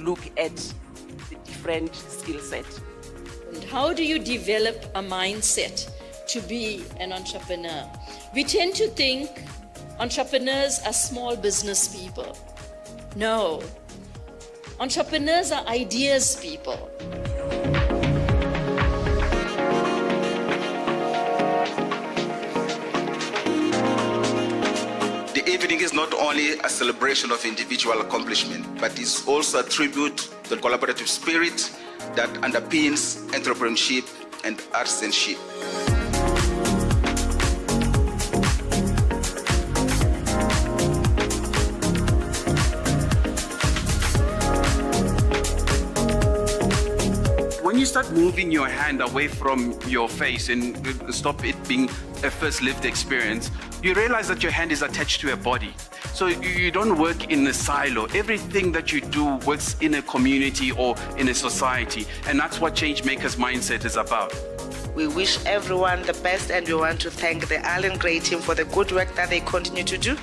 look at the different skill set. And how do you develop a mindset to be an entrepreneur? We tend to think entrepreneurs are small business people. No, entrepreneurs are ideas people. The evening is not only a celebration of individual accomplishment, but is also a tribute to the collaborative spirit that underpins entrepreneurship and artisanship. When you start moving your hand away from your face and stop it being a first lived experience, you realize that your hand is attached to a body. So you don't work in a silo. Everything that you do works in a community or in a society. And that's what Changemakers Mindset is about. We wish everyone the best, and we want to thank the Allen Gray team for the good work that they continue to do.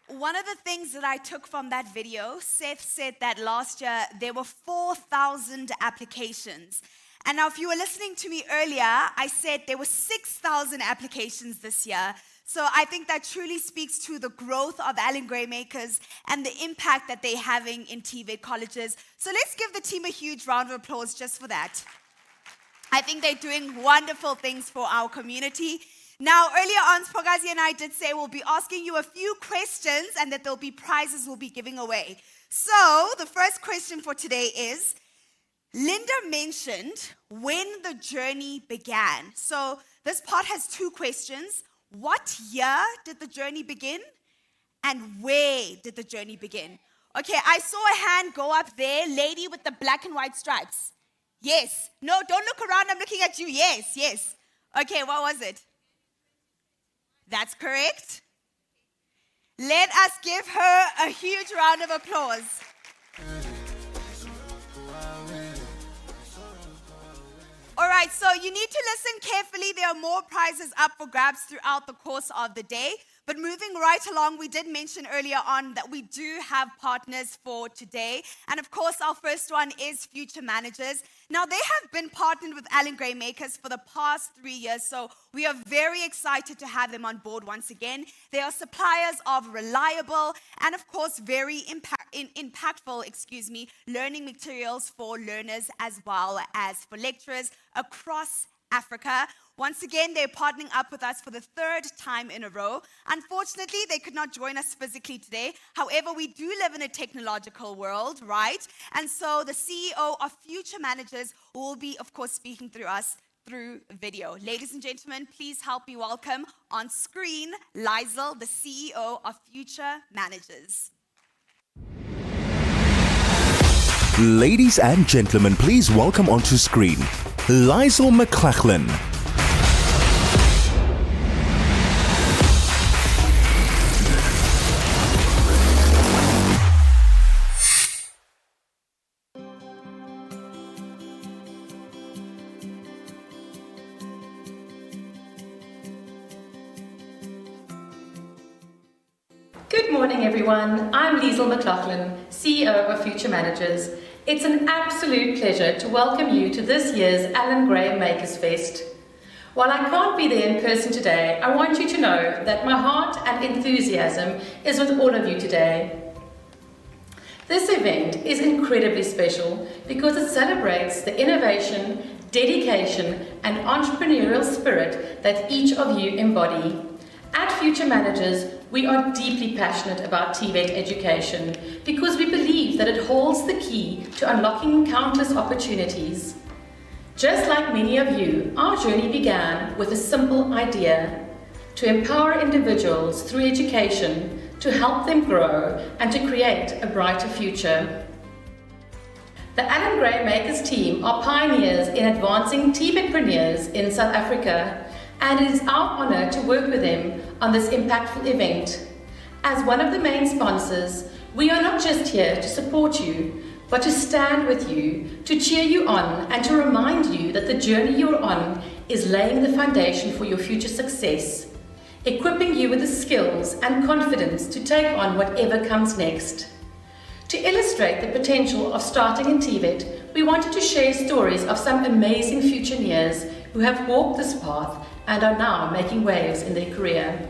One of the things that I took from that video, Seth said that last year there were 4,000 applications. And now if you were listening to me earlier, I said there were 6,000 applications this year. So I think that truly speaks to the growth of Allen Gray Makers and the impact that they're having in TVET colleges. So let's give the team a huge round of applause just for that. I think they're doing wonderful things for our community. Now, earlier on, Spogazi and I did say we'll be asking you a few questions and that there'll be prizes we'll be giving away. So, the first question for today is, Linda mentioned when the journey began. So, this part has two questions. What year did the journey begin? And where did the journey begin? Okay, I saw a hand go up there, lady with the black and white stripes. Yes. No, don't look around, I'm looking at you. Yes, yes. Okay, what was it? That's correct. Let us give her a huge round of applause. All right, so you need to listen carefully. There are more prizes up for grabs throughout the course of the day. But moving right along, we did mention earlier on that we do have partners for today. And of course, our first one is Future Managers. Now, they have been partnered with Allen Gray Makers for the past 3 years, so we are very excited to have them on board once again. They are suppliers of reliable and, of course, very impactful, learning materials for learners as well as for lecturers across Africa. Once again, they're partnering up with us for the third time in a row. Unfortunately, they could not join us physically today. However, we do live in a technological world, right? And so the CEO of Future Managers will be, of course, speaking through us through video. Ladies and gentlemen, please help me welcome on screen Liesl, the CEO of Future Managers. Ladies and gentlemen, please welcome onto screen Liesl McLachlan. Good morning, everyone. I'm Liesl McLachlan, CEO of Future Managers. It's an absolute pleasure to welcome you to this year's Allen Gray Makers Fest. While I can't be there in person today, I want you to know that my heart and enthusiasm is with all of you today. This event is incredibly special because it celebrates the innovation, dedication, and entrepreneurial spirit that each of you embody. At Future Managers, we are deeply passionate about TVET education because we believe that it holds the key to unlocking countless opportunities. Just like many of you, our journey began with a simple idea: to empower individuals through education, to help them grow, and to create a brighter future. The Allen Gray Makers team are pioneers in advancing TVETpreneurs in South Africa, and it is our honour to work with them on this impactful event. As one of the main sponsors, We are not just here to support you, but to stand with you, to cheer you on, and to remind you that the journey you're on is laying the foundation for your future success, equipping you with the skills and confidence to take on whatever comes next. To illustrate the potential of starting in TVET, we wanted to share stories of some amazing futureers who have walked this path and are now making waves in their career.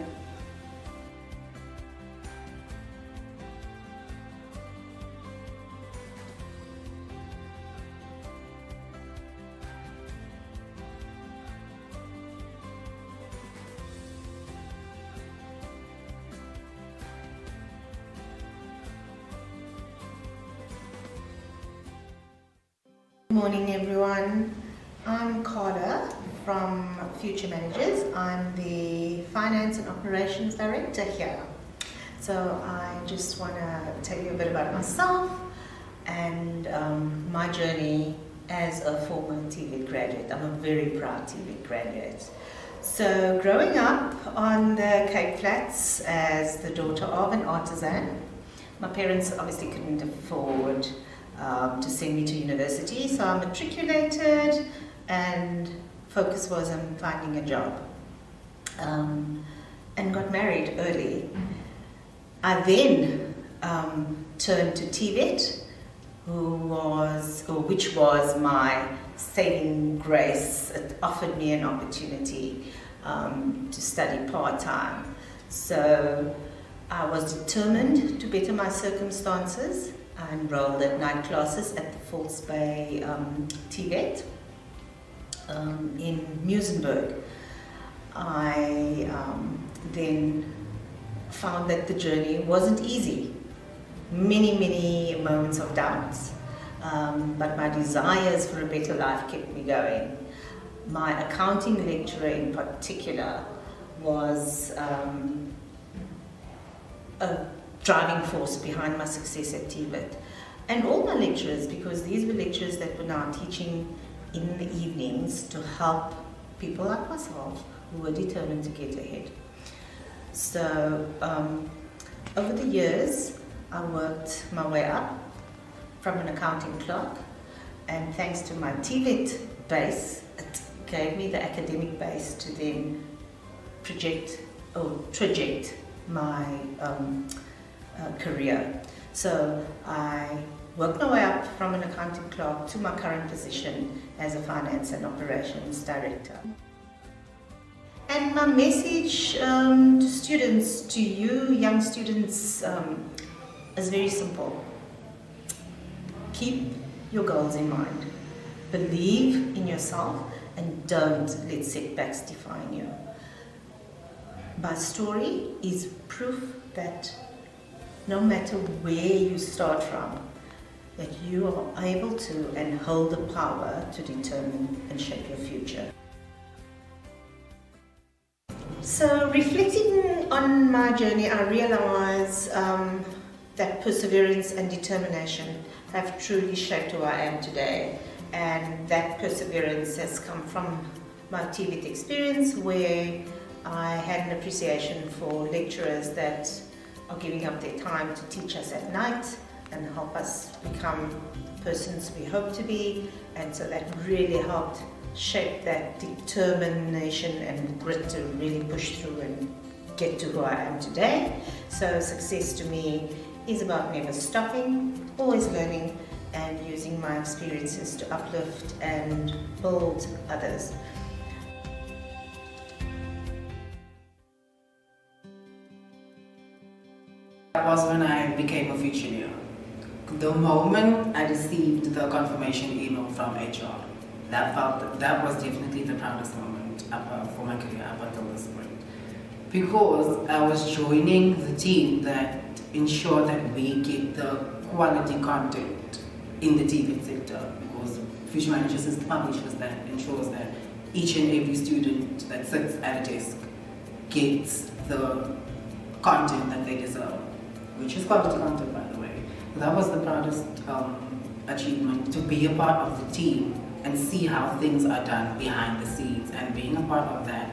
Good morning, everyone. I'm Carla from Future Managers. I'm the Finance and Operations Director here. So I just want to tell you a bit about myself and my journey as a former TVET graduate. I'm a very proud TVET graduate. So growing up on the Cape Flats as the daughter of an artisan, my parents obviously couldn't afford to send me to university, so I matriculated and focus was on finding a job, and got married early. I then turned to TVET, which was my saving grace. It offered me an opportunity to study part-time, so I was determined to better my circumstances. I enrolled at night classes at the False Bay TVET in Muizenberg. I then found that the journey wasn't easy. Many moments of doubts, but my desires for a better life kept me going. My accounting lecturer in particular was a driving force behind my success at TVET. And all my lecturers, because these were lecturers that were now teaching in the evenings to help people like myself who were determined to get ahead. So over the years, I worked my way up from an accounting clerk, and thanks to my TVET base, it gave me the academic base to then traject my career. So I worked my way up from an accounting clerk to my current position as a finance and operations director. And my message to students, to you young students, is very simple. Keep your goals in mind. Believe in yourself and don't let setbacks define you. My story is proof that no matter where you start from, that you are able to and hold the power to determine and shape your future. So reflecting on my journey, I realize that perseverance and determination have truly shaped who I am today. And that perseverance has come from my TVET experience, where I had an appreciation for lecturers that are giving up their time to teach us at night and help us become persons we hope to be. And so that really helped shape that determination and grit to really push through and get to who I am today. So success to me is about never stopping, always learning and using my experiences to uplift and build others. That was when I became a futureer. The moment I received the confirmation email from HR, that was definitely the proudest moment for my career up until this point. Because I was joining the team that ensure that we get the quality content in the TVET sector. Because Future Managers is the publishers that ensures that each and every student that sits at a desk gets the content that they deserve, which is quality content, by the way. That was the proudest achievement, to be a part of the team and see how things are done behind the scenes, and being a part of that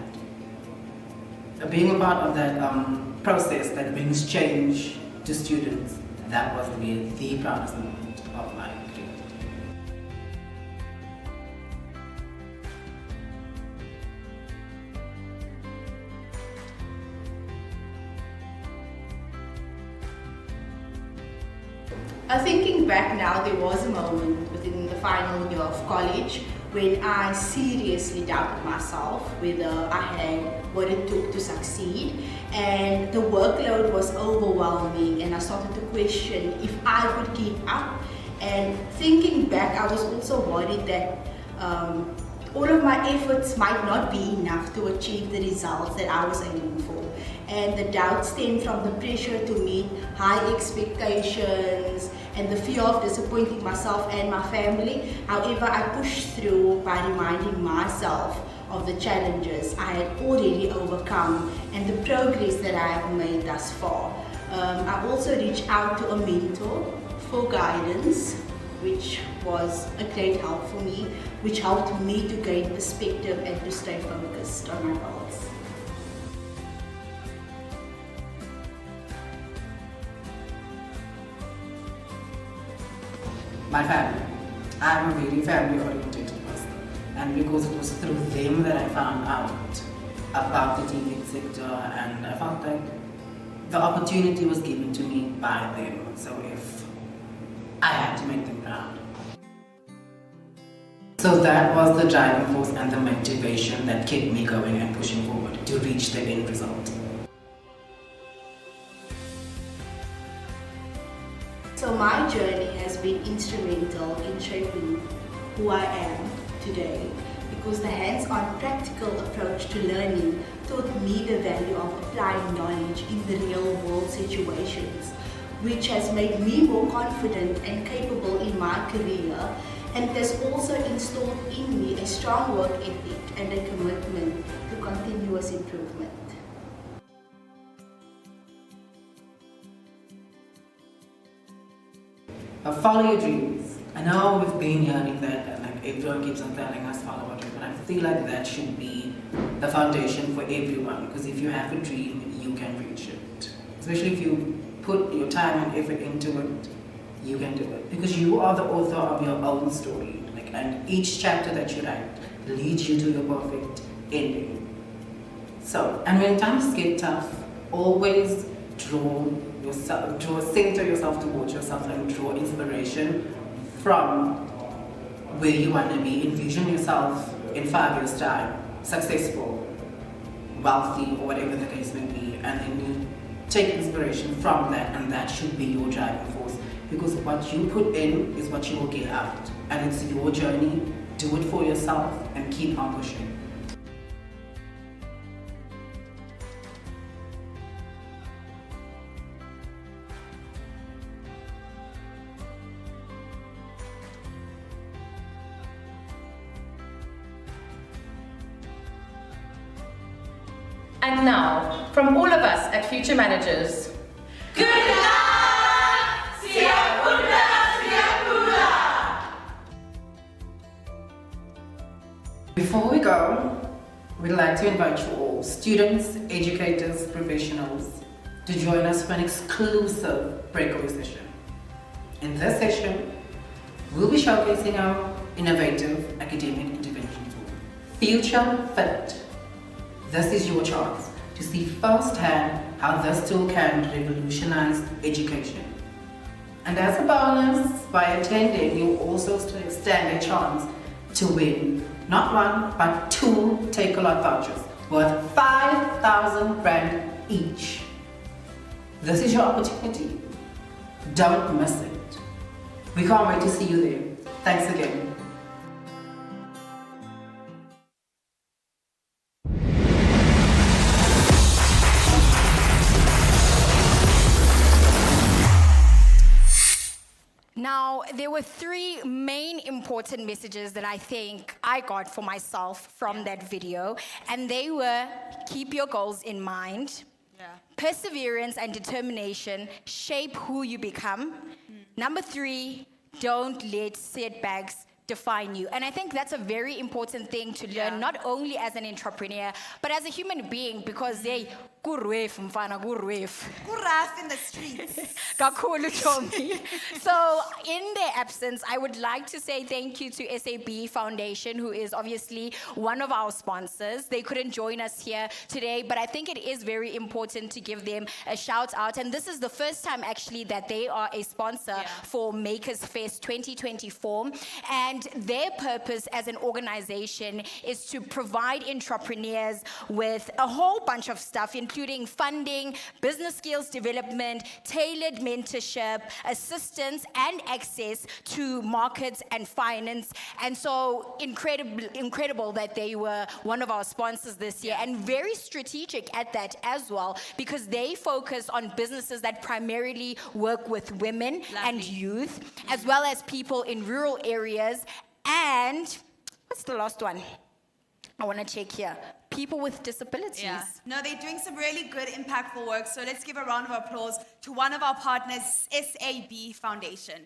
process that brings change to students. that was the proudest moment of my career. Thinking back now, there was a moment within the final year of college when I seriously doubted myself, whether I had what it took to succeed, and the workload was overwhelming, and I started to question if I could keep up. And thinking back, I was also worried that all of my efforts might not be enough to achieve the results that I was aiming for. And the doubt stemmed from the pressure to meet high expectations and the fear of disappointing myself and my family. However, I pushed through by reminding myself of the challenges I had already overcome and the progress that I have made thus far. I also reached out to a mentor for guidance, which was a great help for me, which helped me to gain perspective and to stay focused on my goals. My family. I'm a very family-oriented person, and because it was through them that I found out about the TVET sector, and I felt like the opportunity was given to me by them, so if I had to make them proud. So that was the driving force and the motivation that kept me going and pushing forward to reach the end result. So my journey has been instrumental in shaping who I am today, because the hands-on practical approach to learning taught me the value of applying knowledge in the real world situations, which has made me more confident and capable in my career, and has also installed in me a strong work ethic and a commitment to continuous improvement. Follow your dreams. I know we've been hearing that, and like everyone keeps on telling us follow our dream, but I feel like that should be the foundation for everyone, because if you have a dream, you can reach it. Especially if you put your time and effort into it, you can do it. Because you are the author of your own story, and each chapter that you write leads you to your perfect ending. So, and when times get tough, always center yourself towards yourself and draw inspiration from where you want to be. Envision yourself in 5 years' time, successful, wealthy, or whatever the case may be, and then you take inspiration from that, and that should be your driving force, because what you put in is what you will get out, and it's your journey. Do it for yourself and keep on pushing. And now, from all of us at Future Managers, good luck! Siyakula! Before we go, we'd like to invite you all, students, educators, professionals, to join us for an exclusive breakaway session. In this session, we'll be showcasing our innovative academic intervention tool, Future Fit. This is your chance to see firsthand how this tool can revolutionize education. And as a bonus, by attending, you'll also stand a chance to win not one, but 2 Take-A-Lot vouchers worth 5,000 Rand each. This is your opportunity. Don't miss it. We can't wait to see you there. Thanks again. Now, there were 3 main important messages that I think I got for myself from that video, and they were: keep your goals in mind, perseverance and determination shape who you become. Number 3, don't let setbacks define you. And I think that's a very important thing to learn, not only as an entrepreneur, but as a human being, because kurwef mfana kurwef. Kuraf in the streets. Kakhulu Chomi. So in their absence, I would like to say thank you to SAB Foundation, who is obviously one of our sponsors. They couldn't join us here today, but I think it is very important to give them a shout out. And this is the first time actually that they are a sponsor for Makers Fest 2024. And their purpose as an organization is to provide entrepreneurs with a whole bunch of stuff, including funding, business skills development, tailored mentorship, assistance, and access to markets and finance. And so incredible that they were one of our sponsors this year, and very strategic at that as well, because they focus on businesses that primarily work with women and youth, as well as people in rural areas. And what's the last one? I want to check here. People with disabilities. Yeah. No, they're doing some really good, impactful work. So let's give a round of applause to one of our partners, SAB Foundation.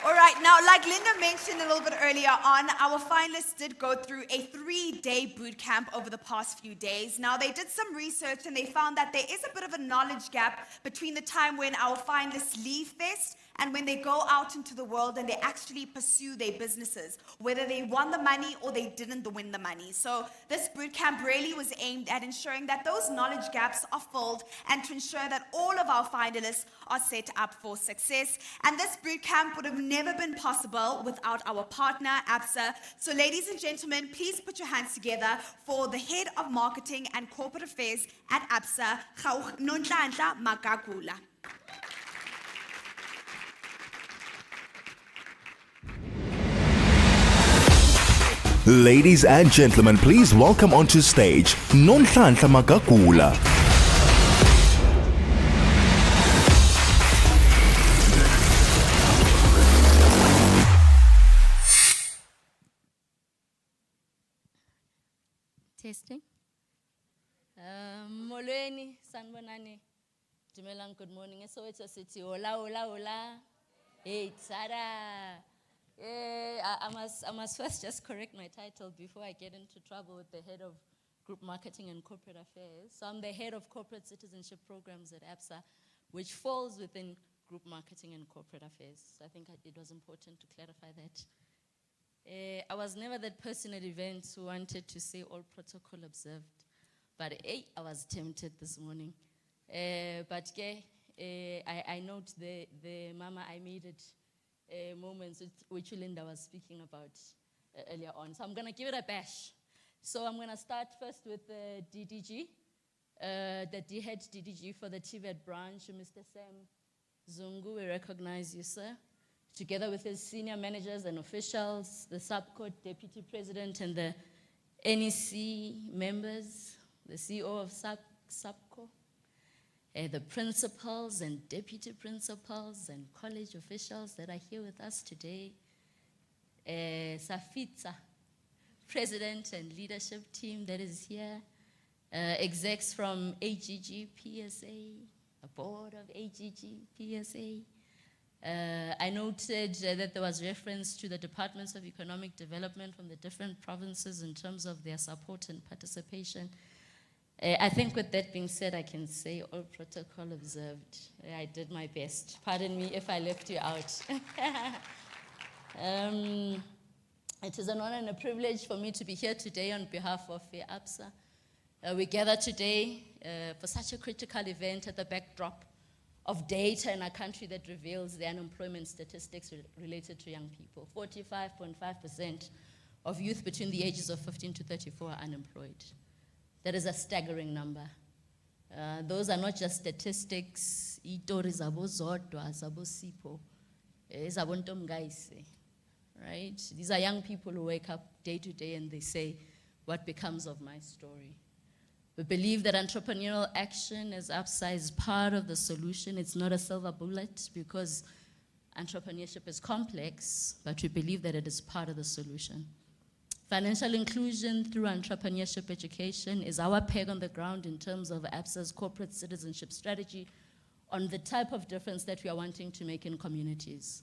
All right, now, like Linda mentioned a little bit earlier on, our finalists did go through a 3-day boot camp over the past few days. Now, they did some research and they found that there is a bit of a knowledge gap between the time when our finalists leave Fest and when they go out into the world and they actually pursue their businesses, whether they won the money or they didn't win the money. So this boot camp really was aimed at ensuring that those knowledge gaps are filled and to ensure that all of our finalists are set up for success. And this boot camp would have never been possible without our partner, ABSA. So ladies and gentlemen, please put your hands together for the Head of Marketing and Corporate Affairs at ABSA, Nonhlanhla Magagula. Ladies and gentlemen, please welcome onto stage Nonhlanhla Magagula. Testing. Molweni, sanbonani. Dumelang, good morning. Soweto City. Hola, hola, hola. Hey, tada. I must first just correct my title before I get into trouble with the head of Group Marketing and Corporate Affairs. So I'm the head of Corporate Citizenship Programs at ABSA, which falls within Group Marketing and Corporate Affairs. So I think it was important to clarify that. I was never that person at events who wanted to say all protocol observed, but I was tempted this morning. But I note the mama I made it moments which Linda was speaking about earlier on. So I'm going to give it a bash. So I'm going to start first with the DDG, the head DDG for the TVET branch, Mr. Sam Zungu. We recognize you, sir. Together with his senior managers and officials, the SAPCO deputy president and the NEC members, the CEO of SAPCO, the principals and deputy principals and college officials that are here with us today, Safitsa, president and leadership team that is here, execs from AGG PSA, a board of AGG PSA. I noted that there was reference to the Departments of Economic Development from the different provinces in terms of their support and participation. I think with that being said, I can say all protocol observed. I did my best. Pardon me if I left you out. It is an honor and a privilege for me to be here today on behalf of ABSA. We gather today for such a critical event at the backdrop of data in a country that reveals the unemployment statistics related to young people. 45.5% of youth between the ages of 15 to 34 are unemployed. That is a staggering number. Those are not just statistics. Right? These are young people who wake up day to day and they say, what becomes of my story? We believe that entrepreneurial action as ABSA is part of the solution. It's not a silver bullet because entrepreneurship is complex, but we believe that it is part of the solution. Financial inclusion through entrepreneurship education is our peg on the ground in terms of ABSA's corporate citizenship strategy on the type of difference that we are wanting to make in communities.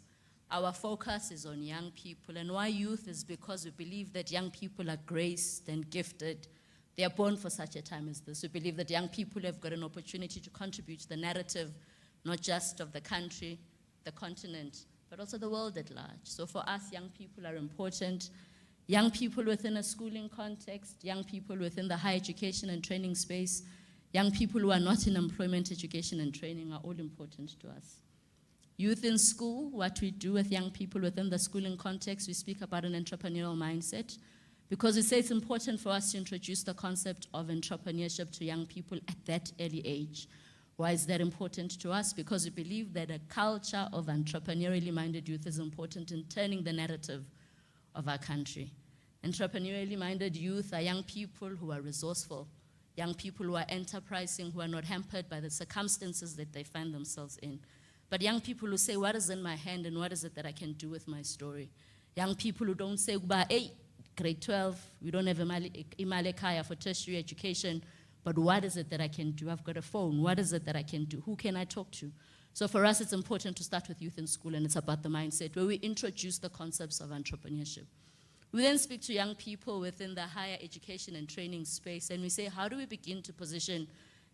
Our focus is on young people, and why youth is because we believe that young people are graced and gifted They are born for such a time as this. We believe that young people have got an opportunity to contribute to the narrative, not just of the country, the continent, but also the world at large. So for us, young people are important. Young people within a schooling context, young people within the higher education and training space, young people who are not in employment, education, and training are all important to us. Youth in school, what we do with young people within the schooling context, we speak about an entrepreneurial mindset, because we say it's important for us to introduce the concept of entrepreneurship to young people at that early age. Why is that important to us? Because we believe that a culture of entrepreneurially minded youth is important in turning the narrative of our country. Entrepreneurially minded youth are young people who are resourceful, young people who are enterprising, who are not hampered by the circumstances that they find themselves in. But young people who say, what is in my hand and what is it that I can do with my story? Young people who don't say, hey, grade 12, we don't have imali kaya for tertiary education, but what is it that I can do? I've got a phone. What is it that I can do? Who can I talk to? So for us, it's important to start with youth in school, and it's about the mindset, where we introduce the concepts of entrepreneurship. We then speak to young people within the higher education and training space, and we say, how do we begin to position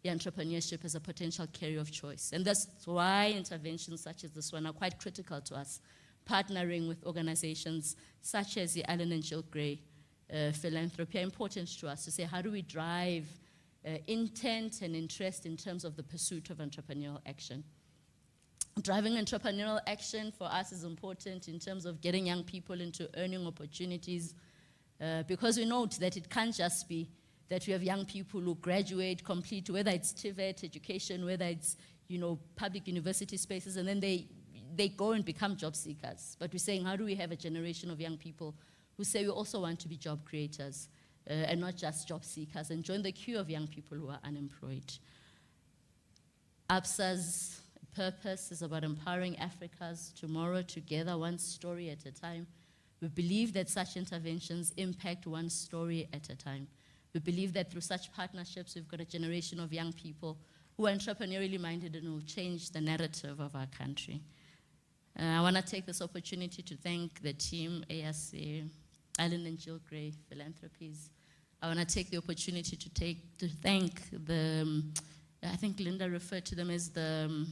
the entrepreneurship as a potential career of choice? And that's why interventions such as this one are quite critical to us, partnering with organizations such as the Alan and Jill Gray Philanthropy are important to us to say, how do we drive intent and interest in terms of the pursuit of entrepreneurial action? Driving entrepreneurial action for us is important in terms of getting young people into earning opportunities, because we note that it can't just be that we have young people who graduate, complete, whether it's TVET education, whether it's public university spaces, and then they go and become job seekers. But we're saying, how do we have a generation of young people who say we also want to be job creators and not just job seekers, and join the queue of young people who are unemployed? ABSA's purpose is about empowering Africa's tomorrow together, one story at a time. We believe that such interventions impact one story at a time. We believe that through such partnerships, we've got a generation of young people who are entrepreneurially minded and will change the narrative of our country. I want to take this opportunity to thank the team, ASC, Alan and Jill Gray Philanthropies. I want to take the opportunity to thank the, I think Linda referred to them as the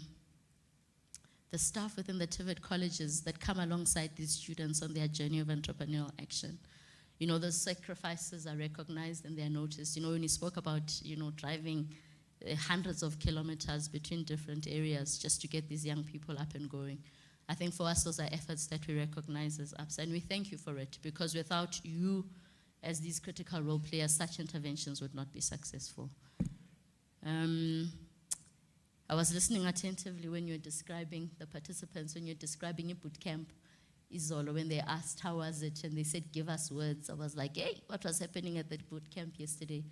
staff within the TVET colleges that come alongside these students on their journey of entrepreneurial action. Those sacrifices are recognized and they're noticed. When you spoke about, driving hundreds of kilometers between different areas just to get these young people up and going. I think for us, those are efforts that we recognize as ABSA, and we thank you for it, because without you as these critical role players, such interventions would not be successful. I was listening attentively when you were describing the participants, when you're describing a boot camp, Izolo, when they asked how was it, and they said, give us words. I was like, hey, what was happening at that boot camp yesterday?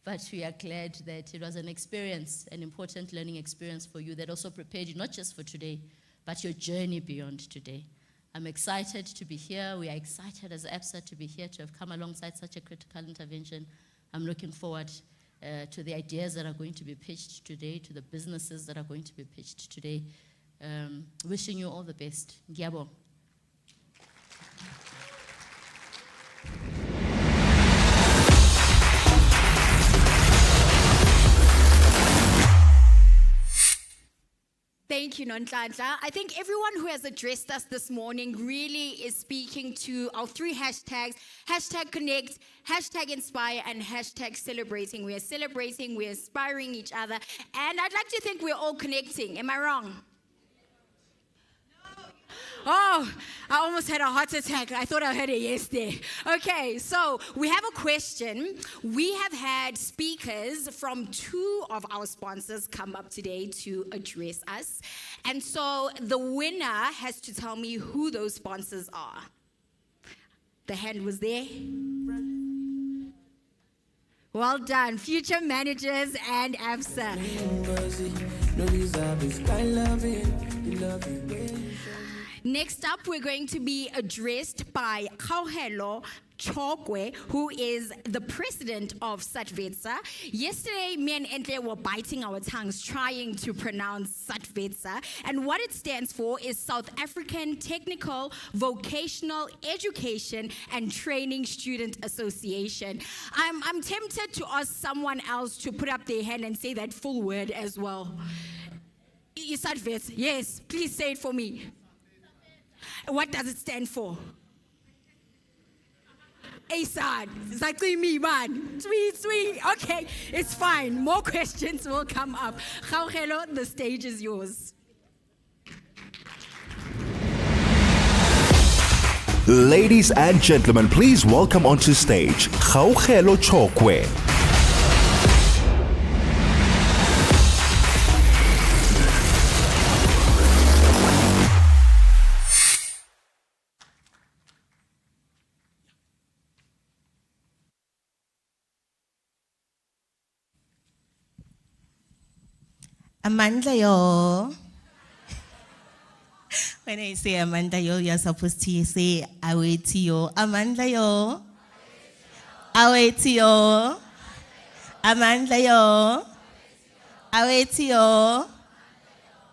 But we are glad that it was an experience, an important learning experience for you that also prepared you, not just for today, but your journey beyond today. I'm excited to be here. We are excited as ABSA to be here, to have come alongside such a critical intervention. I'm looking forward to the ideas that are going to be pitched today, to the businesses that are going to be pitched today. Wishing you all the best. Ngiyabonga. Thank you, Nonhlanhla. I think everyone who has addressed us this morning really is speaking to our 3 hashtags: #connect, #inspire, and #celebrating. We are celebrating, we are inspiring each other, and I'd like to think we're all connecting. Am I wrong? Oh, I almost had a heart attack. I thought I heard a yes there. Okay, so we have a question. We have had speakers from 2 of our sponsors come up today to address us. And so the winner has to tell me who those sponsors are. The hand was there. Well done, Future Managers and ABSA. Next up, we're going to be addressed by Kauhelo Chokwe, who is the president of SATVETSA. Yesterday, me and Entle were biting our tongues trying to pronounce SATVETSA, and what it stands for is South African Technical Vocational Education and Training Student Association. I'm tempted to ask someone else to put up their hand and say that full word as well. SATVETSA, yes, please say it for me. What does it stand for? ASAD. It's like me, man. Sweet. Okay, it's fine. More questions will come up. Gaugelo, the stage is yours. Ladies and gentlemen, please welcome onto stage Gaugelo Chokwe. Amanda, yo. When I say Amanda, yo, you're supposed to say Aweti, yo. Amanda, yo. Aweti, yo. Amanda, yo. Aweti, yo.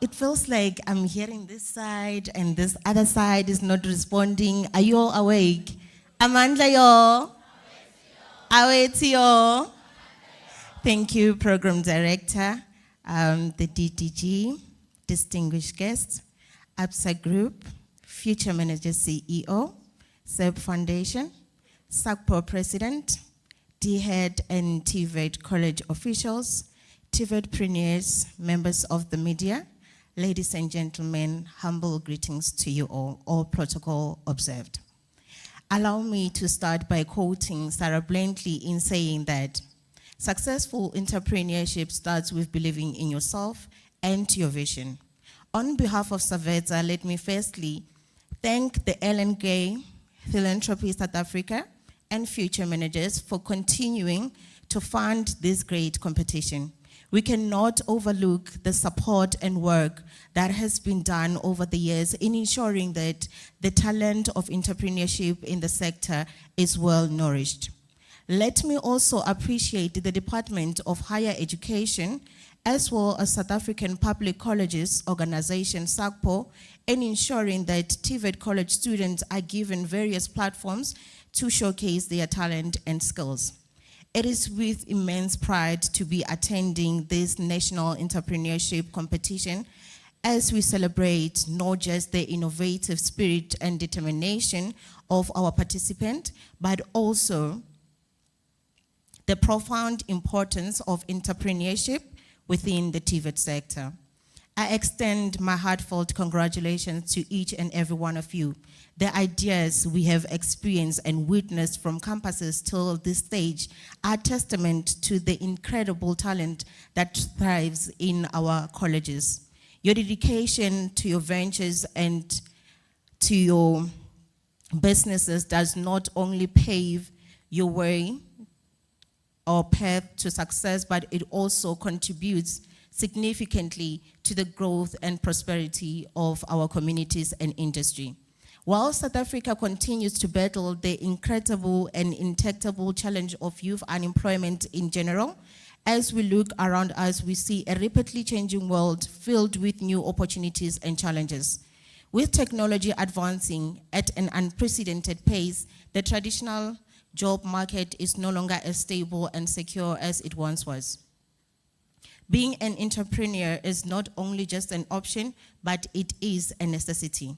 It feels like I'm hearing this side and this other side is not responding. Are you all awake? Amanda, yo. Aweti, yo. Thank you, Program Director. The DDG, distinguished guests, ABSA Group, Future Manager CEO, SEB Foundation, SACPO President, DHEAD and TVET College officials, TVETpreneurs, members of the media, ladies and gentlemen, humble greetings to you all protocol observed. Allow me to start by quoting Sarah Blantley in saying that successful entrepreneurship starts with believing in yourself and your vision. On behalf of SATVETSA, let me firstly thank the Ellen Gray, Philanthropy South Africa, and Future Managers for continuing to fund this great competition. We cannot overlook the support and work that has been done over the years in ensuring that the talent of entrepreneurship in the sector is well nourished. Let me also appreciate the Department of Higher Education as well as South African Public Colleges Organization, SACPO, in ensuring that TVET college students are given various platforms to showcase their talent and skills. It is with immense pride to be attending this national entrepreneurship competition as we celebrate not just the innovative spirit and determination of our participant, but also the profound importance of entrepreneurship within the TVET sector. I extend my heartfelt congratulations to each and every one of you. The ideas we have experienced and witnessed from campuses till this stage are testament to the incredible talent that thrives in our colleges. Your dedication to your ventures and to your businesses does not only pave your way or path to success, but it also contributes significantly to the growth and prosperity of our communities and industry. While South Africa continues to battle the incredible and intractable challenge of youth unemployment in general, as we look around us, we see a rapidly changing world filled with new opportunities and challenges. With technology advancing at an unprecedented pace, the traditional job market is no longer as stable and secure as it once was. Being an entrepreneur is not only just an option, but it is a necessity.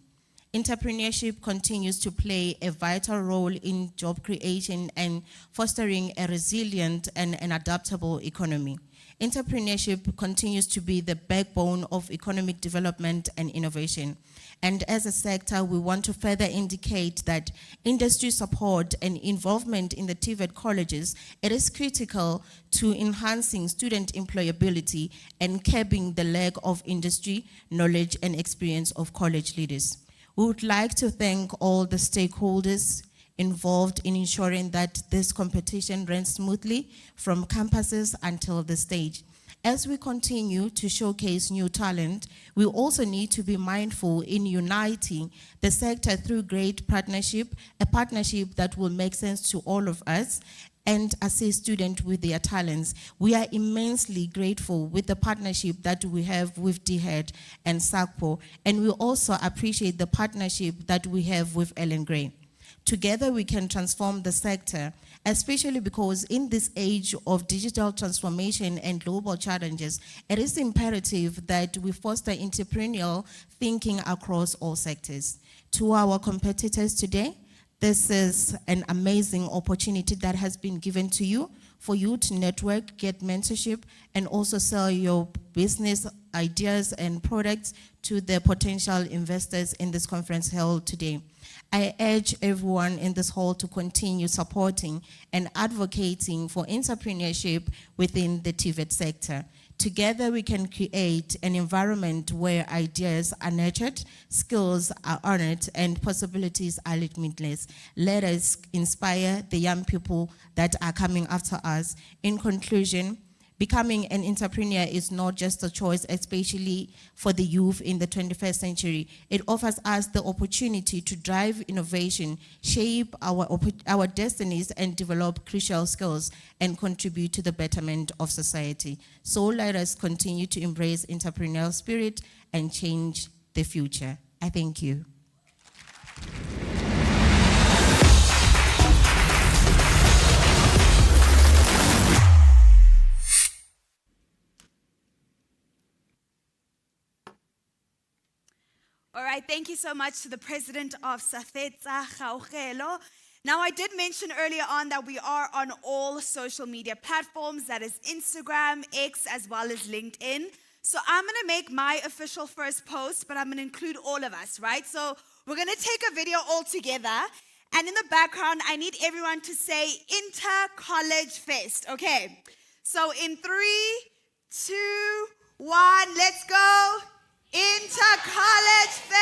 Entrepreneurship continues to play a vital role in job creation and fostering a resilient and an adaptable economy. Entrepreneurship continues to be the backbone of economic development and innovation. And as a sector, we want to further indicate that industry support and involvement in the TVET colleges, it is critical to enhancing student employability and curbing the lack of industry knowledge and experience of college leaders. We would like to thank all the stakeholders involved in ensuring that this competition runs smoothly from campuses until the stage. As we continue to showcase new talent, we also need to be mindful in uniting the sector through great partnership, a partnership that will make sense to all of us and assist students with their talents. We are immensely grateful with the partnership that we have with TVET and SACPO, and we also appreciate the partnership that we have with Ellen Gray. Together we can transform the sector, especially because in this age of digital transformation and global challenges, it is imperative that we foster entrepreneurial thinking across all sectors. To our competitors today, this is an amazing opportunity that has been given to you for you to network, get mentorship, and also sell your business ideas and products to the potential investors in this conference held today. I urge everyone in this hall to continue supporting and advocating for entrepreneurship within the TVET sector. Together we can create an environment where ideas are nurtured, skills are honored, and possibilities are limitless. Let us inspire the young people that are coming after us. In conclusion, becoming an entrepreneur is not just a choice, especially for the youth in the 21st century. It offers us the opportunity to drive innovation, shape our destinies, and develop crucial skills and contribute to the betterment of society. So let us continue to embrace entrepreneurial spirit and change the future. I thank you. All right, thank you so much to the president of Safetsa Gaugelo. Now, I did mention earlier on that we are on all social media platforms, that is Instagram, X, as well as LinkedIn. So I'm going to make my official first post, but I'm going to include all of us, right? So we're going to take a video all together. And in the background, I need everyone to say Inter-College Fest. Okay, so in 3, 2, 1, let's go. Inter-College Fest!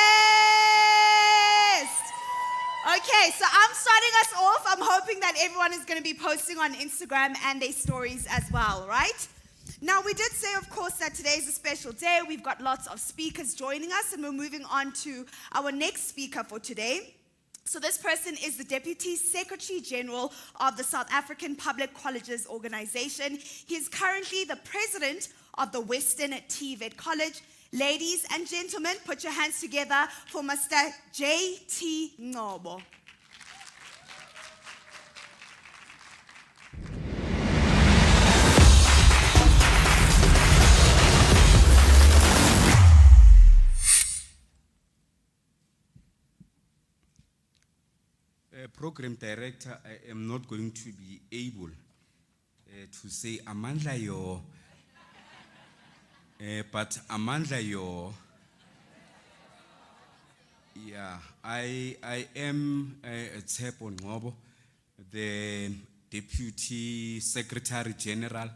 Okay, so I'm starting us off. I'm hoping that everyone is going to be posting on Instagram and their stories as well, right? Now, we did say, of course, that today is a special day. We've got lots of speakers joining us, and we're moving on to our next speaker for today. So this person is the Deputy Secretary General of the South African Public Colleges Organization. He is currently the President of the Western TVET College. Ladies and gentlemen, put your hands together for Mr. J.T. Ngobo. Program Director, I am not going to be able to say Amandla yo. But Amandla yo, yeah, I am Tshepo Ngobo, the Deputy Secretary General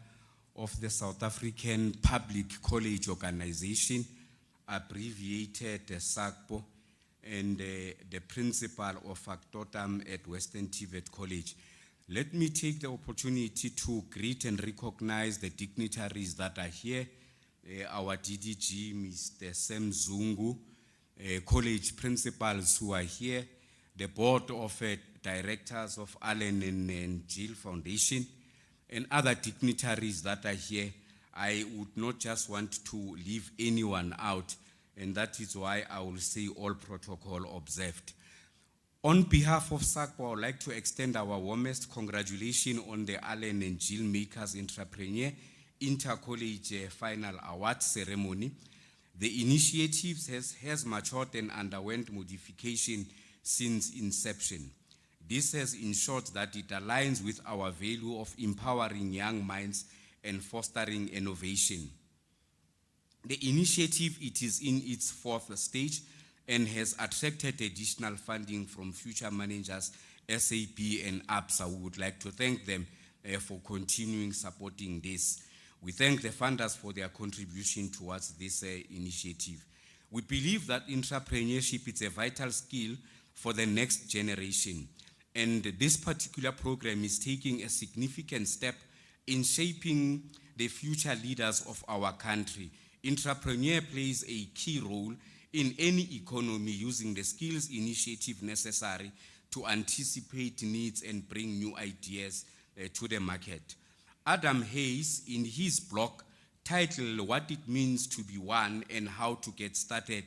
of the South African Public College Organization, abbreviated SACPO, and the Principal of Factotum at Western TVET College. Let me take the opportunity to greet and recognize the dignitaries that are here. Our DDG, Mr. Sam Zungu, college principals who are here, the board of directors of Allen and Jill Foundation, and other dignitaries that are here. I would not just want to leave anyone out, and that is why I will say all protocol observed. On behalf of SACPO, I would like to extend our warmest congratulations on the Allen and Jill Makers Entrepreneur Inter-College Final Award Ceremony. The initiative has matured and underwent modification since inception. This has ensured that it aligns with our value of empowering young minds and fostering innovation. The initiative, it is in its 4th stage and has attracted additional funding from Future Managers, SAP and ABSA. We would like to thank them for continuing supporting this. We thank the funders for their contribution towards this initiative. We believe that entrepreneurship is a vital skill for the next generation. And this particular program is taking a significant step in shaping the future leaders of our country. Entrepreneur plays a key role in any economy using the skills initiative necessary to anticipate needs and bring new ideas to the market. Adam Hayes, in his blog titled What It Means to Be One and How to Get Started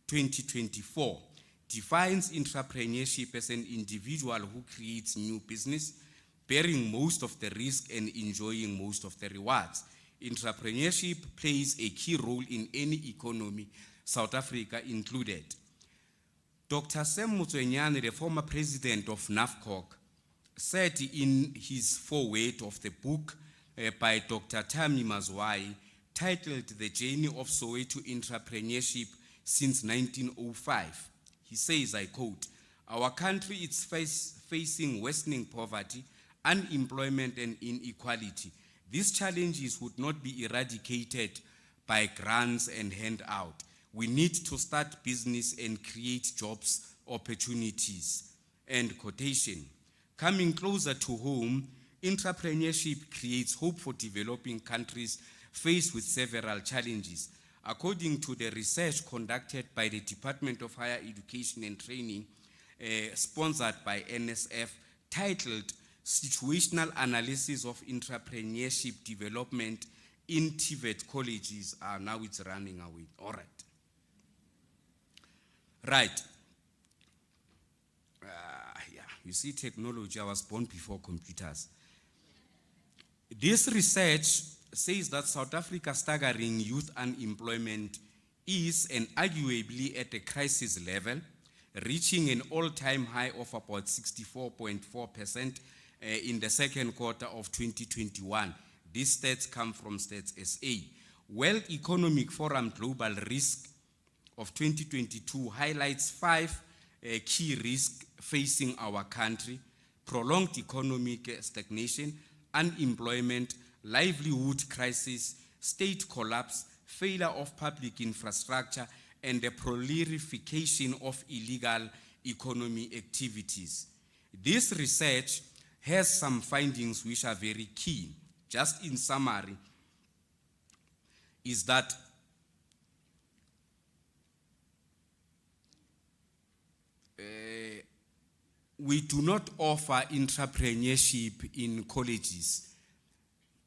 2024, defines entrepreneurship as an individual who creates new business, bearing most of the risk and enjoying most of the rewards. Entrepreneurship plays a key role in any economy, South Africa included. Dr. Sam Motsuenyane, the former president of NAFCOC, said in his foreword of the book by Dr. Tami Mazwai, titled The Journey of Soweto Entrepreneurship Since 1905. He says, I quote, "Our country is facing worsening poverty, unemployment and inequality. These challenges would not be eradicated by grants and handout. We need to start business and create jobs opportunities." End quotation. Coming closer to home, entrepreneurship creates hope for developing countries faced with several challenges. According to the research conducted by the Department of Higher Education and Training, sponsored by NSF, titled Situational Analysis of Entrepreneurship Development in TVET Colleges, now it's running away. All right. Right. You see, technology, I was born before computers. This research says that South Africa's staggering youth unemployment is and arguably at a crisis level, reaching an all-time high of about 64.4% in the second quarter of 2021. These stats come from Stats SA. World Economic Forum Global Risk of 2022 highlights 5 key risks facing our country: prolonged economic stagnation, unemployment, livelihood crisis, state collapse, failure of public infrastructure, and the proliferation of illegal economy activities. This research has some findings which are very key. Just in summary, is that we do not offer entrepreneurship in colleges.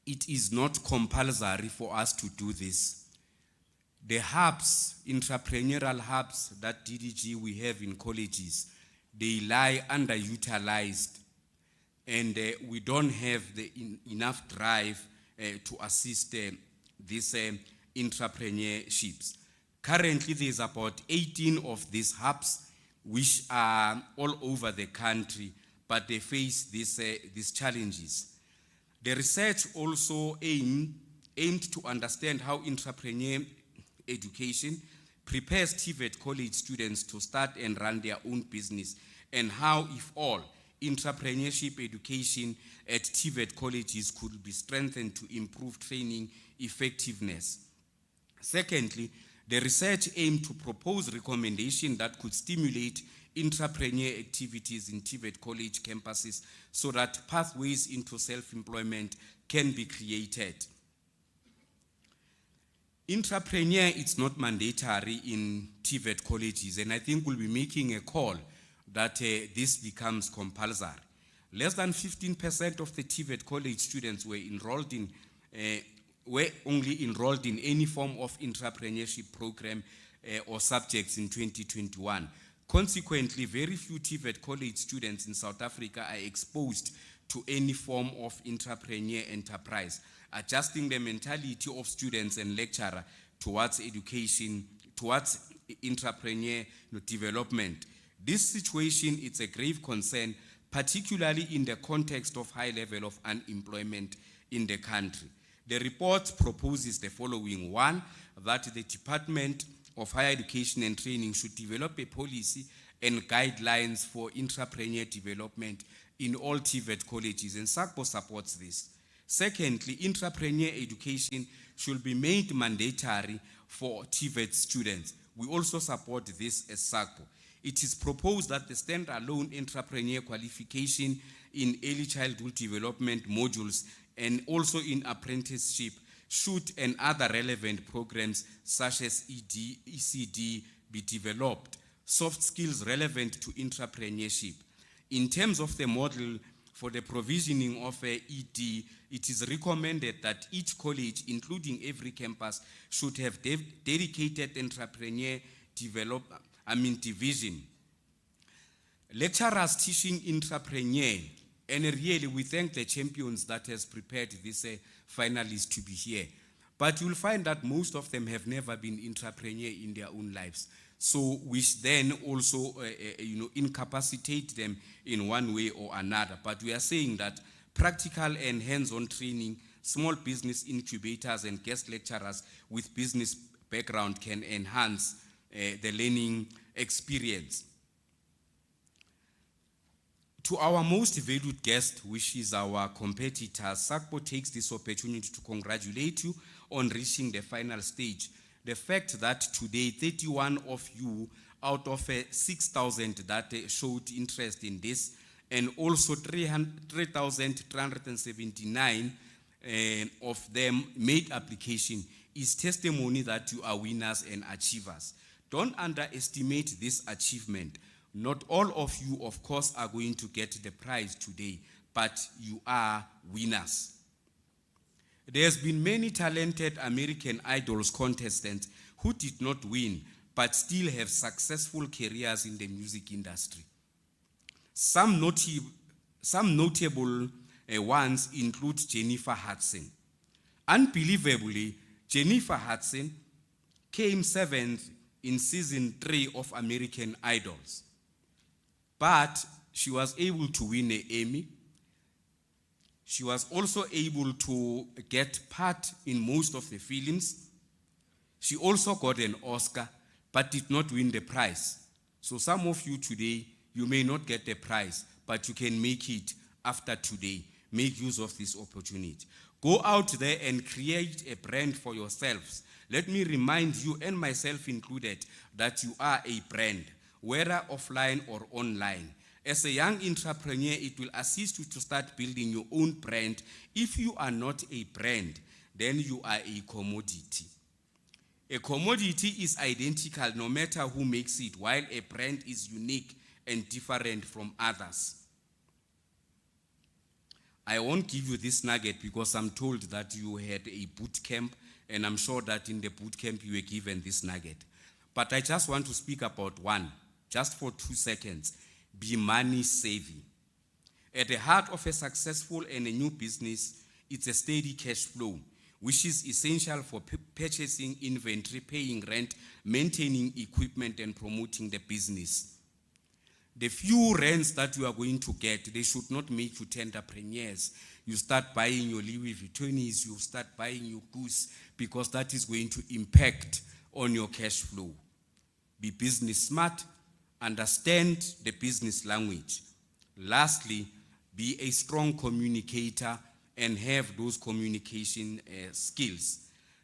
It is not compulsory for us to do this. The hubs, entrepreneurial hubs that DDG we have in colleges, they lie underutilized, and we don't have enough drive to assist these entrepreneurships. Currently, there's about 18 of these hubs which are all over the country, but they face these challenges. The research also aimed to understand how entrepreneur education prepares TVET college students to start and run their own business, and how, if all, entrepreneurship education at TVET colleges could be strengthened to improve training effectiveness. Secondly, the research aimed to propose recommendations that could stimulate entrepreneur activities in TVET college campuses so that pathways into self-employment can be created. Entrepreneur is not mandatory in TVET colleges, and I think we'll be making a call that this becomes compulsory. Less than 15% of the TVET college students were only enrolled in any form of entrepreneurship program or subjects in 2021. Consequently, very few TVET college students in South Africa are exposed to any form of entrepreneur enterprise, adjusting the mentality of students and lecturers towards education, towards entrepreneur development. This situation is a grave concern, particularly in the context of high level of unemployment in the country. The report proposes the following: 1, that the Department of Higher Education and Training should develop a policy and guidelines for entrepreneur development in all TVET colleges, and SACPO supports this. Secondly, entrepreneur education should be made mandatory for TVET students. We also support this as SACPO. It is proposed that the standalone entrepreneur qualification in early childhood development modules and also in apprenticeship Should and other relevant programs such as ECD be developed, soft skills relevant to entrepreneurship. In terms of the model for the provisioning of a ED, it is recommended that each college, including every campus, should have dedicated entrepreneur division. Lecturers teaching entrepreneur, and really we thank the champions that has prepared this finalists to be here. But you'll find that most of them have never been entrepreneur in their own lives. So which then also incapacitate them in one way or another. But we are saying that practical and hands-on training, small business incubators and guest lecturers with business background can enhance the learning experience. To our most valued guest, which is our competitors, SACPO takes this opportunity to congratulate you on reaching the final stage. The fact that today 31 of you out of 6,000 that showed interest in this, and also 3,379 of them made application, is testimony that you are winners and achievers. Don't underestimate this achievement. Not all of you, of course, are going to get the prize today, but you are winners. There's been many talented American Idols contestants who did not win, but still have successful careers in the music industry. Some notable ones include Jennifer Hudson. Unbelievably, Jennifer Hudson came 7th in season 3 of American Idols. But she was able to win an Emmy. She was also able to get part in most of the films. She also got an Oscar, but did not win the prize. So some of you today, you may not get the prize, but you can make it after today. Make use of this opportunity. Go out there and create a brand for yourselves. Let me remind you, and myself included, that you are a brand, whether offline or online. As a young entrepreneur, it will assist you to start building your own brand. If you are not a brand, then you are a commodity. A commodity is identical no matter who makes it, while a brand is unique and different from others. I won't give you this nugget because I'm told that you had a boot camp, and I'm sure that in the boot camp you were given this nugget. But I just want to speak about one, just for 2 seconds. Be money savvy. At the heart of a successful and a new business, it's a steady cash flow, which is essential for purchasing inventory, paying rent, maintaining equipment, and promoting the business. The few rents that you are going to get, they should not make you entrepreneurs. You start buying your Louis Vuittons, you start buying your goods, because that is going to impact on your cash flow. Be business smart, understand the business language. Lastly, be a strong communicator and have those communication skills.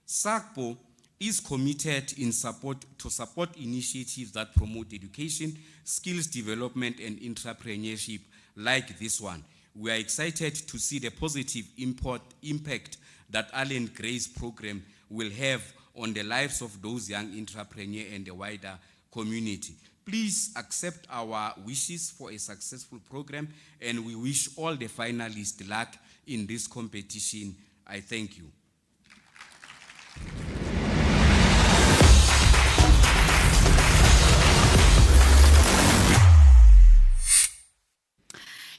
SACPO is committed to support initiatives that promote education, skills development, and entrepreneurship like this one. We are excited to see the positive impact that Allen Gray's program will have on the lives of those young entrepreneurs and the wider community. Please accept our wishes for a successful program, and we wish all the finalists luck in this competition. I thank you.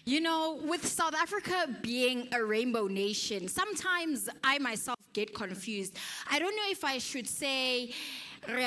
You know, with South Africa being a rainbow nation, sometimes I myself get confused. I don't know if I should say or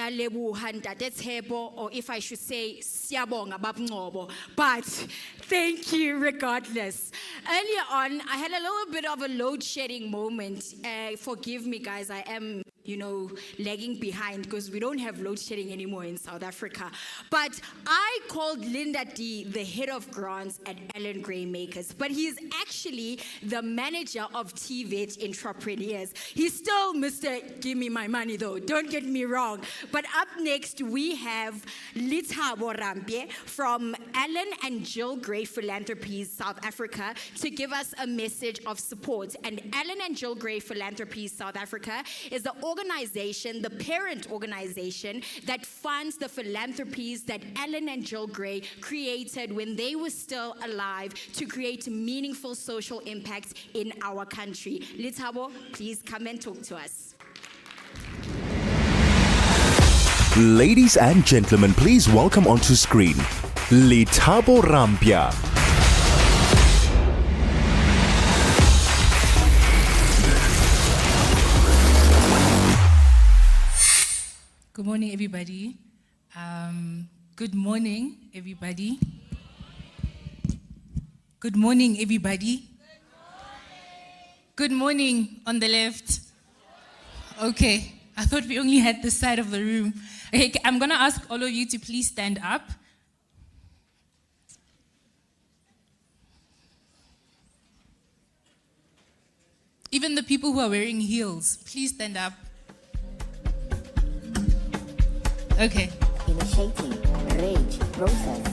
if I should say siyabonga babngcobo, but thank you regardless. Earlier on, I had a little bit of a load shedding moment. Forgive me, guys, I am lagging behind because we don't have load shedding anymore in South Africa. But I called Linda D the head of grants at Allen Gray Makers, but he's actually the manager of TVET Entrepreneurs. He's still Mr. Give Me My Money though, don't get me wrong. But up next we have Lithabo Rampie from Allen and Jill Gray Philanthropy South Africa to give us a message of support. And Allen and Jill Gray Philanthropy South Africa is the organization, the parent organization that funds the philanthropies that Allen and Jill Gray created when they were still alive to create meaningful social impact in our country. Lithabo, please come and talk to us. Ladies and gentlemen, please welcome onto screen Lithabo Rampie. Good morning, everybody. Good morning, everybody. Good morning, everybody. Good morning on the left. Okay, I thought we only had this side of the room. Okay, I'm gonna ask all of you to please stand up. Even the people who are wearing heels, please stand up. Okay. Initiating rage process.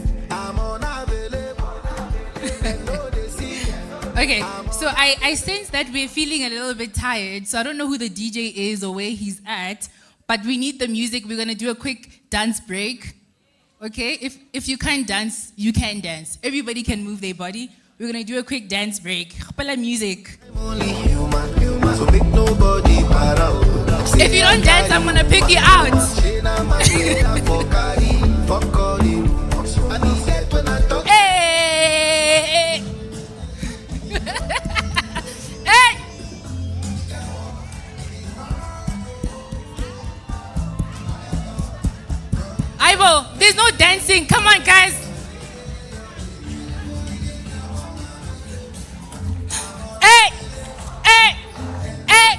Okay, so I sense that we're feeling a little bit tired, so I don't know who the DJ is or where he's at, but we need the music. We're gonna do a quick dance break. Okay, if you can't dance, you can dance. Everybody can move their body. We're gonna do a quick dance break. Khapela music. If you don't dance, I'm gonna pick you out. Hey! Hey! Ivo, there's no dancing. Come on, guys. Hey! Hey! Hey!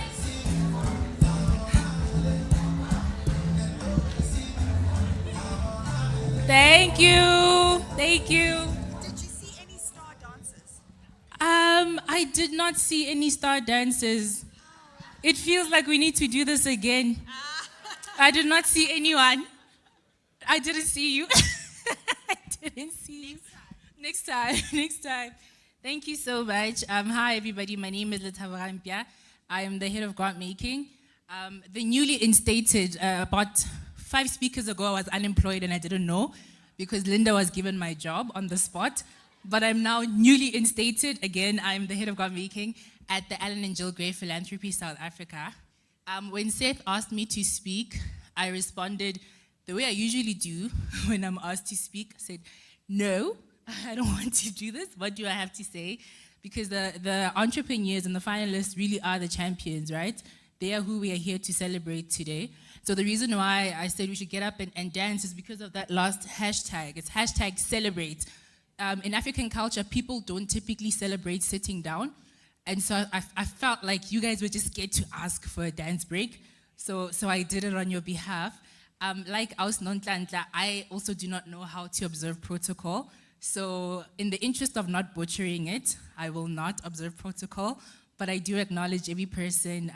Thank you. Thank you. Did you see any star dancers? I did not see any star dances. It feels like we need to do this again. I did not see anyone. I didn't see you. I didn't see you. Next time. Next time. Thank you so much. Hi, everybody. My name is Lithabo Rampie. I am the head of grant making. The newly instated, about 5 speakers ago, I was unemployed and I didn't know because Linda was given my job on the spot. But I'm now newly instated. Again, I'm the head of grant making at the Allen and Jill Gray Philanthropy South Africa. When Seth asked me to speak, I responded the way I usually do when I'm asked to speak. I said, no, I don't want to do this. What do I have to say? Because the entrepreneurs and the finalists really are the champions, right? They are who we are here to celebrate today. So the reason why I said we should get up and dance is because of that last hashtag. It's hashtag celebrate. In African culture, people don't typically celebrate sitting down. And so I felt like you guys were just scared to ask for a dance break. So I did it on your behalf. Like Aus Nontlantla, I also do not know how to observe protocol. So in the interest of not butchering it, I will not observe protocol, but I do acknowledge every person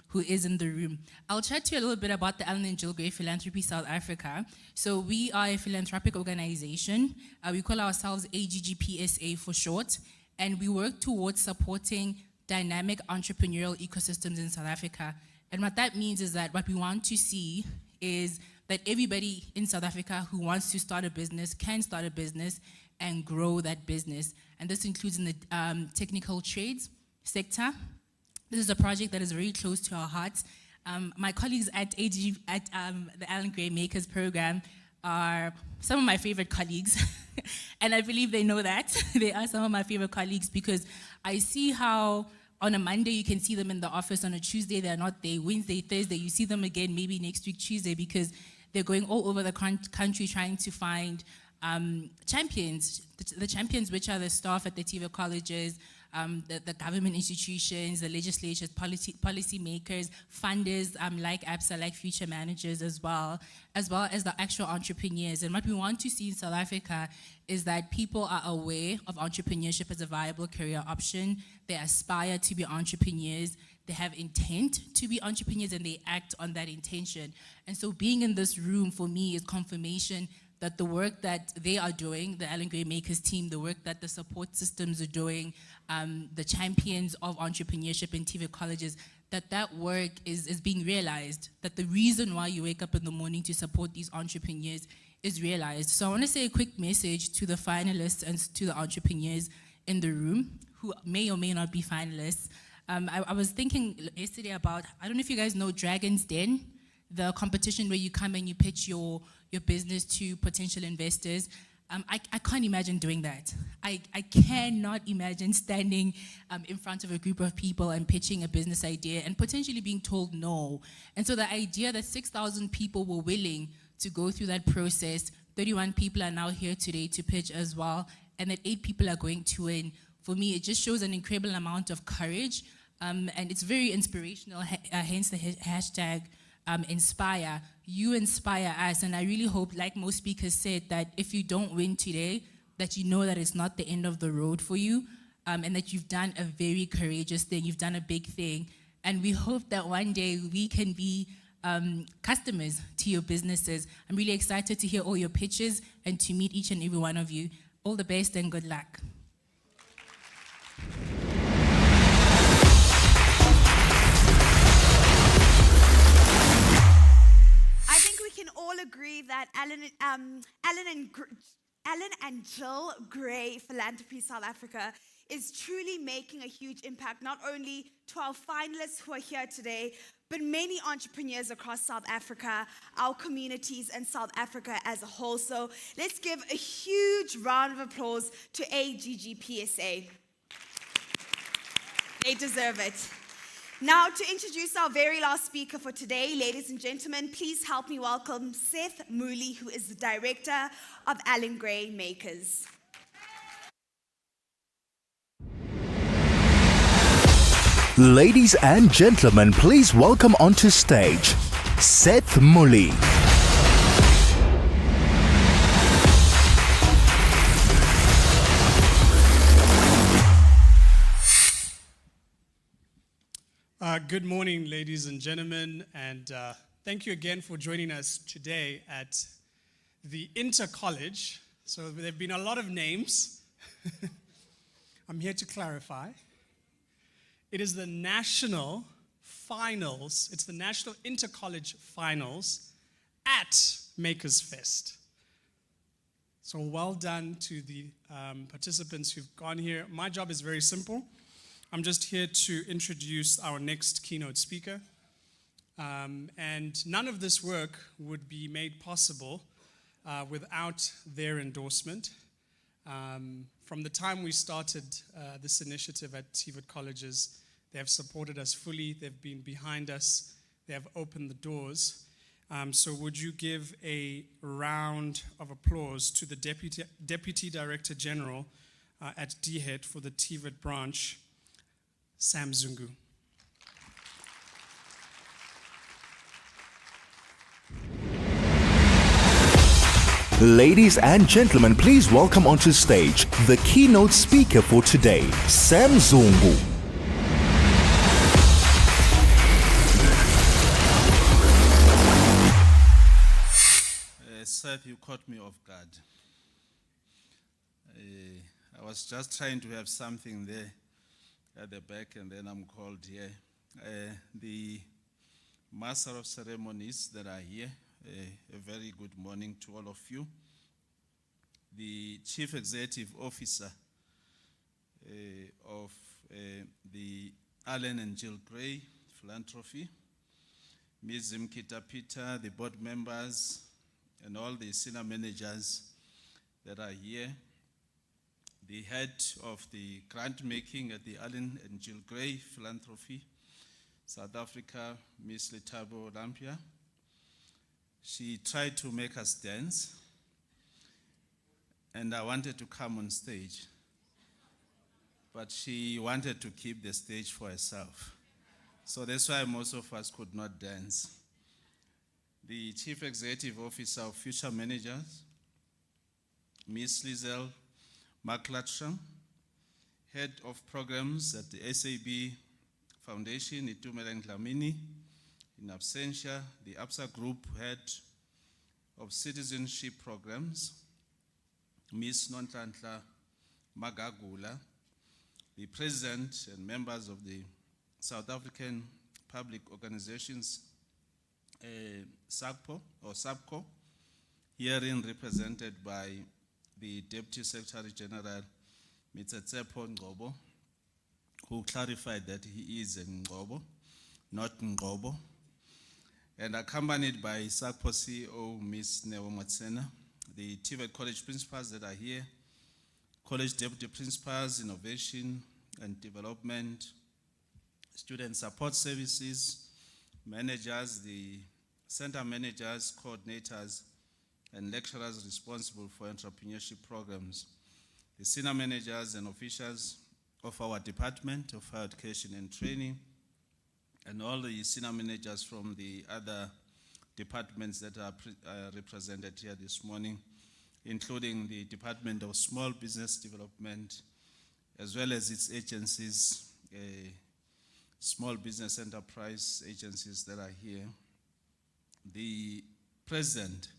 who is in the room. I'll chat to you a little bit about the Allen and Jill Gray Philanthropy South Africa. So we are a philanthropic organization. We call ourselves AGGPSA for short, and we work towards supporting dynamic entrepreneurial ecosystems in South Africa. And what that means is that what we want to see is that everybody in South Africa who wants to start a business can start a business and grow that business. And this includes in the technical trades sector. This is a project that is very close to our hearts. My colleagues at the Allen Gray Makers program are some of my favorite colleagues. And I believe they know that. They are some of my favorite colleagues because I see how on a Monday you can see them in the office, on a Tuesday they're not there, Wednesday, Thursday you see them again, maybe next week Tuesday, because they're going all over the country trying to find champions, the champions which are the staff at the TVET colleges, the government institutions, the legislatures, policy makers, funders like ABSA, like future managers as well as the actual entrepreneurs. And what we want to see in South Africa is that people are aware of entrepreneurship as a viable career option. They aspire to be entrepreneurs. They have intent to be entrepreneurs and they act on that intention. And so being in this room for me is confirmation that the work that they are doing, the Alan Gray Makers team, the work that the support systems are doing, the champions of entrepreneurship in TVET colleges, that work is being realized, that the reason why you wake up in the morning to support these entrepreneurs is realized. So I want to say a quick message to the finalists and to the entrepreneurs in the room who may or may not be finalists. I was thinking yesterday about, I don't know if you guys know Dragon's Den, the competition where you come and you pitch your business to potential investors. I can't imagine doing that. I cannot imagine standing in front of a group of people and pitching a business idea and potentially being told no. And so the idea that 6,000 people were willing to go through that process, 31 people are now here today to pitch as well, and that 8 people are going to win. For me, it just shows an incredible amount of courage, and it's very inspirational, hence the hashtag inspire. You inspire us, and I really hope, like most speakers said, that if you don't win today, that you know that it's not the end of the road for you, and that you've done a very courageous thing, you've done a big thing, and we hope that one day we can be customers to your businesses. I'm really excited to hear all your pitches and to meet each and every one of you. All the best and good luck. I think we can all agree that Alan and Jill Gray Philanthropy South Africa is truly making a huge impact, not only to our finalists who are here today, but many entrepreneurs across South Africa, our communities, and South Africa as a whole. So let's give a huge round of applause to AGGPSA. They deserve it. Now, to introduce our very last speaker for today, ladies and gentlemen, please help me welcome Seth Mooley, who is the director of Alan Gray Makers. Ladies and gentlemen, please welcome onto stage Seth Mooley. Good morning, ladies and gentlemen, and thank you again for joining us today at the Inter-College. So there have been a lot of names. I'm here to clarify. It is the national finals, it's the National Inter-College Finals at Makers Fest. So well done to the participants who've gone here. My job is very simple. I'm just here to introduce our next keynote speaker. And none of this work would be made possible without their endorsement. From the time we started this initiative at TVET colleges, they have supported us fully, they've been behind us, they have opened the doors. So would you give a round of applause to the Deputy Director General at DHET for the TVET branch, Sam Zungu. Ladies and gentlemen, please welcome onto stage the keynote speaker for today, Sam Zungu. Seth, you caught me off guard. I was just trying to have something there at the back, and then I'm called here. The Master of Ceremonies that are here, a very good morning to all of you. The Chief Executive Officer of the Alan and Jill Gray Philanthropy, Ms. Zimkita Peter, the board members, and all the senior managers that are here, the head of the grant making at the Alan and Jill Gray Philanthropy, South Africa, Ms. Letabo Olympia. She tried to make us dance. and I wanted to come on stage, but she wanted to keep the stage for herself. So that's why most of us could not dance. The Chief Executive Officer of Future Managers, Ms. Liesl McClatchan, Head of Programs at the SAB Foundation, Itumeleng Dlamini, in absentia, the ABSA Group Head of Citizenship Programs, Ms. Nonhlanhla Magagula, the President and members of the South African Public Organizations SAPCO, herein represented by the Deputy Secretary General, Mr. Tsepo Ngobo, who clarified that he is a Ngobo, not Ngobo, and accompanied by SAPCO CEO, Ms. Neo Matsena, the TVET college principals that are here, college deputy principals, innovation and development, student support services, managers, the center managers, coordinators, and lecturers responsible for entrepreneurship programs, the senior managers and officials of our Department of Higher Education and Training, and all the senior managers from the other departments that are represented here this morning, including the Department of Small Business Development, as well as its agencies, small business enterprise agencies that are here, the President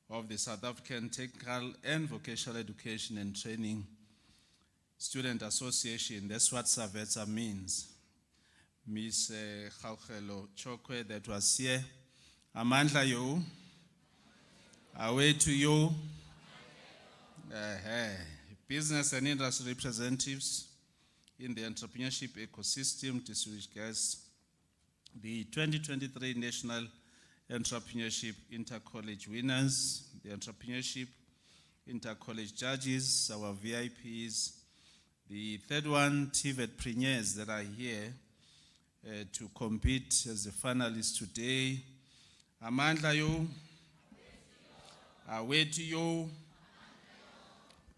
of the South African Technical and Vocational Education and Training Student Association, that's what SAVETA means, Ms. Khaukelo Chokwe, that was here. Amandla yo, away to you. Business and industry representatives in the entrepreneurship ecosystem, distinguished guests, the 2023 National Entrepreneurship Intercollege winners, the entrepreneurship intercollege judges, our VIPs, the third one, TVET premiers that are here to compete as the finalists today. Amandla yo, away to you.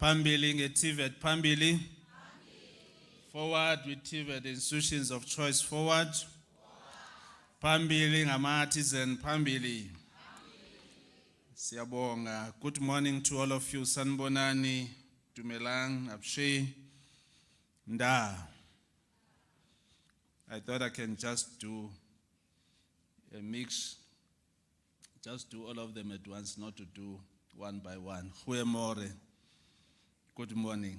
Pambili TVET, Pambili. Forward with TVET institutions of choice, forward. Pambili artisan, Pambili. Siyabonga. Good morning to all of you. Sanbonani, Dumelang, Abshe, Nda. I thought I can just do a mix, just do all of them at once, not to do one by one. Huemore. Good morning.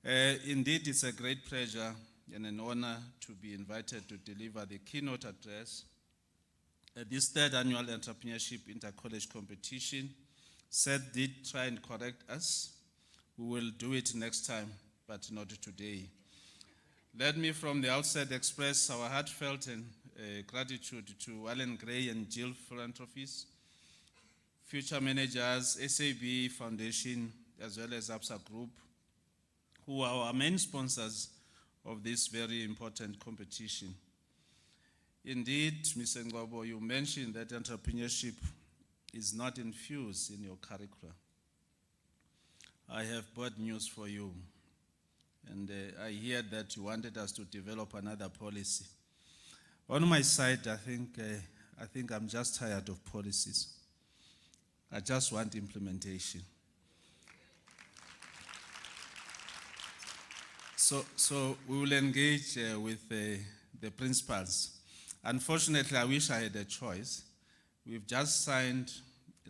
Indeed, it's a great pleasure and an honor to be invited to deliver the keynote address at this third annual Entrepreneurship Intercollege Competition. Seth did try and correct us. We will do it next time, but not today. Let me from the outset express our heartfelt and gratitude to Alan Gray and Jill Philanthropies, Future Managers, SAB Foundation, as well as ABSA Group, who are our main sponsors of this very important competition. Indeed, Mr. Ngobo, you mentioned that entrepreneurship is not infused in your curricula. I have bad news for you. And I hear that you wanted us to develop another policy. On my side, I think I'm just tired of policies. I just want implementation. So we will engage with the principals. Unfortunately, I wish I had a choice. We've just signed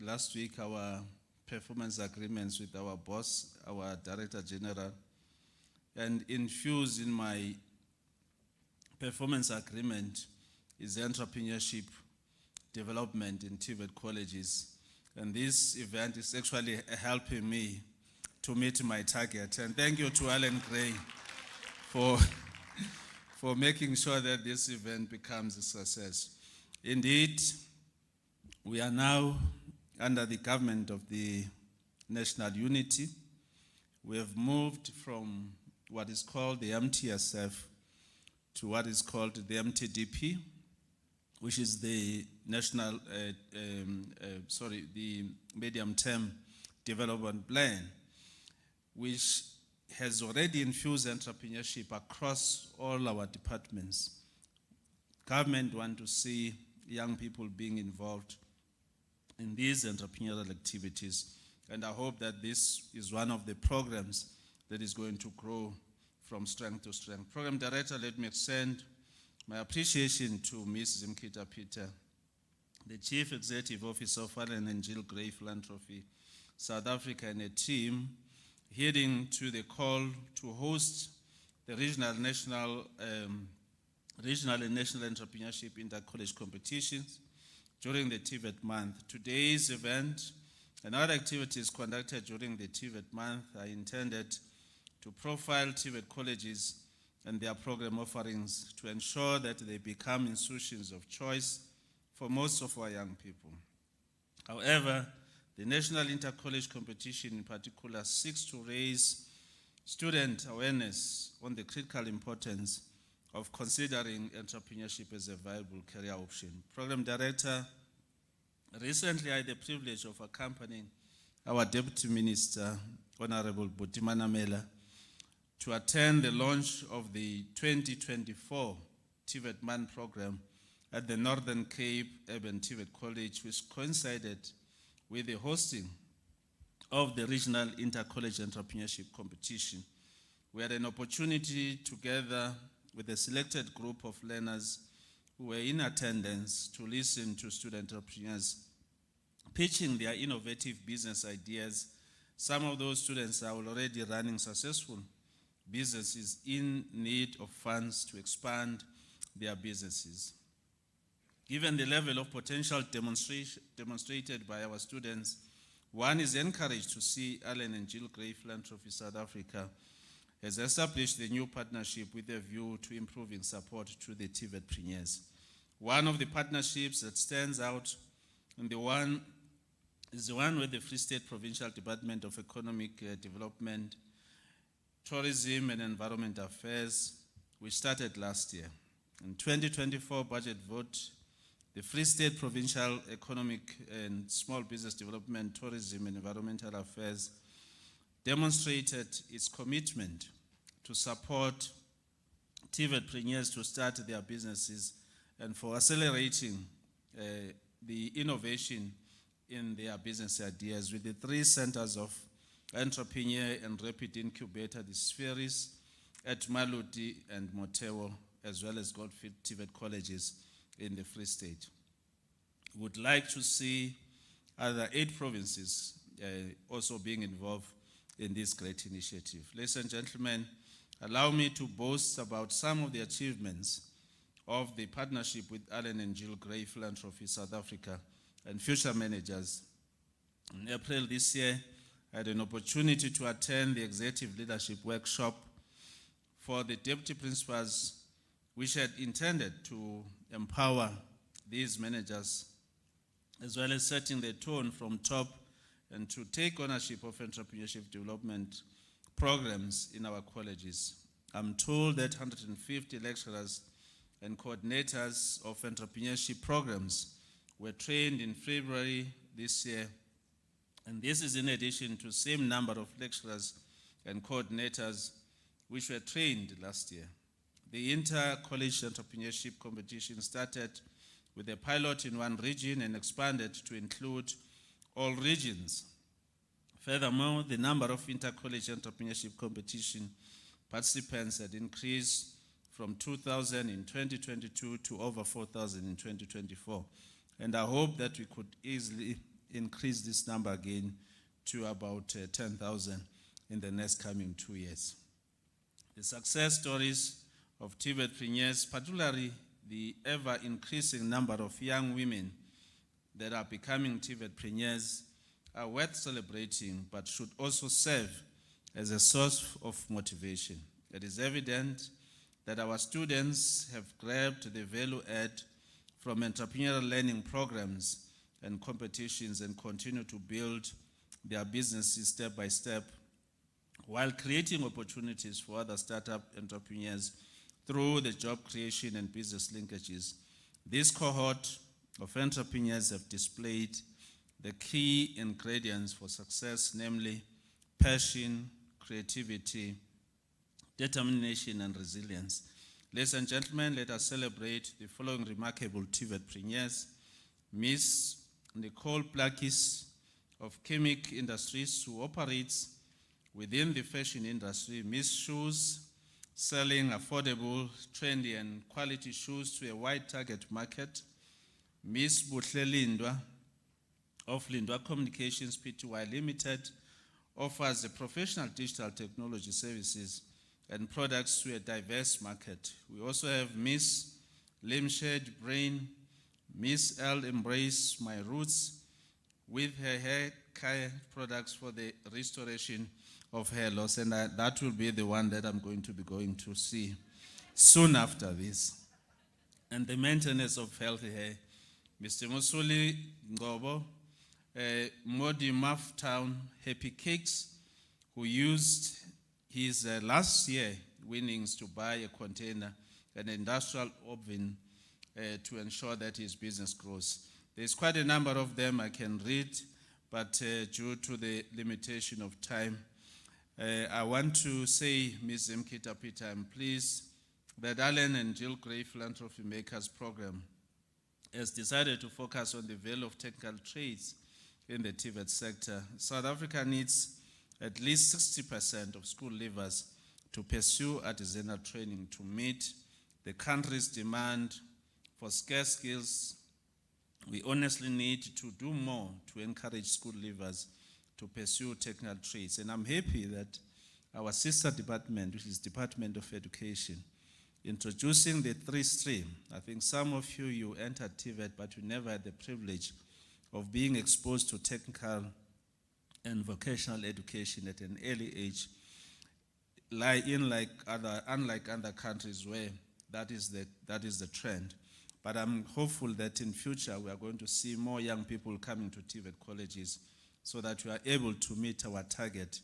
last week our performance agreements with our boss, our Director General, and infused in my performance agreement is entrepreneurship development in TVET colleges. And this event is actually helping me to meet my target. And thank you to Alan Gray for making sure that this event becomes a success. Indeed, we are now under the government of the National Unity. We have moved from what is called the MTSF to what is called the MTDP, which is the the medium-term development plan, which has already infused entrepreneurship across all our departments. Government want to see young people being involved in these entrepreneurial activities, and I hope that this is one of the programs that is going to grow from strength to strength. Program Director, let me extend my appreciation to Ms. Zimkita Peter, the Chief Executive Officer of Allen and Jill Gray Philanthropy South Africa, and a team heading to the call to host the regional and national entrepreneurship inter-college competitions during the TVET month. Today's event and other activities conducted during the TVET month are intended to profile TVET colleges and their program offerings to ensure that they become institutions of choice for most of our young people. However, the National Inter-College Competition in particular seeks to raise student awareness on the critical importance of considering entrepreneurship as a viable career option. Program Director, recently I had the privilege of accompanying our Deputy Minister, Honorable Butimana Mela, to attend the launch of the 2024 TVET MAN program at the Northern Cape Urban TVET College, which coincided with the hosting of the Regional Inter-College Entrepreneurship Competition. We had an opportunity together with a selected group of learners who were in attendance to listen to student entrepreneurs pitching their innovative business ideas. Some of those students are already running successful businesses in need of funds to expand their businesses. Given the level of potential demonstrated by our students, one is encouraged to see Allen and Jill Gray Philanthropy South Africa has established the new partnership with a view to improving support to the TVETpreneurs. One of the partnerships that stands out is the one with the Free State Provincial Department of Economic Development, Tourism and Environment Affairs, which started last year. In 2024 budget vote, the Free State Provincial Economic and Small Business Development, Tourism and Environmental Affairs demonstrated its commitment to support TVETpreneurs to start their businesses and for accelerating the innovation in their business ideas with the 3 centers of entrepreneur and rapid incubator, the Spheres at Maluti and Motewo, as well as Goldfield TVET colleges in the Free State. We would like to see other 8 provinces also being involved in this great initiative. Ladies and gentlemen, allow me to boast about some of the achievements of the partnership with Allen and Jill Gray Philanthropy South Africa and Future Managers. In April this year, I had an opportunity to attend the executive leadership workshop for the deputy principals, which had intended to empower these managers, as well as setting the tone from top and to take ownership of entrepreneurship development programs in our colleges. I'm told that 150 lecturers and coordinators of entrepreneurship programs were trained in February this year, and this is in addition to the same number of lecturers and coordinators which were trained last year. The inter-college entrepreneurship competition started with a pilot in one region and expanded to include all regions. Furthermore, the number of inter-college entrepreneurship competition participants had increased from 2,000 in 2022 to over 4,000 in 2024. And I hope that we could easily increase this number again to about 10,000 in the next coming 2 years. The success stories of TVETpreneurs, particularly the ever-increasing number of young women that are becoming TVETpreneurs, are worth celebrating, but should also serve as a source of motivation. It is evident that our students have grabbed the value add from entrepreneurial learning programs and competitions and continue to build their businesses step by step while creating opportunities for other startup entrepreneurs through the job creation and business linkages. This cohort of entrepreneurs have displayed the key ingredients for success, namely passion, creativity, determination, and resilience. Ladies and gentlemen, let us celebrate the following remarkable TVET premieres. Miss Nicole Plakis of Chemic Industries, who operates within the fashion industry. Miss Shoes, selling affordable, trendy, and quality shoes to a wide target market. Miss Butle Lindwa of Lindwa Communications Pty Limited offers the professional digital technology services and products to a diverse market. We also have Miss Limshed Brain, Miss L Embrace My Roots, with her hair care products for the restoration of hair loss, and that will be the one that I'm going to be going to see soon after this. And the maintenance of healthy hair, Mr. Musuli Ngobo, Modi Muff Town Happy Cakes, who used his last year winnings to buy a container, an industrial oven, to ensure that his business grows. There's quite a number of them I can read, but due to the limitation of time, I want to say, Ms. Mkita Peter, I'm pleased that Alan and Jill Gray Philanthropy Makers Program has decided to focus on the value of technical trades in the TVET sector. South Africa needs at least 60% of school leavers to pursue artisanal training to meet the country's demand for scarce skills. We honestly need to do more to encourage school leavers to pursue technical trades. And I'm happy that our sister department, which is Department of Education, introducing the 3-stream. I think some of you entered TVET, but you never had the privilege of being exposed to technical and vocational education at an early age, unlike other countries where that is the trend. But I'm hopeful that in future we are going to see more young people coming to TVET colleges so that we are able to meet our target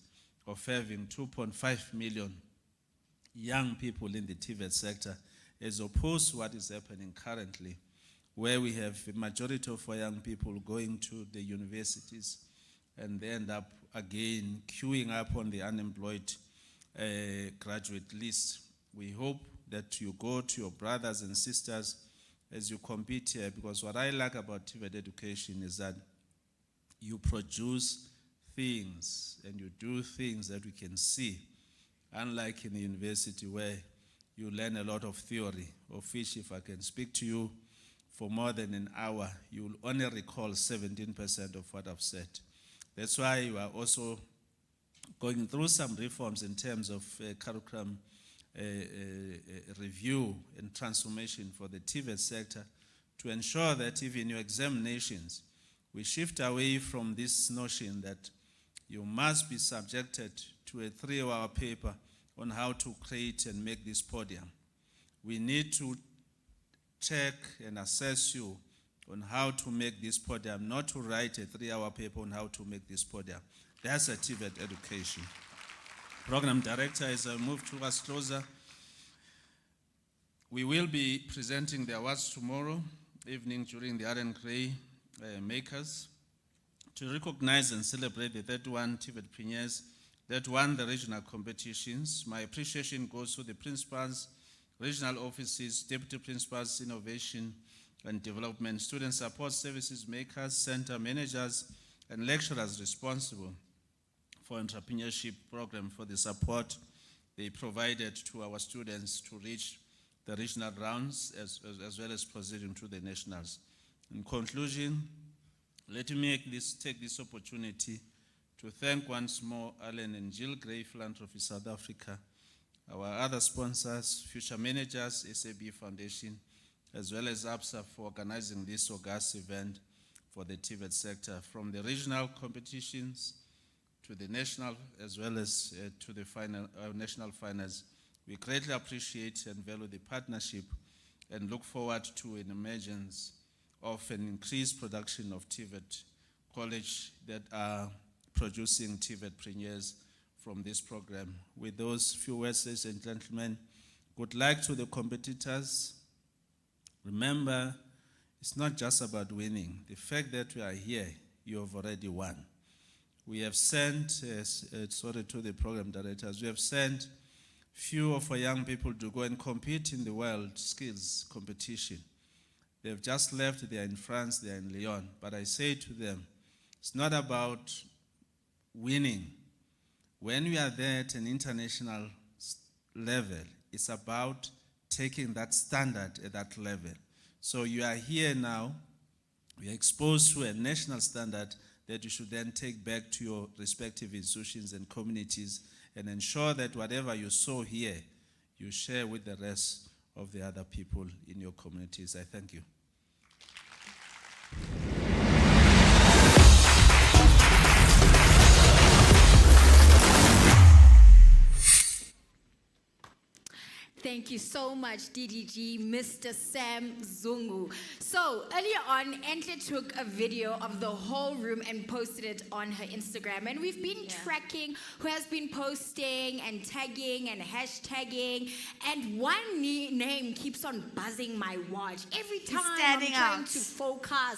of having 2.5 million young people in the TVET sector, as opposed to what is happening currently, where we have a majority of our young people going to the universities and they end up again queuing up on the unemployed graduate list. We hope that you go to your brothers and sisters as you compete here, because what I like about TVET education is that you produce things and you do things that we can see, unlike in the university where you learn a lot of theory, of which if I can speak to you for more than an hour, you will only recall 17% of what I've said. That's why you are also going through some reforms in terms of curriculum review and transformation for the TVET sector to ensure that even your examinations, we shift away from this notion that you must be subjected to a 3-hour paper on how to create and make this podium. We need to check and assess you on how to make this podium, not to write a 3-hour paper on how to make this podium. That's a TVET education. Program Director, as I move towards closer, we will be presenting the awards tomorrow evening during the Alan Gray Makers to recognize and celebrate the 31 TVET premiers that won the regional competitions. My appreciation goes to the principals, regional offices, deputy principals, innovation and development, student support services makers, center managers, and lecturers responsible for entrepreneurship program for the support they provided to our students to reach the regional rounds as well as proceeding to the nationals. In conclusion, let me take this opportunity to thank once more Alan and Jill Gray Philanthropy South Africa, our other sponsors, future managers, SAB Foundation, as well as APSA for organizing this august event for the TVET sector, from the regional competitions to the national as well as to the national finals. We greatly appreciate and value the partnership and look forward to an emergence of an increased production of TVET college that are producing TVET premiers from this program. With those few words, ladies and gentlemen, good luck to the competitors. Remember, it's not just about winning. The fact that we are here you have already won. We have sent, sorry to the program directors, we have sent few of our young people to go and compete in the world skills competition. They've just left, they are in France, they are in Lyon. But I say to them, it's not about winning. When we are there at an international level, it's about taking that standard at that level. So you are here now, we are exposed to a national standard that you should then take back to your respective institutions and communities and ensure that whatever you saw here, you share with the rest of the other people in your communities. I thank you. Thank you so much, DDG, Mr. Sam Zungu. So earlier on, Entle took a video of the whole room and posted it on her Instagram. And we've been tracking who has been posting and tagging and hashtagging. And one name keeps on buzzing my watch. Every time I'm trying to focus,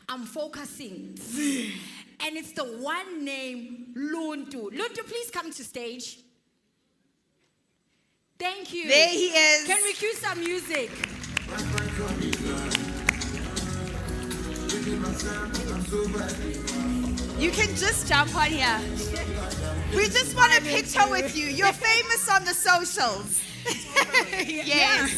I'm focusing. And it's the one name, Luntu. Luntu, please come to stage. Thank you. There he is. Can we cue some music? You can just jump on here. We just want a picture with you. You're famous on the socials. Yes.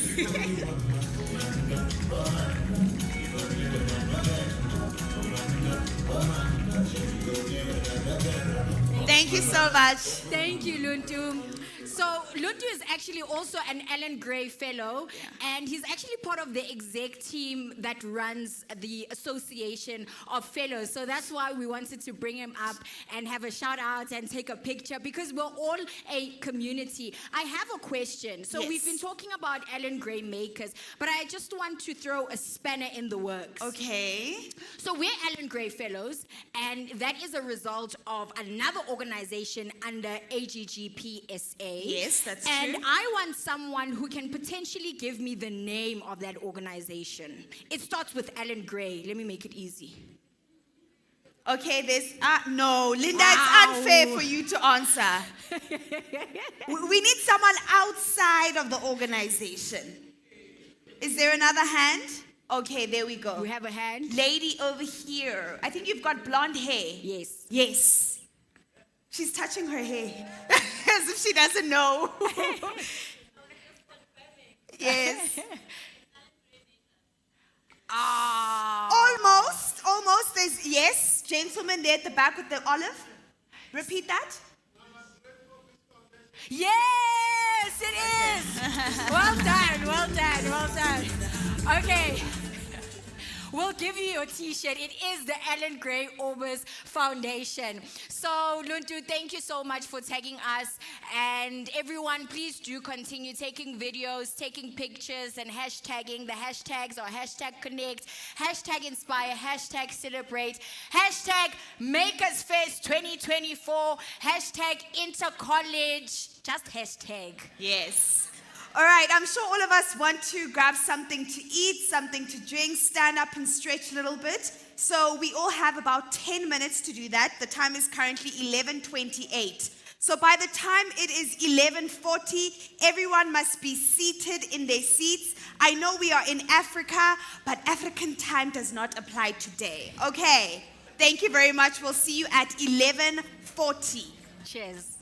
Thank you so much. Thank you, Luntu. So Luntu is actually also an Alan Gray Fellow, and he's actually part of the exec team that runs the Association of Fellows. So that's why we wanted to bring him up and have a shout out and take a picture, because we're all a community. I have a question. So we've been talking about Alan Gray makers, but I just want to throw a spanner in the works. Okay. So we're Alan Gray Fellows, and that is a result of another organization under AGGPSA. Yes, that's and true. And I want someone who can potentially give me the name of that organization. It starts with Alan Gray. Let me make it easy. Okay, there's... no, Linda, it's unfair for you to answer. We need someone outside of the organization. Is there another hand? Okay, there we go. We have a hand. Lady over here. I think you've got blonde hair. Yes. Yes. She's touching her hair as if she doesn't know. Yes. Almost. There's, yes, gentleman there at the back with the olive. Repeat that. Yes, it is. Well done. Okay. We'll give you your t-shirt. It is the Alan Gray Orbis Foundation. So, Luntu, thank you so much for tagging us. And everyone, please do continue taking videos, taking pictures, and hashtagging. The hashtags are hashtag connect, hashtag inspire, hashtag celebrate, hashtag MakersFest 2024, hashtag intercollege, just hashtag. Yes. All right, I'm sure all of us want to grab something to eat, something to drink, stand up and stretch a little bit. So we all have about 10 minutes to do that. The time is currently 11:28. So by the time it is 11:40, everyone must be seated in their seats. I know we are in Africa, but African time does not apply today. Okay, thank you very much. We'll see you at 11:40. Cheers.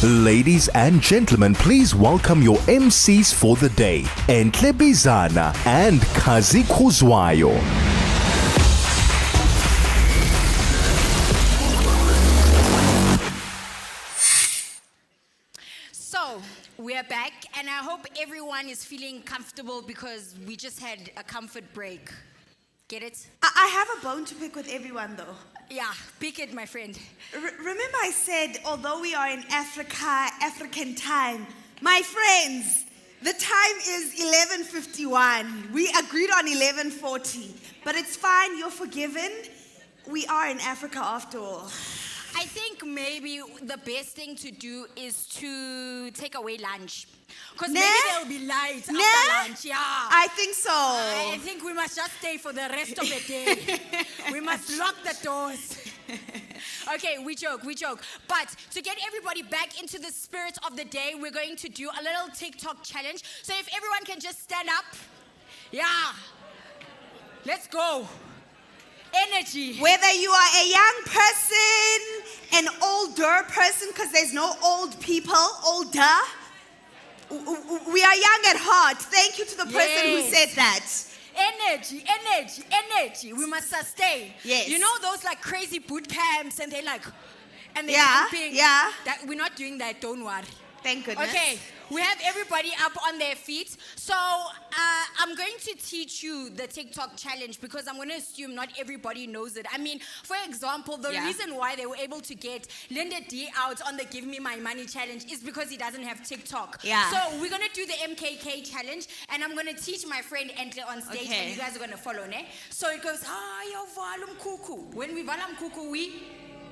Ladies and gentlemen, please welcome your MCs for the day, Entle Bizana and Kazi Kuzwayo. So, we're back, and I hope everyone is feeling comfortable because we just had a comfort break. Get it? I have a bone to pick with everyone, though. Yeah, pick it, my friend. Remember I said, although we are in Africa, African time, my friends, the time is 11:51. We agreed on 11:40, but it's fine, you're forgiven. We are in Africa after all. I think maybe the best thing to do is to take away lunch. Because maybe there will be light after lunch, yeah. I think so. I think we must just stay for the rest of the day. We must lock the doors. Okay, we joke. But to get everybody back into the spirit of the day, we're going to do a little TikTok challenge. So if everyone can just stand up. Yeah. Let's go. Energy. Whether you are a young person, an older person, because there's no old people, older. We are young at heart. Thank you to the person who said that. Energy. We must sustain. Yes. You know those like crazy boot camps and they're pumping. Yeah. That, we're not doing that, don't worry. Thank goodness. Okay, we have everybody up on their feet. So I'm going to teach you the TikTok challenge because I'm going to assume not everybody knows it. I mean, for example, the reason why they were able to get Linda D out on the Give Me My Money challenge is because he doesn't have TikTok. Yeah. So we're going to do the MKK challenge and I'm going to teach my friend Entle on stage and you guys are going to follow, ne? So it goes, yo valum kuku. When we valum kuku, we...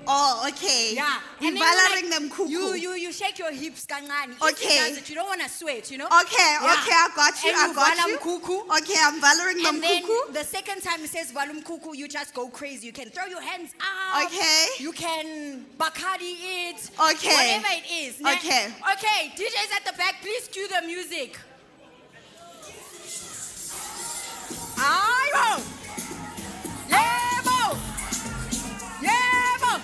Oh, okay. Yeah. We're valuing them cuckoo. You shake your hips kancane. Okay. If you don't want to sweat, you know? Okay, I got you. And I got you. Kuku. Okay, I'm valuing them and then cuckoo. the second time it says valum kuku, you just go crazy. You can throw your hands out. Okay. You can Bacardi it. Okay. Whatever it is. Okay. Okay, DJs at the back, please cue the music. Ayo! Yebo! Yebo!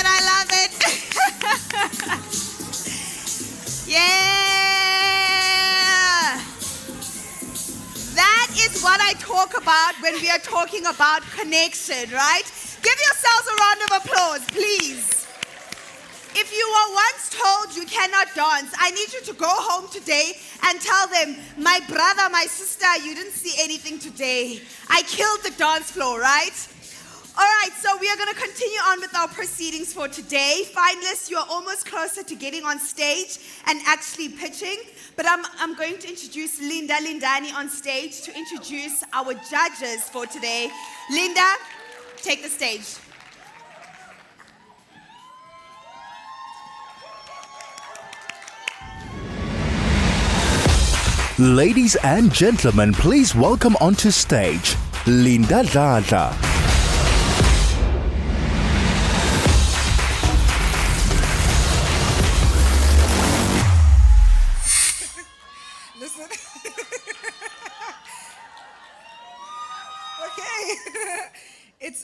I love it. Yeah. That is what I talk about when we are talking about connection, right? Give yourselves a round of applause, please. If you were once told you cannot dance, I need you to go home today and tell them, my brother, my sister, you didn't see anything today. I killed the dance floor, right? All right, so we are going to continue on with our proceedings for today. Finalists, you are almost closer to getting on stage and actually pitching. But I'm going to introduce Linda Lindani on stage to introduce our judges for today. Linda, take the stage. Ladies and gentlemen, please welcome onto stage Linda Dladla.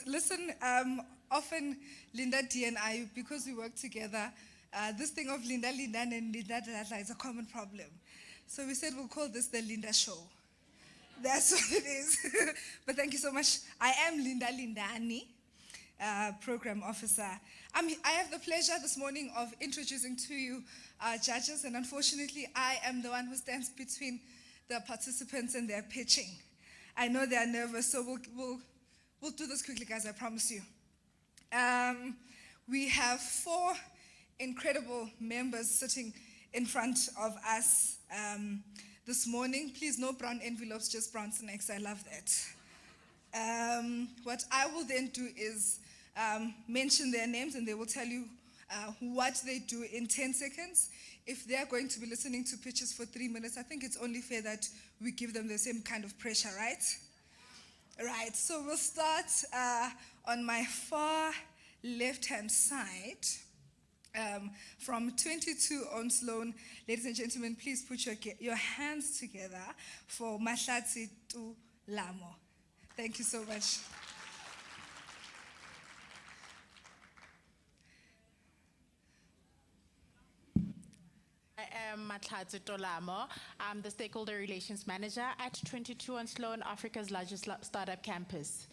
Listen. Okay. Often Linda D and I, because we work together, this thing of Linda Lindan and Linda Dladla is a common problem. So we said we'll call this the Linda Show. That's what it is. But thank you so much. I am Linda Lindani, Program Officer. I have the pleasure this morning of introducing to you our judges, and unfortunately, I am the one who stands between the participants and their pitching. I know they are nervous, so we'll do this quickly, guys, I promise you. We have 4 incredible members sitting in front of us this morning. Please, no brown envelopes, just brown snacks. I love that. What I will then do is mention their names and they will tell you what they do in 10 seconds. If they're going to be listening to pitches for 3 minutes, I think it's only fair that we give them the same kind of pressure, right? Right, so we'll start on my far left-hand side. from 22 on Sloan. Ladies and gentlemen, please put your hands together for Mahlatsi Tulamo. Thank you so much. I am Mahlatsi Tulamo. I'm the Stakeholder Relations Manager at 22 on Sloan, Africa's largest startup campus.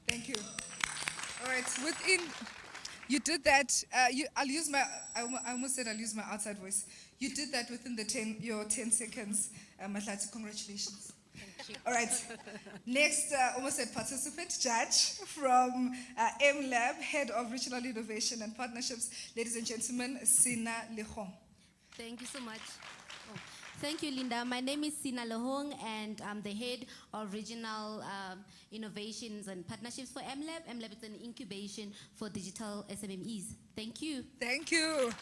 Thank you. All right, you did that. I almost said I'll use my outside voice. You did that within your 10 seconds. Mahlatsi, congratulations. Thank you. All right. Next, almost said participant, judge from MLab, Head of Regional Innovation and Partnerships. Ladies and gentlemen, Sina Lehong. Thank you so much. Oh, thank you, Linda. My name is Sina Lohong, and I'm the head of regional innovations and partnerships for MLab. MLab is an incubation for digital SMMEs. Thank you. Thank you.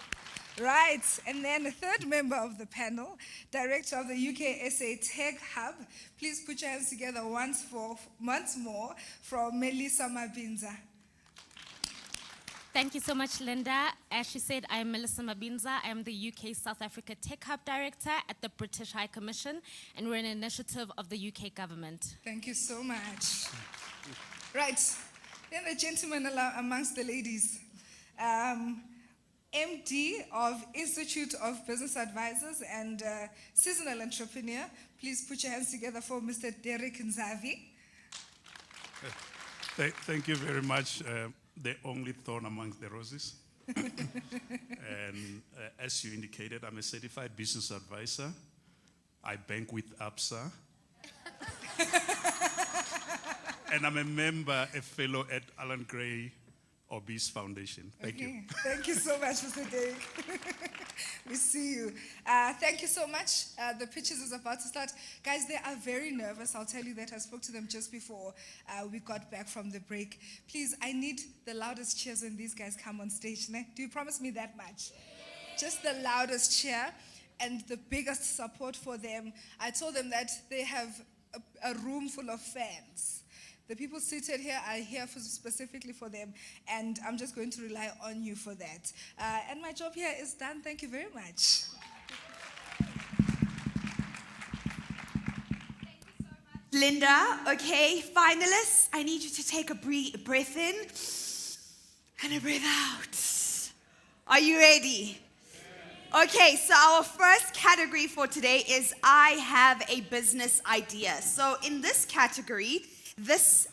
Right, and then the third member of the panel, Director of the UK SA Tech Hub. Please put your hands together once more from Melissa Mabinza. Thank you so much, Linda. As she said, I'm Melissa Mabinza. I'm the UK South Africa Tech Hub Director at the British High Commission, and we're an initiative of the UK government. Thank you so much. Right, then the gentleman amongst the ladies. MD of Institute of Business Advisors and seasonal entrepreneur. Please put your hands together for Mr. Derek Nzavi. Thank you very much. The only thorn amongst the roses. And as you indicated, I'm a certified business advisor. I bank with ABSA. And I'm a member, a fellow at Alan Gray Obese Foundation. Thank you. Thank you so much, Mr. Derek. We see you. Thank you so much. The pitches is about to start. Guys, they are very nervous. I'll tell you that. I spoke to them just before we got back from the break. Please, I need the loudest cheers when these guys come on stage. Ne? Do you promise me that much? Just the loudest cheer and the biggest support for them. I told them that they have a room full of fans. The people seated here are here specifically for them, and I'm just going to rely on you for that. And my job here is done. Thank you very much. Linda, okay, finalists, I need you to take a breath in and a breath out. Are you ready? Okay, so our first category for today is I have a business idea. So in this category, these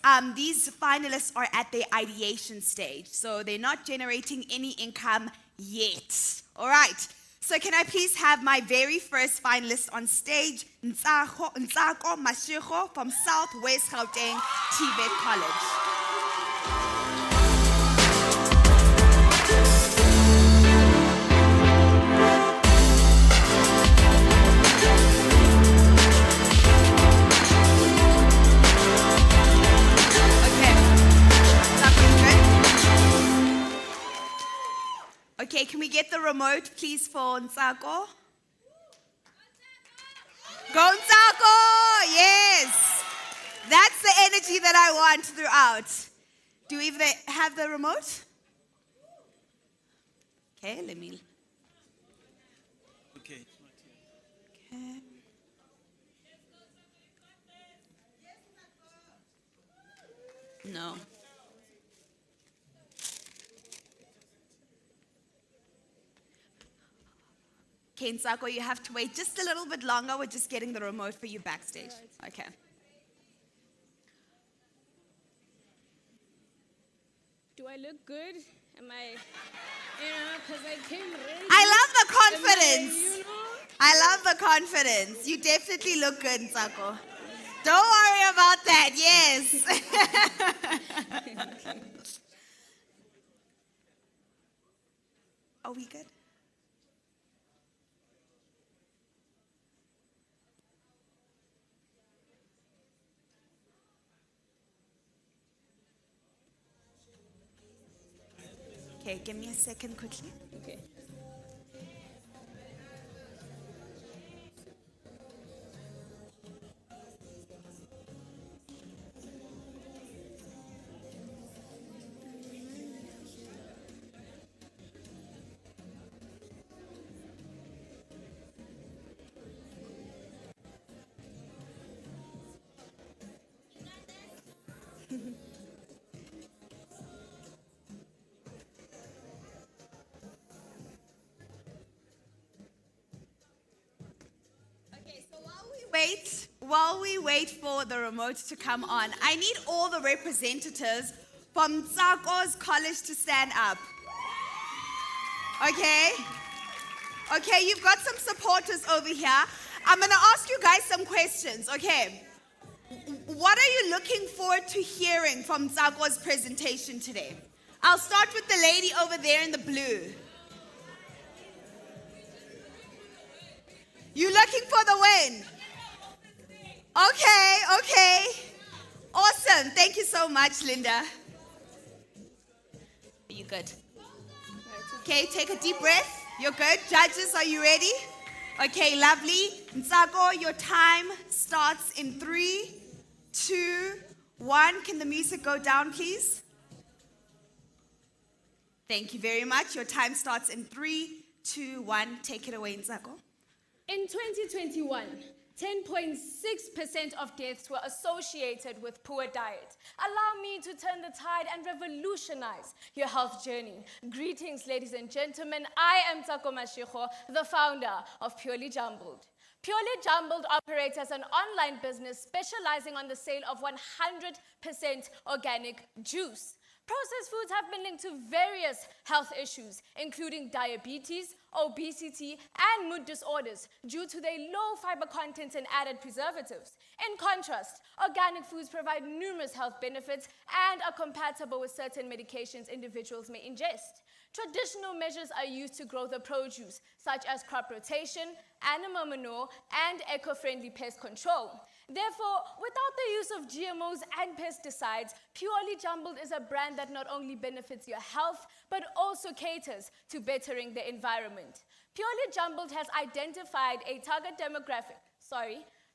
finalists are at their ideation stage, so they're not generating any income yet. All right, so can I please have my very first finalist on stage, Ntsako Mashego from Southwest Gauteng TVET College. Okay, can we get the remote, please, for Ntsako? Go Ntsako! Yes! That's the energy that I want throughout. Do we have the remote? Okay, let me... Okay. Okay. No. Okay, Ntsako, you have to wait just a little bit longer. We're just getting the remote for you backstage. Okay. Do I look good? Am I, because I came ready. I love the confidence. I love the confidence. You definitely look good, Ntsako. Don't worry about that, yes. Are we good? Okay, give me a second quickly. Okay. Okay, so while we wait for the remote to come on, I need all the representatives from Tsako's college to stand up. Okay? Okay, you've got some supporters over here. I'm going to ask you guys some questions, okay? What are you looking forward to hearing from Tsako's presentation today? I'll start with the lady over there in the blue. You looking for the win? Okay, okay. Awesome. Thank you so much, Linda. Are you good? Okay, take a deep breath. You're good. Judges, are you ready? Okay, lovely. Ntsako, your time starts in 3, 2, 1. Can the music go down, please? Thank you very much. Your time starts in 3, 2, 1. Take it away, Ntsako. In 2021, 10.6% of deaths were associated with poor diet. Allow me to turn the tide and revolutionize your health journey. Greetings, ladies and gentlemen. I am Tsako Mashego, the founder of Purely Jumbled. Purely Jumbled operates as an online business specializing on the sale of 100% organic juice. Processed foods have been linked to various health issues, including diabetes, obesity, and mood disorders due to their low fiber content and added preservatives. In contrast, organic foods provide numerous health benefits and are compatible with certain medications individuals may ingest. Traditional measures are used to grow the produce, such as crop rotation, animal manure, and eco-friendly pest control. Therefore, without the use of GMOs and pesticides, Purely Jumbled is a brand that not only benefits your health, but also caters to bettering the environment. Purely Jumbled has identified a target demographic.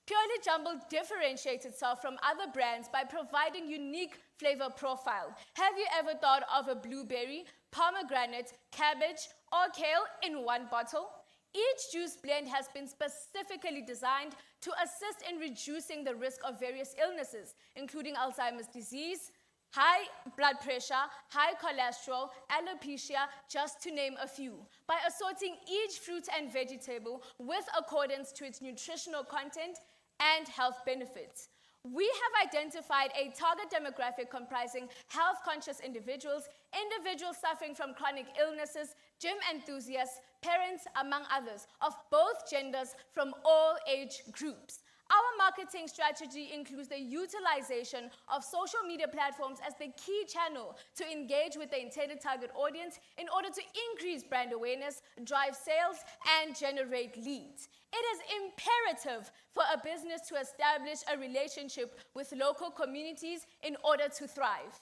Purely Jumbled differentiates itself from other brands by providing unique flavor profile. Have you ever thought of a blueberry, pomegranate, cabbage, or kale in one bottle? Each juice blend has been specifically designed to assist in reducing the risk of various illnesses, including Alzheimer's disease, high blood pressure, high cholesterol, alopecia, just to name a few, by assorting each fruit and vegetable with accordance to its nutritional content and health benefits. We have identified a target demographic comprising health-conscious individuals, individuals suffering from chronic illnesses, gym enthusiasts, parents, among others, of both genders from all age groups. Our marketing strategy includes the utilization of social media platforms as the key channel to engage with the intended target audience in order to increase brand awareness, drive sales, and generate leads. It is imperative for a business to establish a relationship with local communities in order to thrive.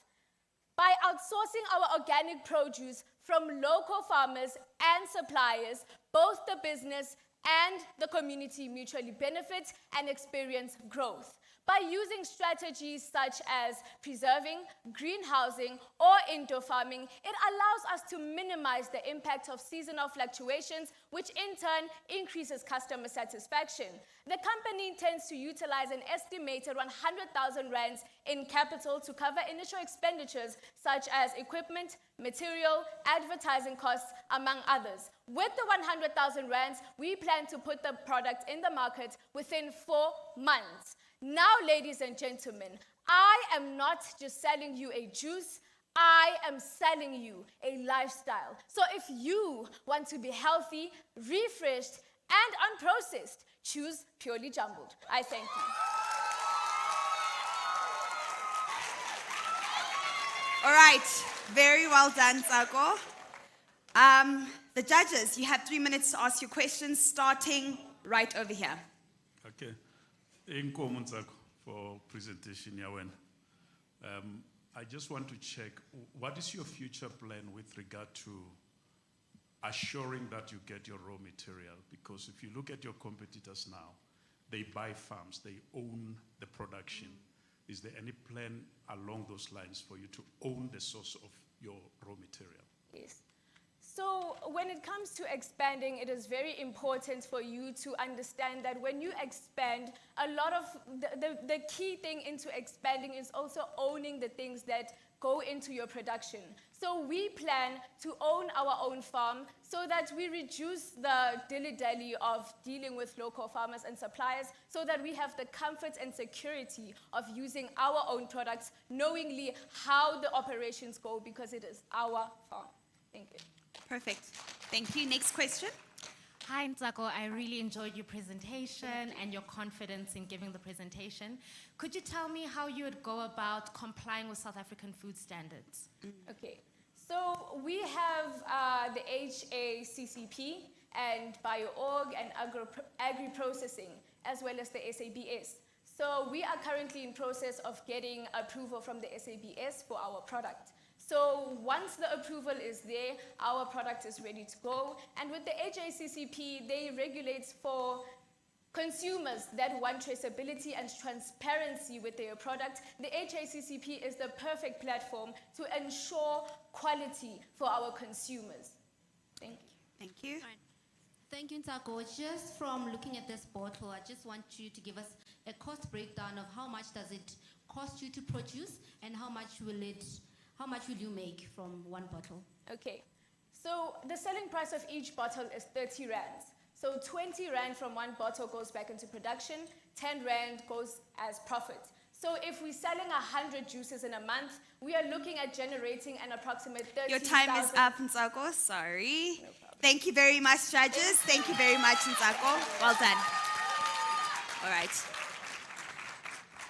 By outsourcing our organic produce from local farmers and suppliers, both the business and the community mutually benefit and experience growth. By using strategies such as preserving, greenhousing, or indoor farming, it allows us to minimize the impact of seasonal fluctuations, which in turn increases customer satisfaction. The company intends to utilize an estimated 100,000 rands in capital to cover initial expenditures such as equipment, material, advertising costs, among others. With the 100,000 rands, we plan to put the product in the market within 4 months. Now, ladies and gentlemen, I am not just selling you a juice, I am selling you a lifestyle. So if you want to be healthy, refreshed, and unprocessed, choose Purely Jumbled. I thank you. All right, very well done, Tsako. The judges, you have 3 minutes to ask your questions, starting right over here. Okay. Inkomo Ntsako for presentation Yawen. I just want to check, what is your future plan with regard to assuring that you get your raw material? Because if you look at your competitors now, they buy farms, they own the production. Is there any plan along those lines for you to own the source of your raw material? Yes. So So when it comes to expanding, it is very important for you to understand that when you expand, a lot of the key thing into expanding is also owning the things that go into your production. So we plan to own our own farm so that we reduce the dilly-dally of dealing with local farmers and suppliers so that we have the comfort and security of using our own products, knowingly how the operations go because it is our farm. Thank you. Perfect. Thank you. Next question. Hi, Ntsako. I really enjoyed your presentation and your confidence in giving the presentation. Could you tell me how you would go about complying with South African food standards? Okay. So we have the HACCP and BioOrg and Agri-Processing, as well as the SABS. So we are currently in process of getting approval from the SABS for our product. So once the approval is there, our product is ready to go. And with the HACCP, they regulate for consumers that want traceability and transparency with their product. The HACCP is the perfect platform to ensure quality for our consumers. Thank you. Thank you. Thank you, Ntsako. Just from looking at this bottle, I just want you to give us a cost breakdown of how much does it cost you to produce and how much will you make from one bottle? Okay. So the selling price of each bottle is 30 rands. So 20 rand from one bottle goes back into production, 10 rand goes as profit. So if we're selling 100 juices in a month, we are looking at generating an approximate 30,000. Your time is up, Ntsako. Sorry. Thank you very much, judges. Thank you very much, Ntsako. Well done. All right.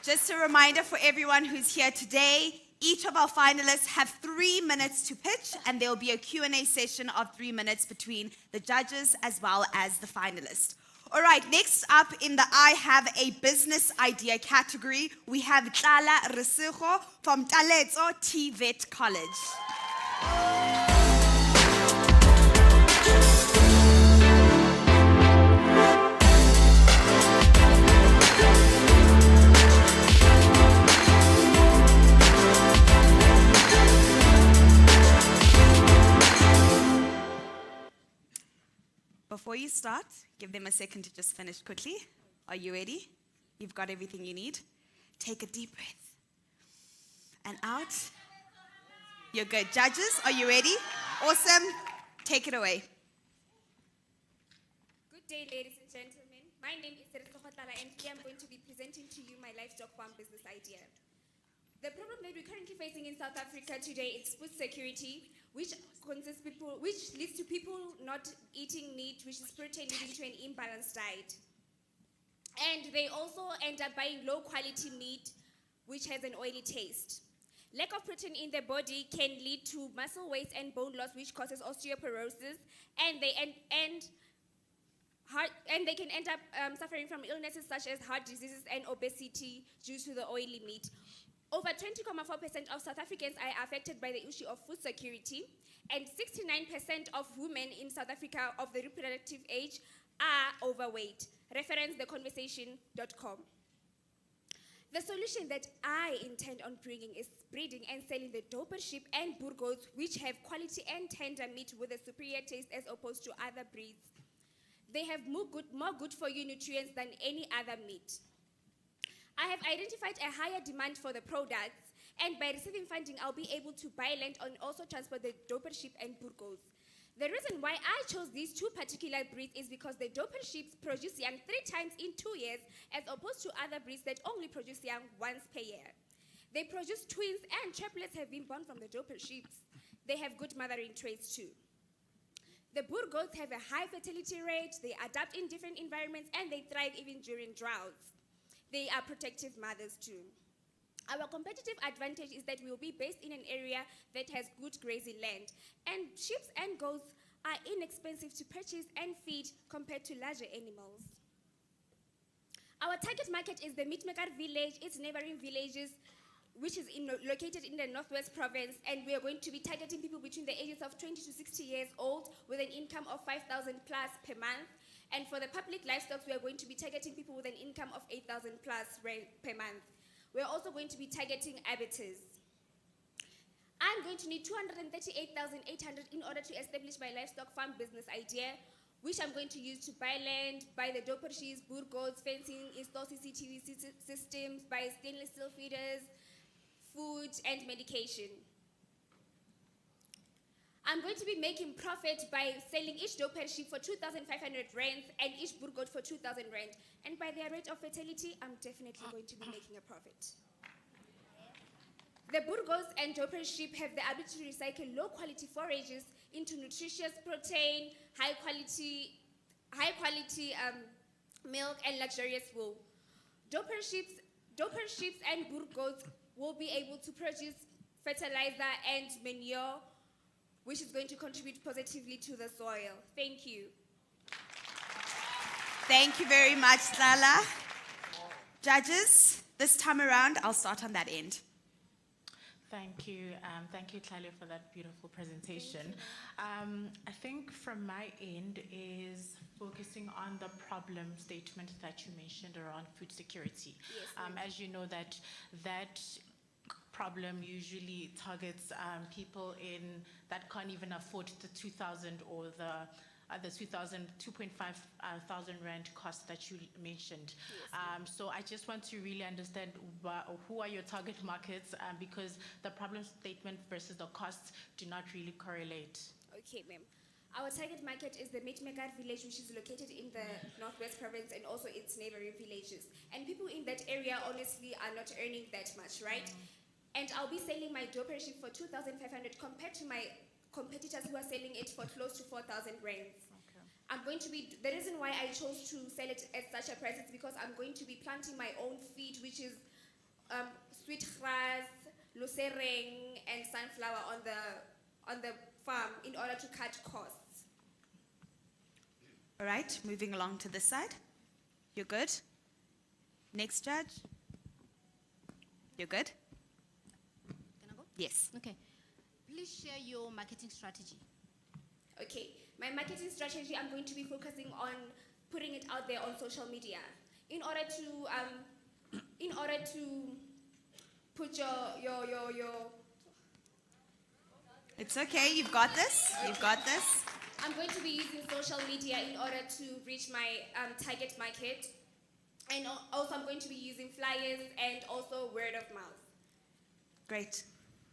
Just a reminder for everyone who's here today, each of our finalists have 3 minutes to pitch, and there will be a Q&A session of 3 minutes between the judges as well as the finalists. All right, next up in the I Have a Business Idea category, we have Tlala Resego from Taletso TVET College. Before you start, give them a second to just finish quickly. Are you ready? You've got everything you need. Take a deep breath. And out. You're good. Judges, are you ready? Awesome. Take it away. Good day, ladies and gentlemen. My name is Tlala, and here I'm going to be presenting to you my livestock farm business idea. The problem that we're currently facing in South Africa today is food security, which leads to people not eating meat, which is protein, leading to an imbalanced diet. And they also end up buying low quality meat, which has an oily taste. Lack of protein in the body can lead to muscle waste and bone loss, which causes osteoporosis, and they can end up suffering from illnesses such as heart diseases and obesity due to the oily meat. Over 20.4% of South Africans are affected by the issue of food security, and 69% of women in South Africa of the reproductive age are overweight. Reference theconversation.com. The solution that I intend on bringing is breeding and selling the doper sheep and boer goats, which have quality and tender meat with a superior taste as opposed to other breeds. They have more good for you nutrients than any other meat. I have identified a higher demand for the products, and by receiving funding, I'll be able to buy land and also transport the doper sheep and boer goats. The reason why I chose these two particular breeds is because the doper sheep produce young 3 times in 2 years, as opposed to other breeds that only produce young once per year. They produce twins, and triplets have been born from the doper sheep. They have good mothering traits too. The boer goats have a high fertility rate, they adapt in different environments, and they thrive even during droughts. They are protective mothers too. Our competitive advantage is that we will be based in an area that has good grazing land, and sheep and goats are inexpensive to purchase and feed compared to larger animals. Our target market is the Meatmaker village, its neighboring villages, which is located in the Northwest Province, and we are going to be targeting people between the ages of 20 to 60 years old with an income of 5,000 plus per month. And for the public livestock, we are going to be targeting people with an income of 8,000 plus per month. We're also going to be targeting abattoirs. I'm going to need 238,800 in order to establish my livestock farm business idea, which I'm going to use to buy land, buy the doper sheets, boer goats, fencing, install CCTV systems, buy stainless steel feeders, food, and medication. I'm going to be making profit by selling each doper sheep for 2,500 rands and each boer goat for 2,000 rand. And by their rate of fertility, I'm definitely going to be making a profit. The boer goats and doper sheep have the ability to recycle low-quality forages into nutritious protein, high-quality milk, and luxurious wool. Doper sheep and boer goats will be able to produce fertilizer and manure, which is going to contribute positively to the soil. Thank you. Thank you very much, Lala. Judges, this time around, I'll start on that end. Thank you, Tlale, for that beautiful presentation. I think from my end is focusing on the problem statement that you mentioned around food security. Yes, as you know, that problem usually targets people that can't even afford the 2,000 or the 2.5 thousand rand cost that you mentioned. Yes, so I just want to really understand who are your target markets, because the problem statement versus the costs do not really correlate. Okay, ma'am. Our target market is the Mitmegat village, which is located in the Northwest Province and also its neighboring villages. And people in that area honestly are not earning that much, right? And I'll be selling my doper sheep for 2,500 compared to my competitors who are selling it for close to 4,000 rands. I'm going to be, the reason why I chose to sell it at such a price is because I'm going to be planting my own feed, which is sweet grass, lucereng, and sunflower on the farm in order to cut costs. All right, moving along to this side. You're good? Next judge. You're good? Can I go? Yes. Okay. Please share your marketing strategy. Okay, my marketing strategy, I'm going to be focusing on putting it out there on social media in order to put your. It's okay, you've got this. You've got this. I'm going to be using social media in order to reach my target market, and also I'm going to be using flyers and also word of mouth. Great.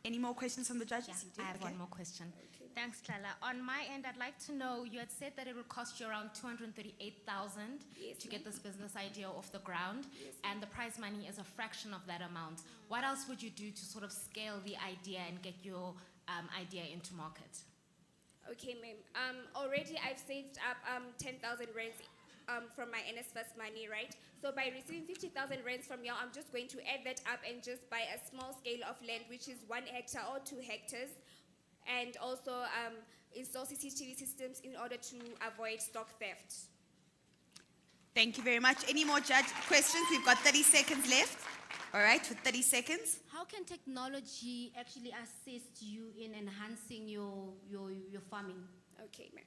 Any more questions from the judges? Yeah, I have one more question. Thanks, Tlala. On my end, I'd like to know, you had said that it would cost you around 238,000 to get this business idea off the ground, and the prize money is a fraction of that amount. What else would you do to sort of scale the idea and get your idea into market? Okay, ma'am. Already I've saved up 10,000 rands from my NSFAS money, right? So by receiving 50,000 rands from you, I'm just going to add that up and just buy a small scale of land, which is 1 hectare or 2 hectares, and also install CCTV systems in order to avoid stock theft. Thank you very much. Any more judge questions? We've got 30 seconds left. All right, with 30 seconds. How can technology actually assist you in enhancing your farming? Okay, ma'am.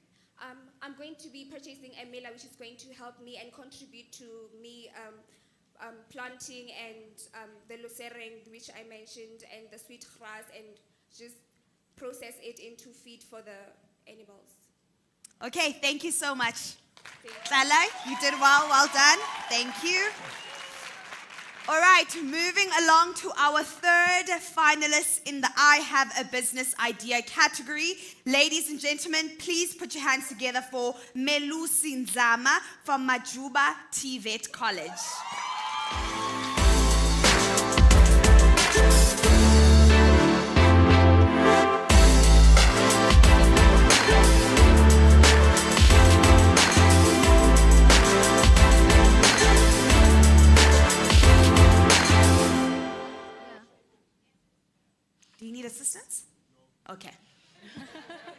I'm going to be purchasing a mailer which is going to help me and contribute to me planting and the lucereng, which I mentioned, and the sweet grass, and just process it into feed for the animals. Okay, thank you so much. Tlala, you did well. Well done. Thank you. All right, moving along to our third finalist in the I Have a Business Idea category. Ladies and gentlemen, please put your hands together for Melusi Nzama from Majuba TVET College. Do you need assistance? Okay.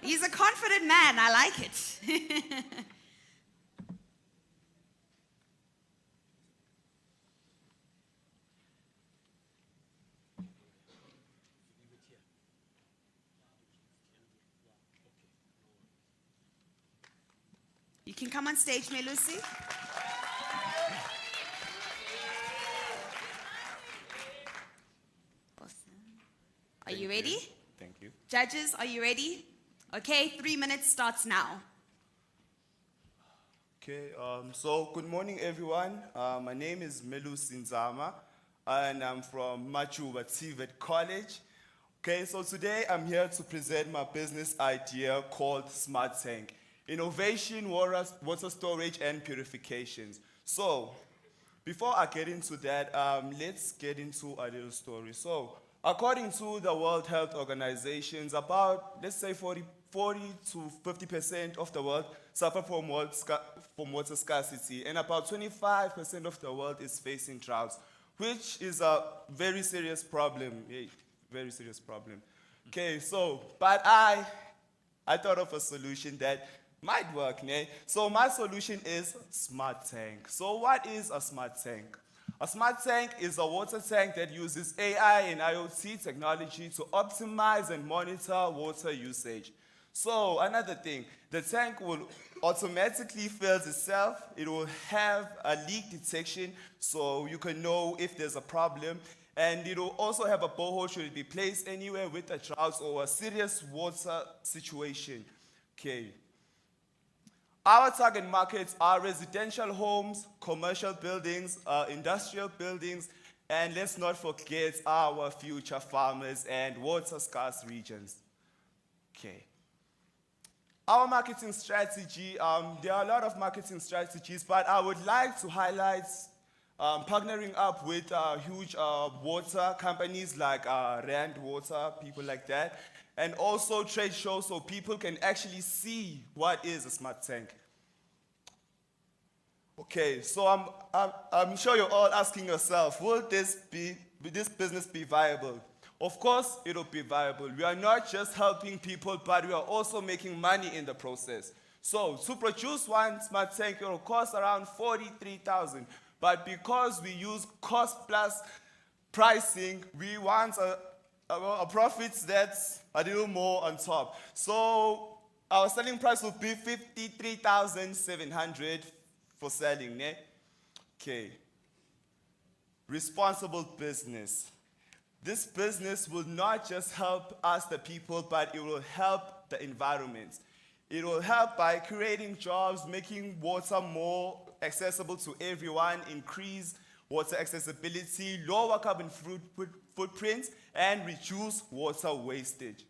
He's a confident man. I like it. You can come on stage, Melusi. Are you ready? Thank Judges, are you ready? Okay, 3 minutes starts now. Okay, so good morning, everyone. My name is Melu Sinzama, and I'm from Machuba TVET College. Okay, so today I'm here to present my business idea called Smart Tank, Innovation, Water Storage, and Purifications. So, before I get into that, let's get into a little story. So, according to the World Health Organization, about, let's say, 40 to 50% of the world suffer from water scarcity, and about 25% of the world is facing droughts, which is a very serious problem. Very serious problem. Okay, so, but I thought of a solution that might work, né? So my solution is Smart Tank. So what is a Smart Tank? A Smart Tank is a water tank that uses AI and IoT technology to optimize and monitor water usage. So another thing, the tank will automatically fill itself. It will have a leak detection so you can know if there's a problem. And it will also have a borehole should it be placed anywhere with a drought or a serious water situation. Okay. Our target markets are residential homes, commercial buildings, industrial buildings, and let's not forget our future farmers and water-scarce regions. Okay. Our marketing strategy, there are a lot of marketing strategies, but I would like to highlight partnering up with huge water companies like Rand Water, people like that, and also trade shows so people can actually see what is a smart tank. Okay, so I'm sure you're all asking yourself, will this business be viable? Of course, it'll be viable. We are not just helping people, but we are also making money in the process. So to produce one smart tank, it will cost around 43,000. But because we use cost plus pricing, we want a profit that's a little more on top. So our selling price will be 53,700 for selling, ne? Okay. Responsible business. This business will not just help us, the people, but it will help the environment. It will help by creating jobs, making water more accessible to everyone, increase water accessibility, lower carbon footprint, and reduce water wastage.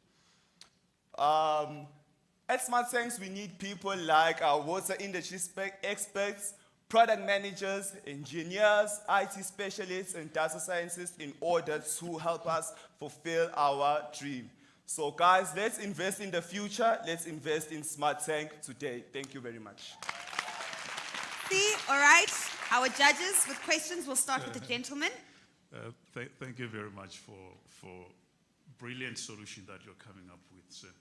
At Smart Tanks, we need people like our water industry experts, product managers, engineers, IT specialists, and data scientists in order to help us fulfill our dream. So guys, let's invest in the future. Let's invest in Smart Tank today. Thank you very much. See, all right. Our judges with questions, we'll start with the gentleman. Thank you very much for brilliant solution that you're coming up with, sir.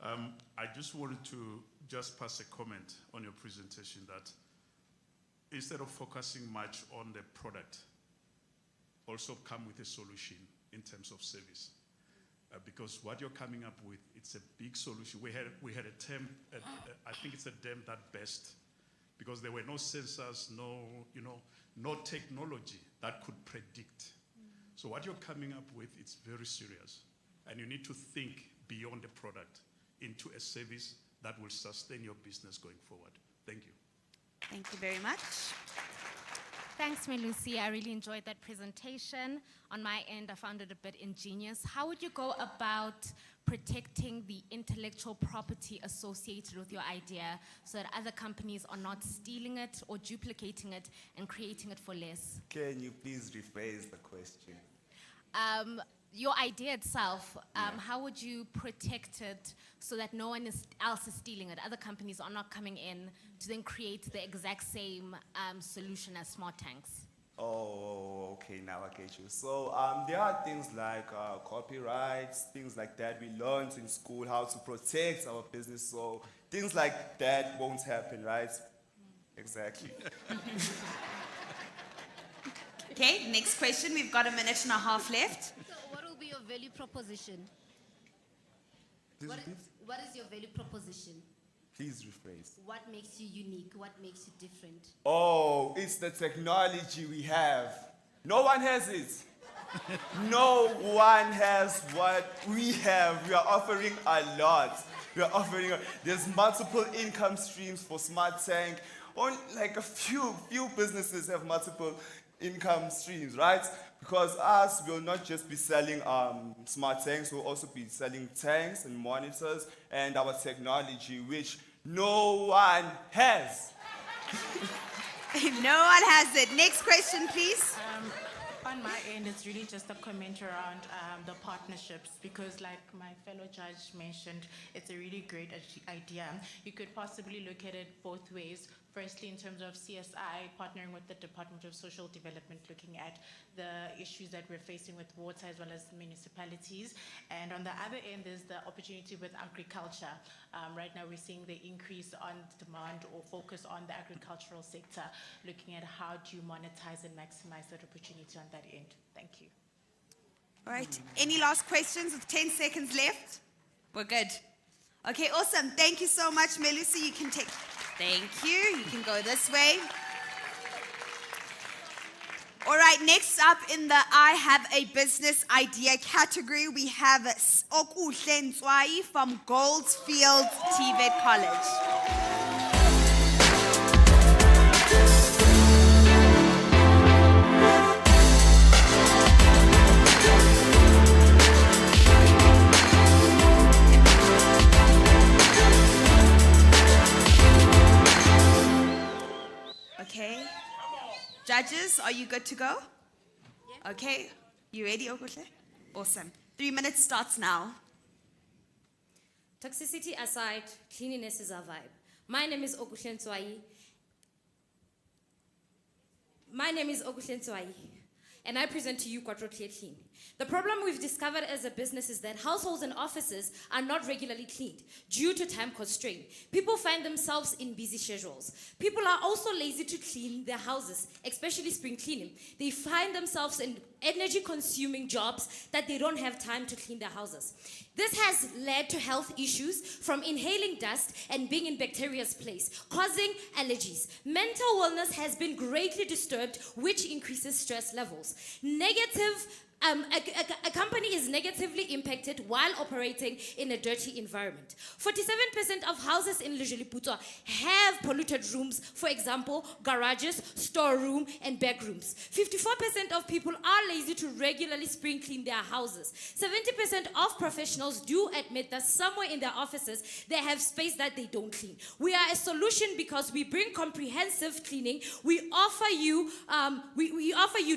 I just wanted to just pass a comment on your presentation that instead of focusing much on the product, also come with a solution in terms of service. Because what you're coming up with, it's a big solution. We had a term, I think it's a term that best, because there were no sensors, no technology that could predict. So what you're coming up with, it's very serious. And you need to think beyond the product into a service that will sustain your business going forward. Thank you. Thank you very much. Thanks, Melusi. I really enjoyed that presentation. On my end, I found it a bit ingenious. How would you go about protecting the intellectual property associated with your idea so that other companies are not stealing it or duplicating it and creating it for less? Can you please rephrase the question? Your idea itself, how would you protect it so that no one else is stealing it? Other companies are not coming in to then create the exact same solution as smart tanks. Oh, okay, now I get you. So there are things like copyrights, things like that. We learned in school how to protect our business, so things like that won't happen, right? Exactly. Okay, next question. We've got a minute and a half left. What will be your value proposition? What is your value proposition? Please rephrase. What makes you unique? What makes you different? Oh, it's the technology we have. No one has it. No one has what we have. We are offering a lot. There's multiple income streams for Smart Tank. Only like a few businesses have multiple income streams, right? Because us will not just be selling smart tanks, we'll also be selling tanks and monitors and our technology, which no one has. No one has it. Next question, please. On my end, it's really just a comment around the partnerships, because like my fellow judge mentioned, it's a really great idea. You could possibly look at it both ways. Firstly, in terms of CSI, partnering with the Department of Social Development, looking at the issues that we're facing with water as well as municipalities. And on the other end, there's the opportunity with agriculture. Right now, we're seeing the increase on demand or focus on the agricultural sector, looking at how do you monetize and maximize that opportunity on that end. Thank you. All right. Any last questions with 10 seconds left? We're good. Okay, awesome. Thank you so much, Melusi. You can take... Thank you. You can go this way. All right, next up in the I Have a Business Idea category, we have Okuhle Ntswai from Goldsfield TVET College. Okay. Judges, are you good to go? Yeah. Okay. You ready, Okuhle? Awesome. 3 minutes starts now. Toxicity aside, cleanliness is our vibe. My name is Okuhle Ntswai, and I present to you Quattro Clear Clean. The problem we've discovered as a business is that households and offices are not regularly cleaned due to time constraint. People find themselves in busy schedules. People are also lazy to clean their houses, especially spring cleaning. They find themselves in energy-consuming jobs that they don't have time to clean their houses. This has led to health issues from inhaling dust and being in bacteria's place, causing allergies. Mental wellness has been greatly disturbed, which increases stress levels. A company is negatively impacted while operating in a dirty environment. 47% of houses in Lejoliputswa have polluted rooms, for example, garages, storeroom, and back rooms. 54% of people are lazy to regularly spring clean their houses. 70% of professionals do admit that somewhere in their offices they have space that they don't clean. We are a solution because we bring comprehensive cleaning. We offer you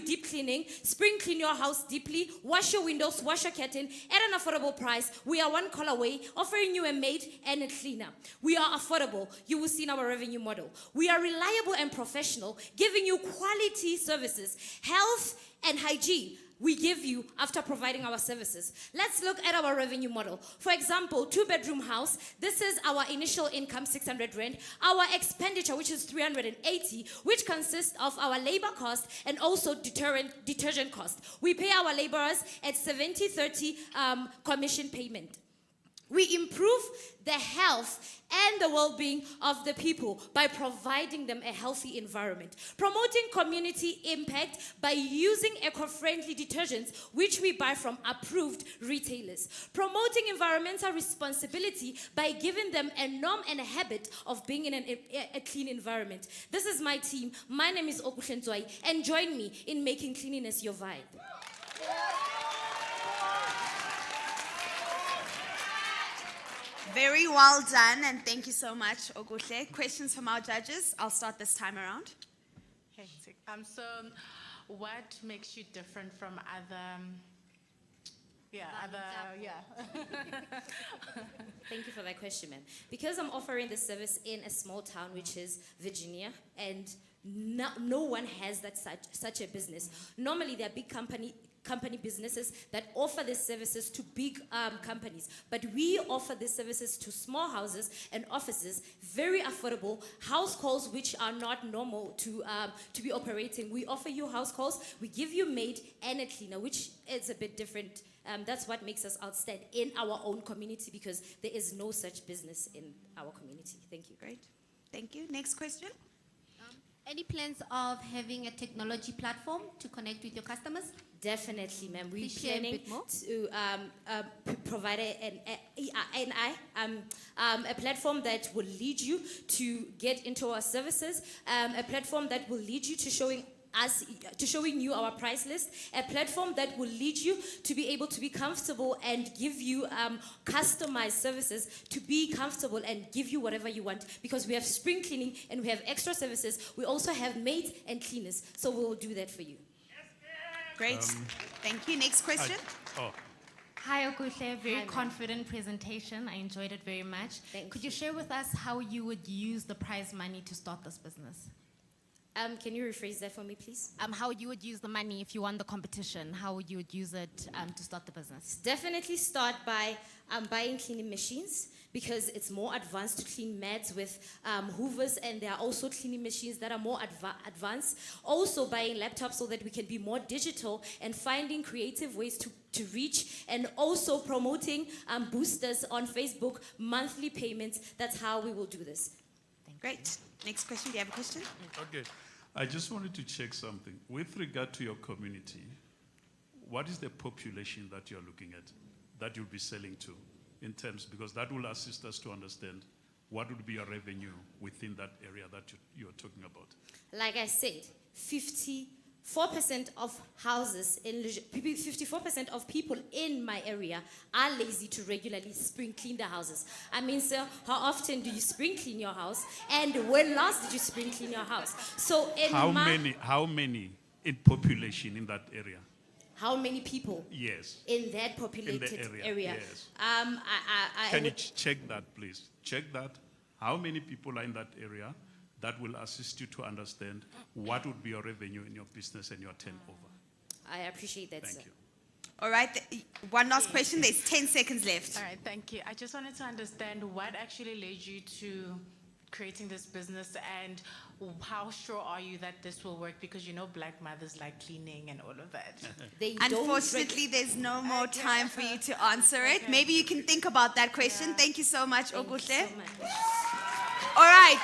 deep cleaning, spring clean your house deeply, wash your windows, wash your curtain at an affordable price. We are one call away, offering you a maid and a cleaner. We are affordable. You will see in our revenue model. We are reliable and professional, giving you quality services, health and hygiene. We give you after providing our services. Let's look at our revenue model. For example, 2-bedroom house, this is our initial income, 600 Rand. Our expenditure, which is 380, which consists of our labor cost and also detergent cost. We pay our laborers at 70-30 commission payment. We improve the health and the well-being of the people by providing them a healthy environment. Promoting community impact by using eco-friendly detergents, which we buy from approved retailers. Promoting environmental responsibility by giving them a norm and a habit of being in a clean environment. This is my team. My name is Okuhle Ntswai, and join me in making cleanliness your vibe. Very well done, and thank you so much, Okuhle. Questions from our judges? I'll start this time around. Hectic. So what makes you different from other... Thank you for that question, man. Because I'm offering this service in a small town, which is Virginia, and no one has such a business. Normally, there are big company businesses that offer these services to big companies, but we offer these services to small houses and offices, very affordable house calls which are not normal to be operating. We offer you house calls, we give you maid and a cleaner, which is a bit different. That's what makes us outstand in our own community, because there is no such business in our community. Thank you. Great. Thank you. Next question. Any plans of having a technology platform to connect with your customers? Definitely, ma'am. We're Please share a planning bit more. to provide a platform that will lead you to get into our services, a platform that will lead you to showing you our price list, a platform that will lead you to be able to be comfortable and give you customized services to be comfortable and give you whatever you want, because we have spring cleaning and we have extra services. We also have maids and cleaners, so we will do that for you. Great. Thank you. Next question. Hi, Okuhle. Very confident presentation. I enjoyed it very much. Could you share with us how you would use the prize money to start this business? Can you rephrase that for me, please? How you would use the money if you won the competition? How you would use it to start the business? Definitely start by buying cleaning machines, because it's more advanced to clean mats with hoovers, and there are also cleaning machines that are more advanced. Also buying laptops so that we can be more digital and finding creative ways to reach, and also promoting boosters on Facebook, monthly payments. That's how we will do this. Great. Next question. Do you have a question? Okay. I just wanted to check something. With regard to your community, what is the population that you're looking at, that you'll be selling to in terms, because that will assist us to understand what would be your revenue within that area that you're talking about. Like I said, 54% of houses, 54% of people in my area are lazy to regularly spring clean their houses. I mean, sir, how often do you spring clean your house? And when last did you spring clean your house? So in How many in population in that area? How many people? Yes. In that populated In the area? yes. I Can you would- check that, please? Check that. How many people are in that area? That will assist you to understand what would be your revenue in your business and your turnover. I appreciate that, Thank sir. you. All right. One last question. There's 10 seconds left. All right, thank you. I just wanted to understand what actually led you to creating this business, and how sure are you that this will work? Because you know black mothers like cleaning and all of that. Unfortunately, there's no more time for you to answer it. Maybe you can think about that question. Thank you so much, Okuhle. All right.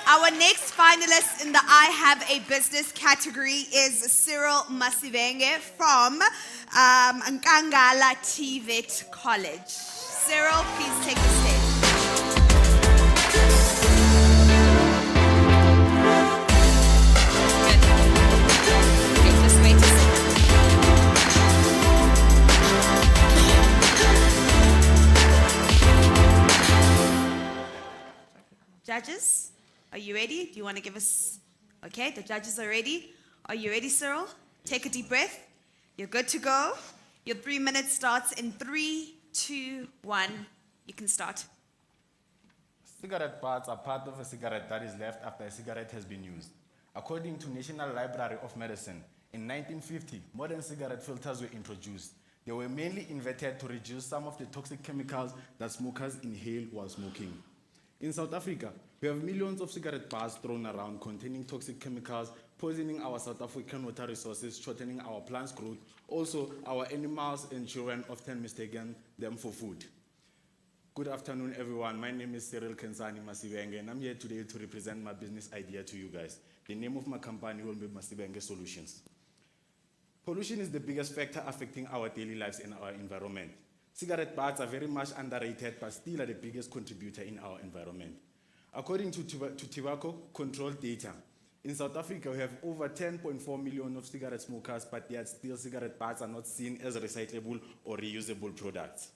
Our next finalist in the I Have a Business category is Cyril Masivenge from Nkangala TVET College. Cyril, please take the stage. Judges, are you ready? Do you want to give us... Okay, the judges are ready. Are you ready, Cyril? Take a deep breath. You're good to go. Your 3 minutes starts in 3, 2, 1. You can start. Cigarette butts are part of a cigarette that is left after a cigarette has been used. According to National Library of Medicine, in 1950, modern cigarette filters were introduced. They were mainly invented to reduce some of the toxic chemicals that smokers inhale while smoking. In South Africa, we have millions of cigarette butts thrown around containing toxic chemicals, poisoning our South African water resources, shortening our plants' growth. Also, our animals and children often mistaken them for food. Good afternoon, everyone. My name is Cyril Kensani Masivenge, and I'm here today to represent my business idea to you guys. The name of my company will be Masivenge Solutions. Pollution is the biggest factor affecting our daily lives and our environment. Cigarette butts are very much underrated, but still are the biggest contributor in our environment. According to tobacco control data, in South Africa, we have over 10.4 million of cigarette smokers, but yet still cigarette butts are not seen as recyclable or reusable products.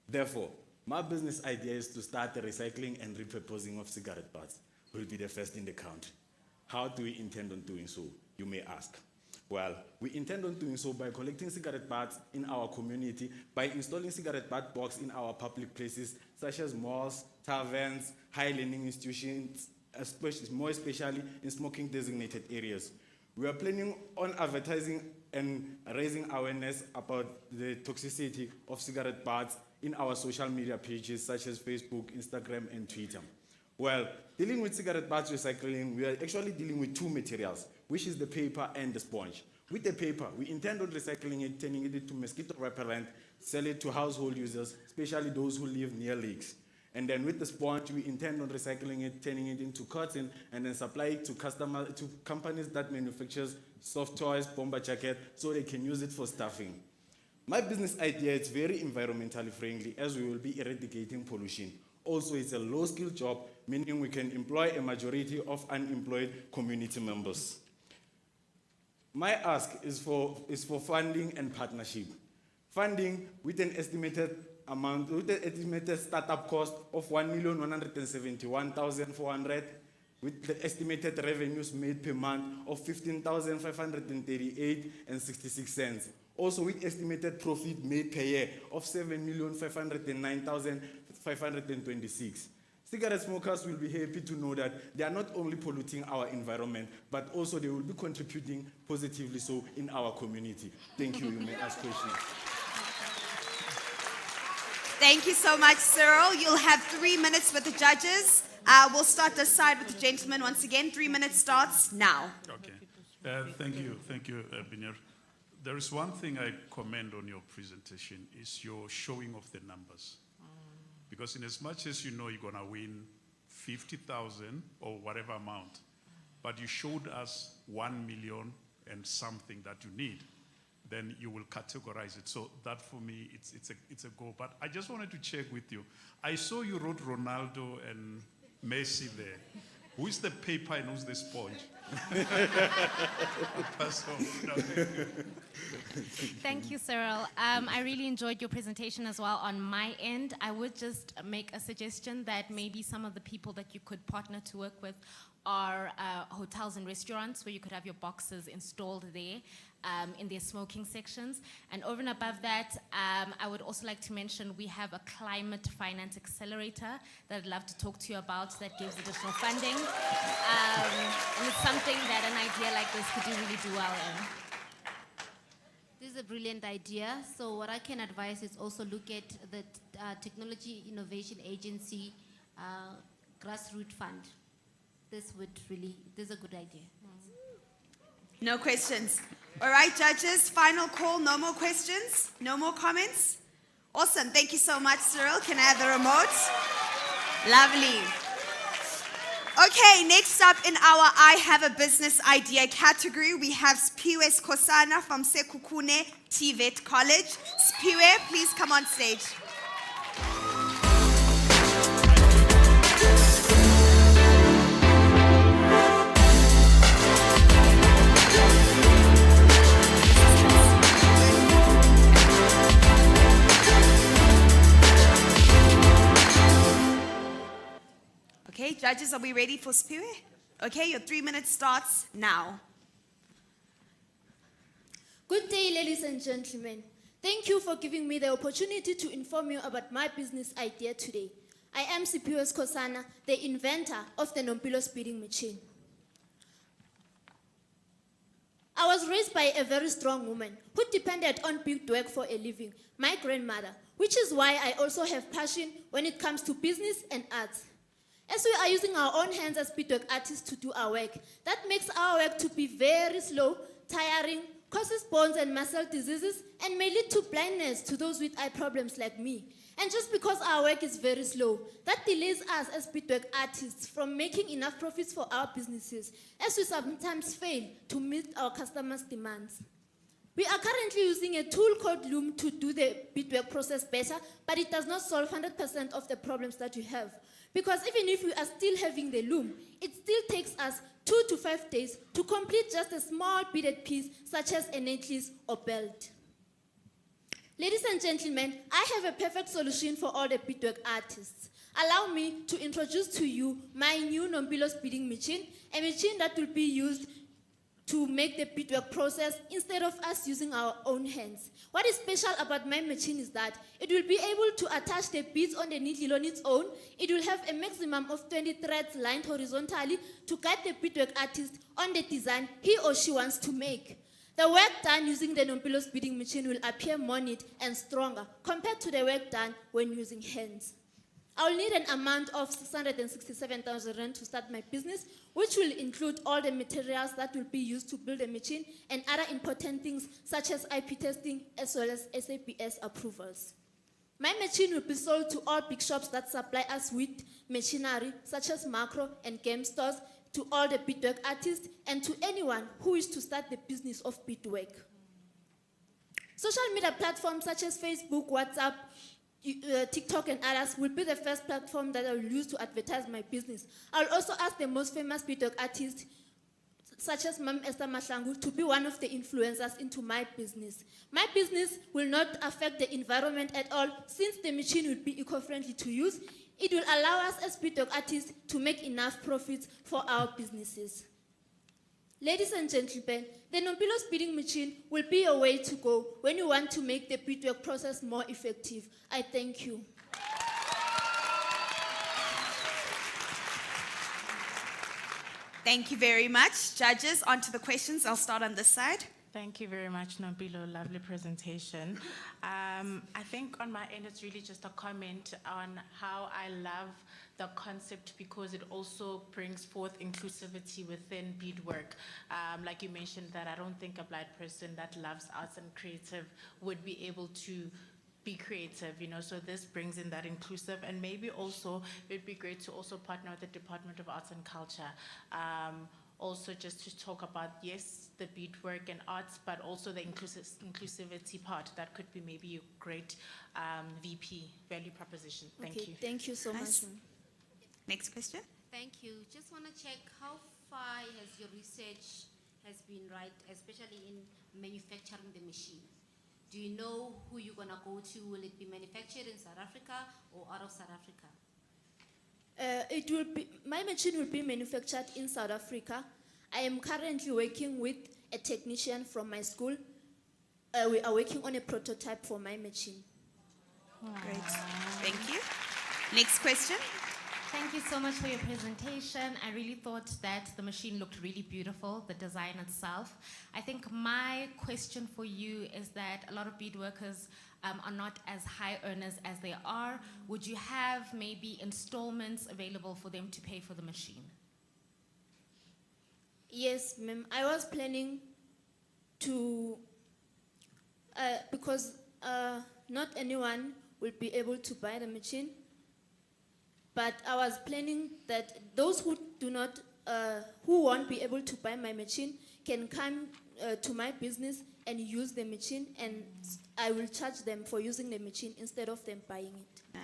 Therefore, my business idea is to start the recycling and repurposing of cigarette butts. We'll be the first in the country. How do we intend on doing so, you may ask? Well, we intend on doing so by collecting cigarette butts in our community, by installing cigarette butt boxes in our public places, such as malls, taverns, higher learning institutions, more especially in smoking designated areas. We are planning on advertising and raising awareness about the toxicity of cigarette butts in our social media pages, such as Facebook, Instagram, and Twitter. Well, dealing with cigarette butts recycling, we are actually dealing with two materials, which is the paper and the sponge. With the paper, we intend on recycling it, turning it into mosquito repellent, sell it to household users, especially those who live near lakes. And then with the sponge, we intend on recycling it, turning it into cotton, and then supply it to companies that manufactures soft toys, bomber jacket, so they can use it for stuffing. My business idea is very environmentally friendly, as we will be eradicating pollution. Also, it's a low-skill job, meaning we can employ a majority of unemployed community members. My ask is for funding and partnership. Funding with an estimated startup cost of 1,171,400, with the estimated revenues made per month of 15,538.66 cents. Also with estimated profit made per year of 7,509,526. Cigarette smokers will be happy to know that they are not only polluting our environment, but also they will be contributing positively so in our community. Thank you. You may ask questions. Thank you so much, Cyril. You'll have 3 minutes with the judges. We'll start this side with the gentleman once again. 3 minutes starts now. Okay. Thank you, Binir. There is one thing I commend on your presentation is your showing of the numbers. Because in as much as you know you're gonna win 50,000 or whatever amount, but you showed us 1 million and something that you need, then you will categorize it. So that for me, it's a go. But I just wanted to check with you. I saw you wrote Ronaldo and Messi there. Who is the paper and who's the sponge? Thank you, Cyril. I really enjoyed your presentation as well. On my end, I would just make a suggestion that maybe some of the people that you could partner to work with are hotels and restaurants where you could have your boxes installed there in their smoking sections. And over and above that, I would also like to mention we have a climate finance accelerator that I'd love to talk to you about that gives additional funding. And it's something that an idea like this could really do well in. This is a brilliant idea. So what I can advise is also look at the Technology Innovation Agency grassroots fund. This is a good idea. No questions. All right, judges, final call. No more questions? No more comments? Awesome. Thank you so much, Cyril. Can I have the remote? Lovely. Okay, next up in our I Have a Business Idea category, we have Spiwe Skosana from Sekhukhune TVET College. Spiwe, please come on stage. Okay, judges, are we ready for Spiwe? Okay, your 3 minutes starts now. Good day, ladies and gentlemen. Thank you for giving me the opportunity to inform you about my business idea today. I am Spiwe Skosana, the inventor of the Nompilo speeding machine. I was raised by a very strong woman who depended on big work for a living, my grandmother, which is why I also have passion when it comes to business and arts. As we are using our own hands as beadwork artists to do our work, that makes our work to be very slow, tiring, causes bones and muscle diseases, and may lead to blindness to those with eye problems like me. And just because our work is very slow, that delays us as beadwork artists from making enough profits for our businesses, as we sometimes fail to meet our customers' demands. We are currently using a tool called Loom to do the beadwork process better, but it does not solve 100% of the problems that you have. Because even if we are still having the loom, it still takes us 2 to 5 days to complete just a small beaded piece, such as a necklace or belt. Ladies and gentlemen, I have a perfect solution for all the beadwork artists. Allow me to introduce to you my new Nompilo speeding machine, a machine that will be used to make the beadwork process instead of us using our own hands. What is special about my machine is that it will be able to attach the beads on the needle on its own. It will have a maximum of 20 threads lined horizontally to guide the beadwork artist on the design he or she wants to make. The work done using the Nompilo speeding machine will appear more neat and stronger compared to the work done when using hands. I'll need an amount of 667,000 rand to start my business, which will include all the materials that will be used to build a machine and other important things such as IP testing as well as SAPS approvals. My machine will be sold to all big shops that supply us with machinery, such as macro and game stores, to all the beadwork artists, and to anyone who wishes to start the business of beadwork. Social media platforms such as Facebook, WhatsApp, TikTok, and others will be the first platform that I will use to advertise my business. I'll also ask the most famous beadwork artists, such as Mam Esther Mahlangu, to be one of the influencers into my business. My business will not affect the environment at all, since the machine will be eco-friendly to use. It will allow us as beadwork artists to make enough profits for our businesses. Ladies and gentlemen, the Nompilo beading machine will be a way to go when you want to make the beadwork process more effective. I thank you. Thank you very much. Judges, on to the questions. I'll start on this side. Thank you very much, Nobilo. Lovely presentation. I think on my end, it's really just a comment on how I love the concept because it also brings forth inclusivity within beadwork. Like you mentioned that I don't think a blind person that loves arts and creative would be able to be creative, so this brings in that inclusive, and maybe also it'd be great to also partner with the Department of Arts and Culture. Also just to talk about, yes, the beadwork and arts, but also the inclusivity part. That could be maybe a great VP, value proposition. Thank you. Thank you so much. Next question. Thank you. Just want to check how far has your research has been, right, especially in manufacturing the machine? Do you know who you're going to go to? Will it be manufactured in South Africa or out of South Africa? My machine will be manufactured in South Africa. I am currently working with a technician from my school. We are working on a prototype for my machine. Great. Thank you. Next question. Thank you so much for your presentation. I really thought that the machine looked really beautiful, the design itself. I think my question for you is that a lot of beadworkers are not as high earners as they are. Would you have maybe installments available for them to pay for the machine? Yes, ma'am. I was planning to, because not anyone will be able to buy the machine. But I was planning that those who who won't be able to buy my machine can come to my business and use the machine, and I will charge them for using the machine instead of them buying it. Nice.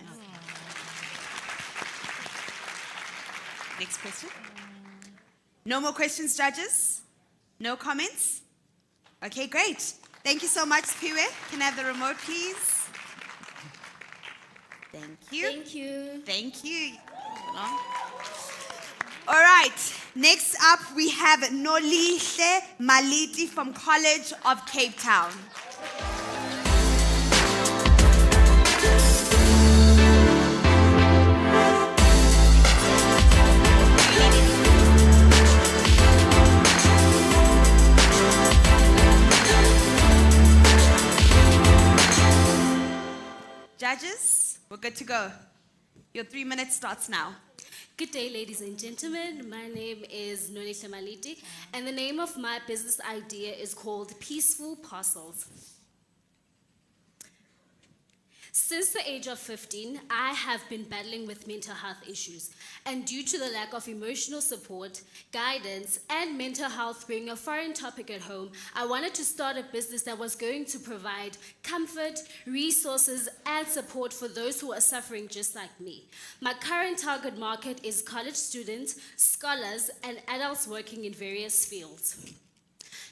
Next question. No more questions, judges? No comments? Okay, great. Thank you so much, Piwe. Can I have the remote, please? Thank you. Thank you. Thank you. All right. Next up, we have Nolihle Maliti from College of Cape Town. Judges, we're good to go. Your 3 minutes starts now. Good day, ladies and gentlemen. My name is Nolihle Maliti, and the name of my business idea is called Peaceful Parcels. Since the age of 15, I have been battling with mental health issues, and due to the lack of emotional support, guidance, and mental health being a foreign topic at home, I wanted to start a business that was going to provide comfort, resources, and support for those who are suffering just like me. My current target market is college students, scholars, and adults working in various fields.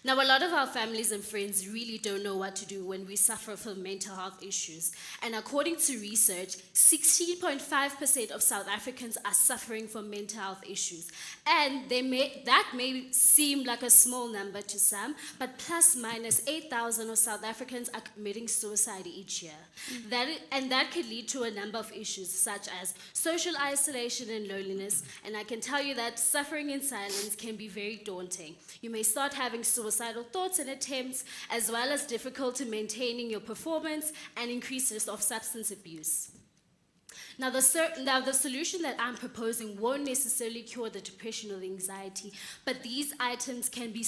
Now, a lot of our families and friends really don't know what to do when we suffer from mental health issues. And according to research, 16.5% of South Africans are suffering from mental health issues. And that may seem like a small number to some, but plus minus 8,000 of South Africans are committing suicide each year. That could lead to a number of issues such as social isolation and loneliness. And I can tell you that suffering in silence can be very daunting. You may start having suicidal thoughts and attempts, as well as difficulty maintaining your performance and increased risk of substance abuse. Now the solution that I'm proposing won't necessarily cure the depression or the anxiety, but these items can be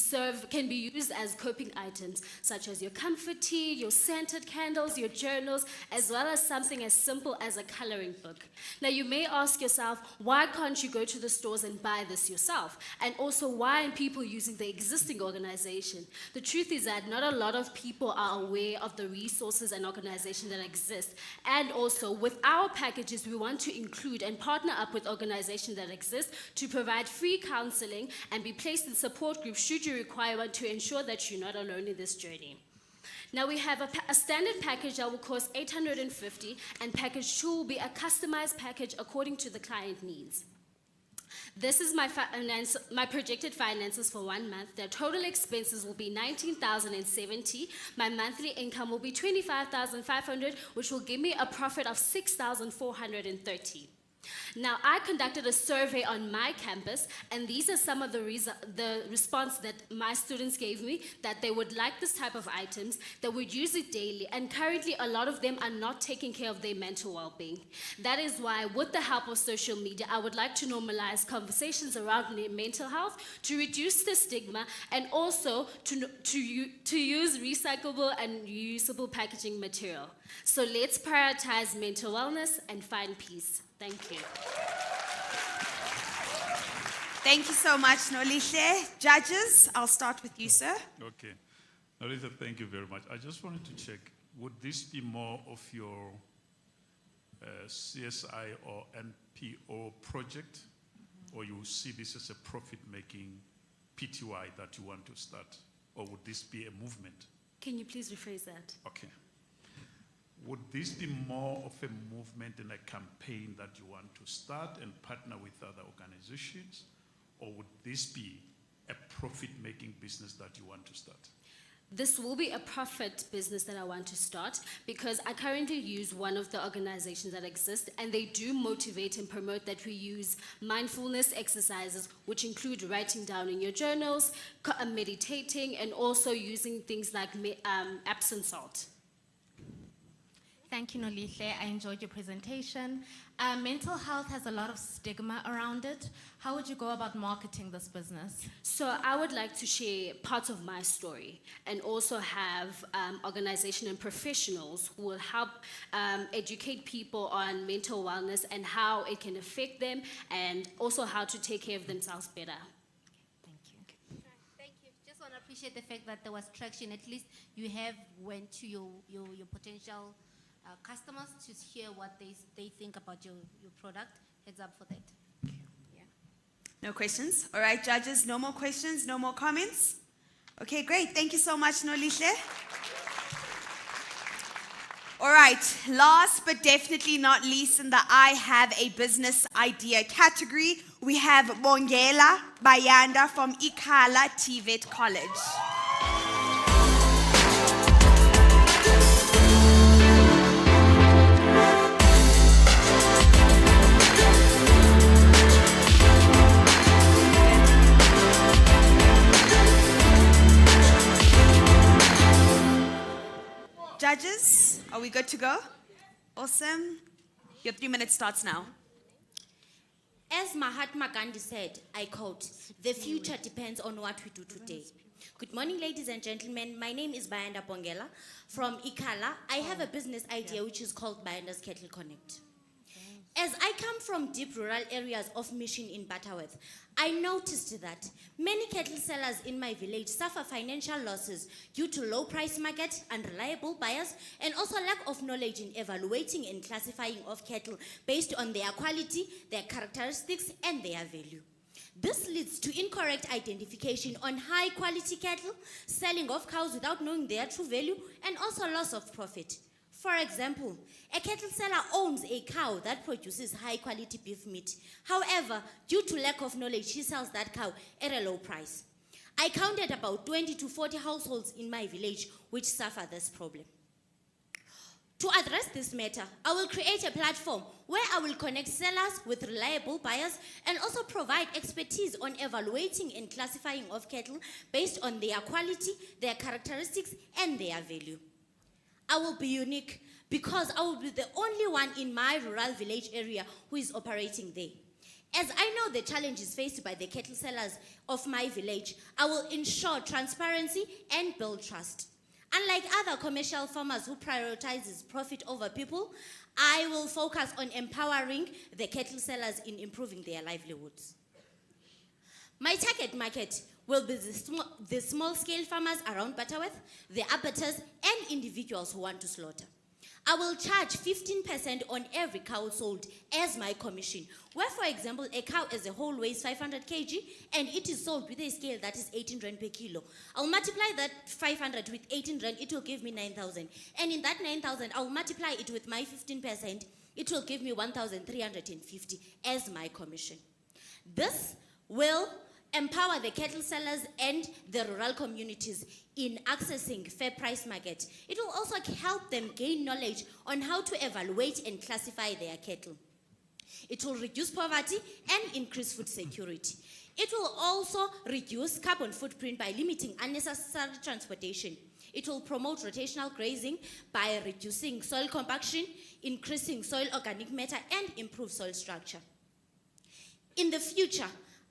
used as coping items, such as your comfort tea, your scented candles, your journals, as well as something as simple as a coloring book. Now you may ask yourself, why can't you go to the stores and buy this yourself? And also, why aren't people using the existing organization? The truth is that not a lot of people are aware of the resources and organizations that exist. And also, with our packages, we want to include and partner up with organizations that exist to provide free counseling and be placed in support groups should you require one to ensure that you're not alone in this journey. Now we have a standard package that will cost $850, and package 2 will be a customized package according to the client needs. This is my projected finances for 1 month. The total expenses will be $19,070. My monthly income will be $25,500, which will give me a profit of $6,430. Now, I conducted a survey on my campus, and these are some of the response that my students gave me, that they would like this type of items, that would use it daily, and currently a lot of them are not taking care of their mental well-being. That is why, with the help of social media, I would like to normalize conversations around mental health to reduce the stigma, and also to use recyclable and reusable packaging material. So let's prioritize mental wellness and find peace. Thank you. Thank you so much, Nolihle. Judges, I'll start with you, sir. Okay. Narita, thank you very much. I just wanted to check, would this be more of your CSI or NPO project, or you see this as a profit-making PTY that you want to start, or would this be a movement? Can you please rephrase that? Okay. Would this be more of a movement and a campaign that you want to start and partner with other organizations? Or would this be a profit-making business that you want to start? This will be a profit business that I want to start, because I currently use one of the organizations that exist, and they do motivate and promote that we use mindfulness exercises, which include writing down in your journals, meditating, and also using things like Epsom salt. Thank you, Nolihle. I enjoyed your presentation. Mental health has a lot of stigma around it. How would you go about marketing this business? So I would like to share parts of my story, and also have organizations and professionals who will help educate people on mental wellness and how it can affect them, and also how to take care of themselves better. Thank you. Just want to appreciate the fact that there was traction. At least you have went to your potential customers to hear what they think about your product. Heads up for that. Yeah. No questions? All right, judges, no more questions, no more comments? Okay, great. Thank you so much, Nolihle. All right, last but definitely not least in the I have a business idea category, we have Bongela Bayanda from Ikhala TVET College. Judges, are we good to go? Awesome. Your 3 minutes starts now. As Mahatma Gandhi said, I quote, "The future depends on what we do today." Good morning, ladies and gentlemen. My name is Bayanda Bongela from Ikhala. I have a business idea which is called Bayanda's Cattle Connect. As I come from deep rural areas of Mission in Butterworth, I noticed that many cattle sellers in my village suffer financial losses due to low price market, unreliable buyers, and also lack of knowledge in evaluating and classifying of cattle based on their quality, their characteristics, and their value. This leads to incorrect identification on high quality cattle, selling of cows without knowing their true value, and also loss of profit. For example, a cattle seller owns a cow that produces high quality beef meat. However, due to lack of knowledge, he sells that cow at a low price. I counted about 20 to 40 households in my village which suffer this problem. To address this matter, I will create a platform where I will connect sellers with reliable buyers and also provide expertise on evaluating and classifying of cattle based on their quality, their characteristics, and their value. I will be unique because I will be the only one in my rural village area who is operating there. As I know the challenges faced by the cattle sellers of my village, I will ensure transparency and build trust. Unlike other commercial farmers who prioritizes profit over people, I will focus on empowering the cattle sellers in improving their livelihoods. My target market will be the small-scale farmers around Butterworth, the abattoirs, and individuals who want to slaughter. I will charge 15% on every cow sold as my commission, where, for example, a cow as a whole weighs 500 kg and it is sold with a scale that is 18 rand per kilo. I'll multiply that 500 with 18 rand, it will give me 9,000. And in that 9,000, I'll multiply it with my 15%, it will give me 1,350 as my commission. This will empower the cattle sellers and the rural communities in accessing fair price market. It will also help them gain knowledge on how to evaluate and classify their cattle. It will reduce poverty and increase food security. It will also reduce carbon footprint by limiting unnecessary transportation. It will promote rotational grazing by reducing soil compaction, increasing soil organic matter, and improve soil structure. In the future,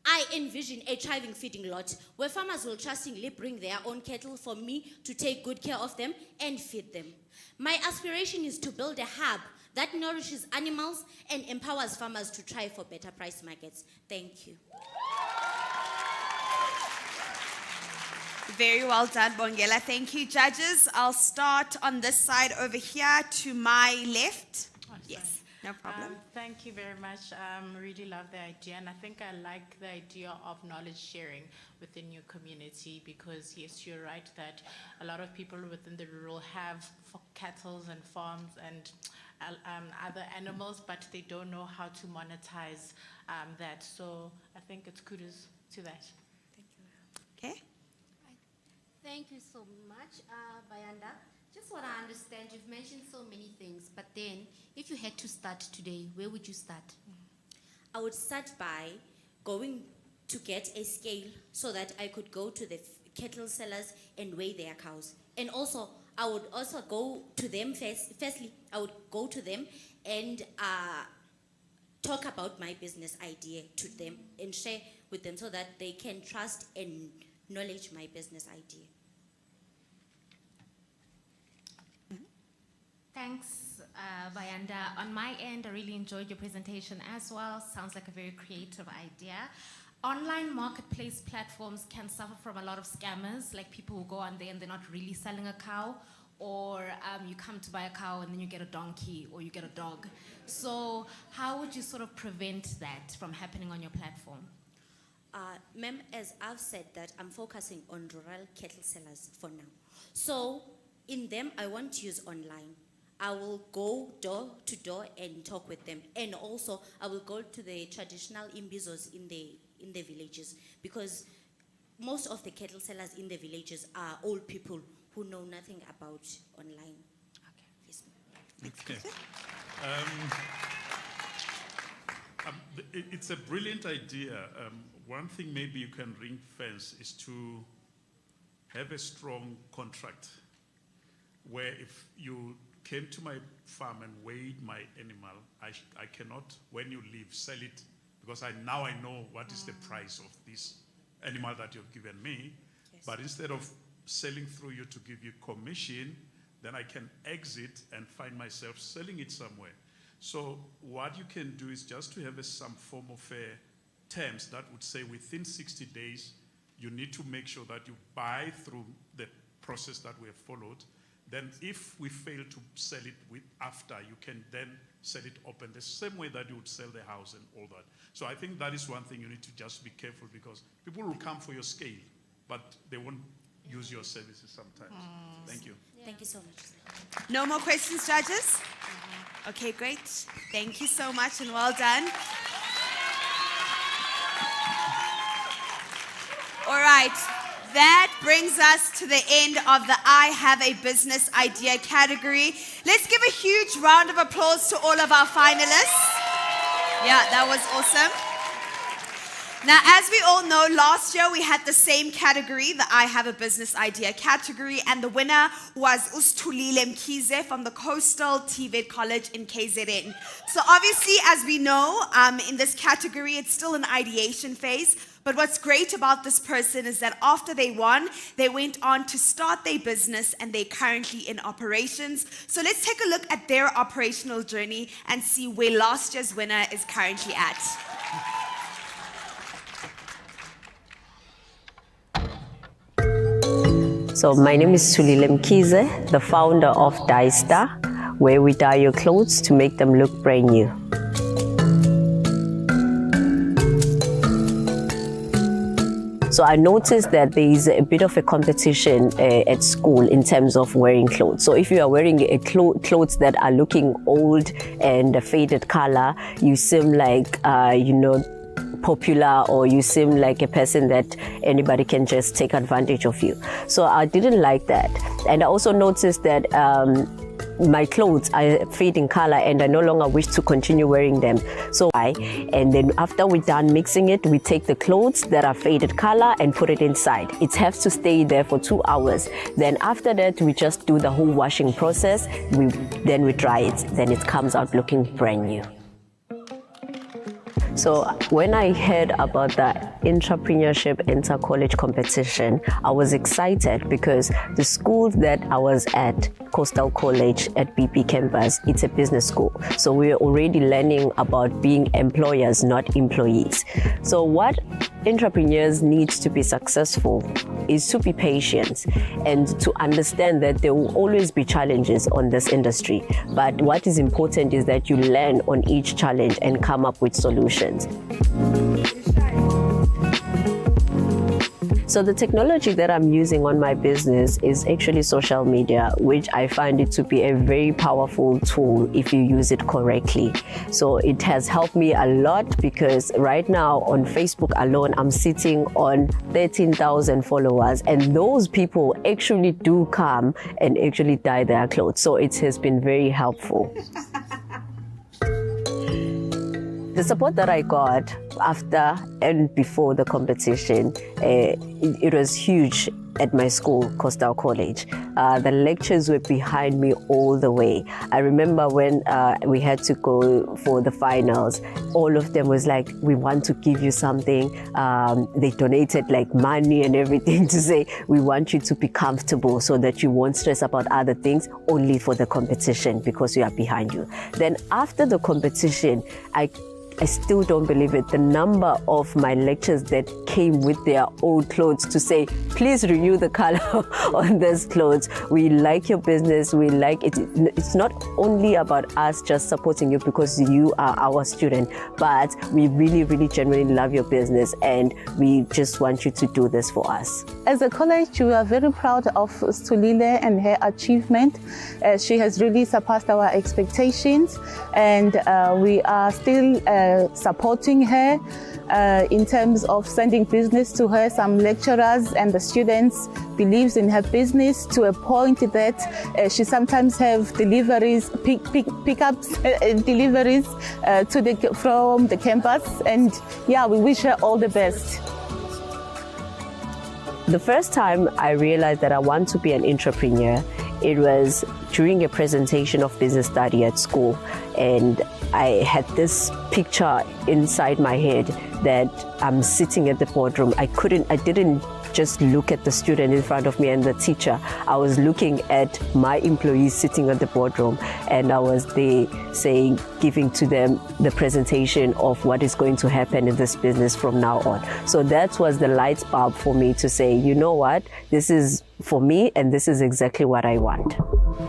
I envision a thriving feeding lot where farmers will trustingly bring their own cattle for me to take good care of them and feed them. My aspiration is to build a hub that nourishes animals and empowers farmers to try for better price markets. Thank you. Very well done, Bongela. Thank you, judges. I'll start on this side over here to my left. Yes, no problem. Thank you very much. Really love the idea, and I think I like the idea of knowledge sharing within your community, because yes, you're right that a lot of people within the rural have cattle and farms and other animals, but they don't know how to monetize that. So I think it's kudos to that. Thank you. Okay. Thank you so much, Bayanda. Just want to understand, you've mentioned so many things, but then if you had to start today, where would you start? I would start by going to get a scale so that I could go to the cattle sellers and weigh their cows. And also, I would also go to them firstly, I would go to them and talk about my business idea to them and share with them so that they can trust and knowledge my business idea. Thanks, Bayanda. On my end, I really enjoyed your presentation as well. Sounds like a very creative idea. Online marketplace platforms can suffer from a lot of scammers, like people who go on there and they're not really selling a cow, or you come to buy a cow and then you get a donkey or you get a dog. So how would you sort of prevent that from happening on your platform? Ma'am, as I've said that I'm focusing on rural cattle sellers for now. So in them, I won't use online. I will go door to door and talk with them. And also, I will go to the traditional imbizos in the villages, because most of the cattle sellers in the villages are old people who know nothing about online. Okay. Yes, okay. It's a brilliant idea. One thing maybe you can ring fence is to have a strong contract where if you came to my farm and weighed my animal, I cannot, when you leave, sell it, because now I know what is the price of this animal that you've given me. Yes. But instead of selling through you to give you commission, then I can exit and find myself selling it somewhere. So what you can do is just to have some form of terms that would say within 60 days, you need to make sure that you buy through the process that we have followed. Then if we fail to sell it after, you can then sell it open, the same way that you would sell the house and all that. So I think that is one thing you need to just be careful, because people will come for your scale, but they won't use your services sometimes. Thank you. Yeah. Thank you so much. No more questions, judges? Okay, great. Thank you so much and well done. All right. That brings us to the end of the I Have a Business Idea category. Let's give a huge round of applause to all of our finalists. Yeah, that was awesome. Now, as we all know, last year we had the same category, the I Have a Business Idea category, and the winner was Ustulile Mkhize from the Coastal TVET College in KZN. So obviously, as we know, in this category, it's still an ideation phase. But what's great about this person is that after they won, they went on to start their business and they're currently in operations. So let's take a look at their operational journey and see where last year's winner is currently at. So my name is Sulile Mkhize, the founder of Dye Star, where we dye your clothes to make them look brand new. So I noticed that there is a bit of a competition at school in terms of wearing clothes. So if you are wearing clothes that are looking old and a faded color, you seem like, popular, or you seem like a person that anybody can just take advantage of you. So I didn't like that. And I also noticed that my clothes are fading color and I no longer wish to continue wearing them. So and then after we're done mixing it, we take the clothes that are faded color and put it inside. It has to stay there for 2 hours. Then after that, we just do the whole washing process. Then we dry it. Then it comes out looking brand new. So when I heard about the entrepreneurship inter-college competition, I was excited because the school that I was at, Coastal College at BP campus, it's a business school. So we're already learning about being employers, not employees. So what entrepreneurs need to be successful is to be patient and to understand that there will always be challenges on this industry. But what is important is that you learn on each challenge and come up with solutions. So the technology that I'm using on my business is actually social media, which I find it to be a very powerful tool if you use it correctly. So it has helped me a lot because right now on Facebook alone, I'm sitting on 13,000 followers, and those people actually do come and actually dye their clothes. So it has been very helpful. The support that I got after and before the competition, it was huge at my school, Coastal College. The lectures were behind me all the way. I remember when we had to go for the finals, all of them was like, we want to give you something. They donated like money and everything to say, we want you to be comfortable so that you won't stress about other things only for the competition because we are behind you. Then after the competition, I still don't believe it. The number of my lectures that came with their old clothes to say, please renew the color on these clothes. We like your business. We like it. It's not only about us just supporting you because you are our student, but we really, really genuinely love your business and we just want you to do this for us. As a college, we are very proud of Sulile and her achievement. She has really surpassed our expectations, and we are still supporting her in terms of sending business to her. Some lecturers and the students believes in her business to a point that she sometimes have deliveries, pickups, deliveries from the campus. And yeah, we wish her all the best. The first time I realized that I want to be an entrepreneur, it was during a presentation of business study at school, and I had this picture inside my head that I'm sitting at the boardroom. I didn't just look at the student in front of me and the teacher. I was looking at my employees sitting at the boardroom, and I was there saying, giving to them the presentation of what is going to happen in this business from now on. So that was the light bulb for me to say, you know what, this is for me and this is exactly what I want.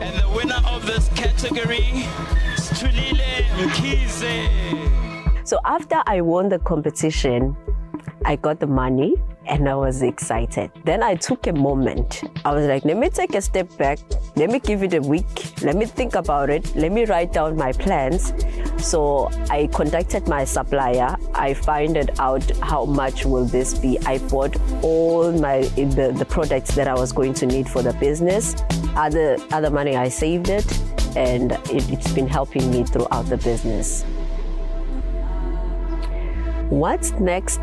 And the winner of this category is Sulile Mkhize. So after I won the competition, I got the money and I was excited. Then I took a moment. I was like, let me take a step back. Let me give it a week. Let me think about it. Let me write down my plans. So I contacted my supplier. I found out how much will this be. I bought all the products that I was going to need for the business. Other money, I saved it, and it's been helping me throughout the business. What's next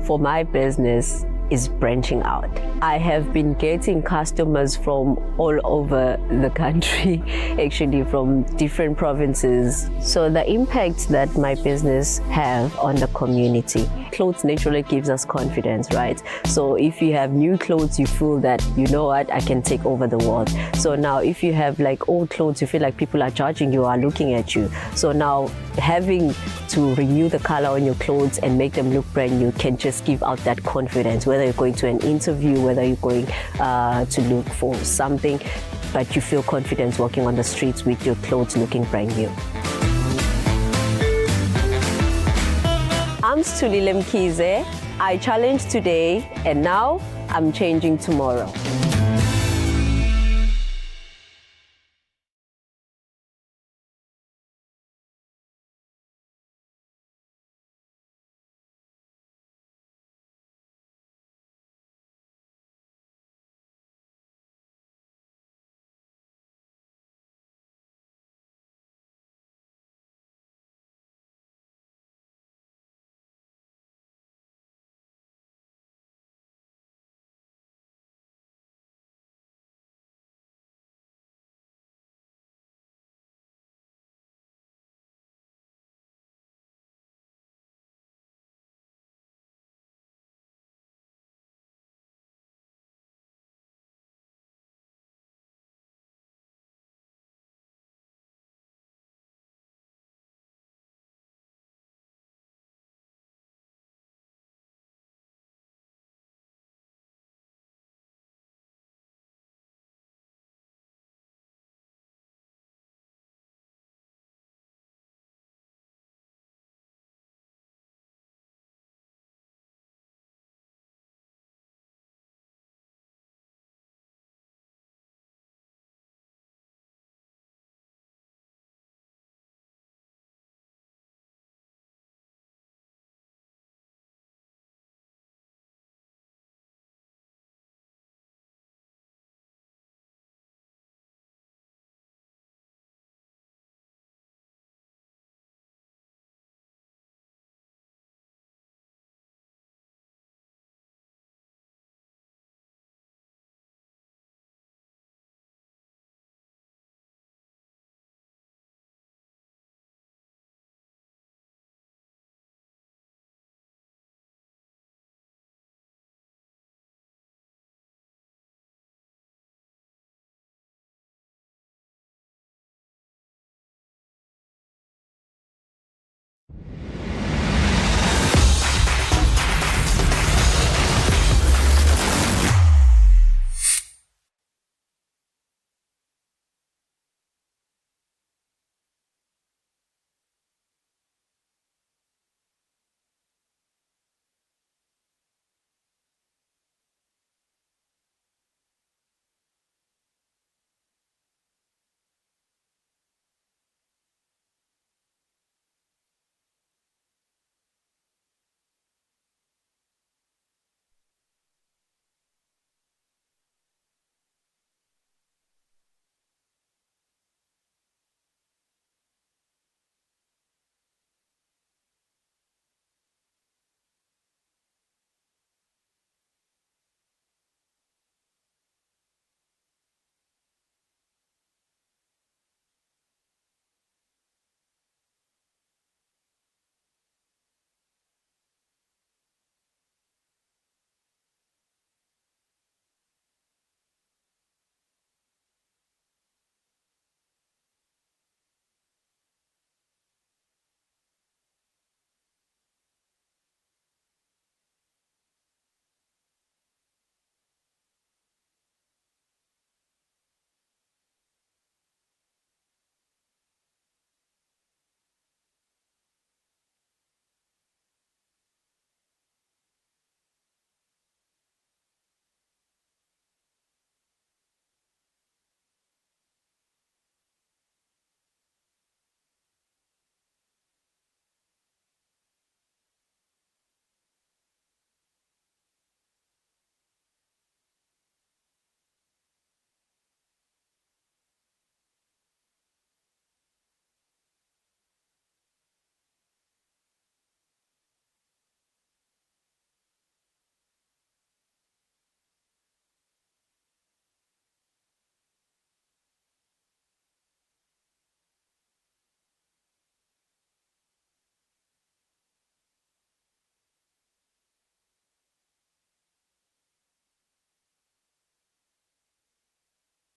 for my business is branching out. I have been getting customers from all over the country, actually from different provinces. So the impact that my business have on the community, clothes naturally gives us confidence, right? So if you have new clothes, you feel that, you know what, I can take over the world. So now if you have like old clothes, you feel like people are judging you, are looking at you. So now having to renew the color on your clothes and make them look brand new can just give out that confidence, whether you're going to an interview, whether you're going to look for something, but you feel confident walking on the streets with your clothes looking brand new. I'm Stulile Mkhize. I challenged today and now I'm changing tomorrow.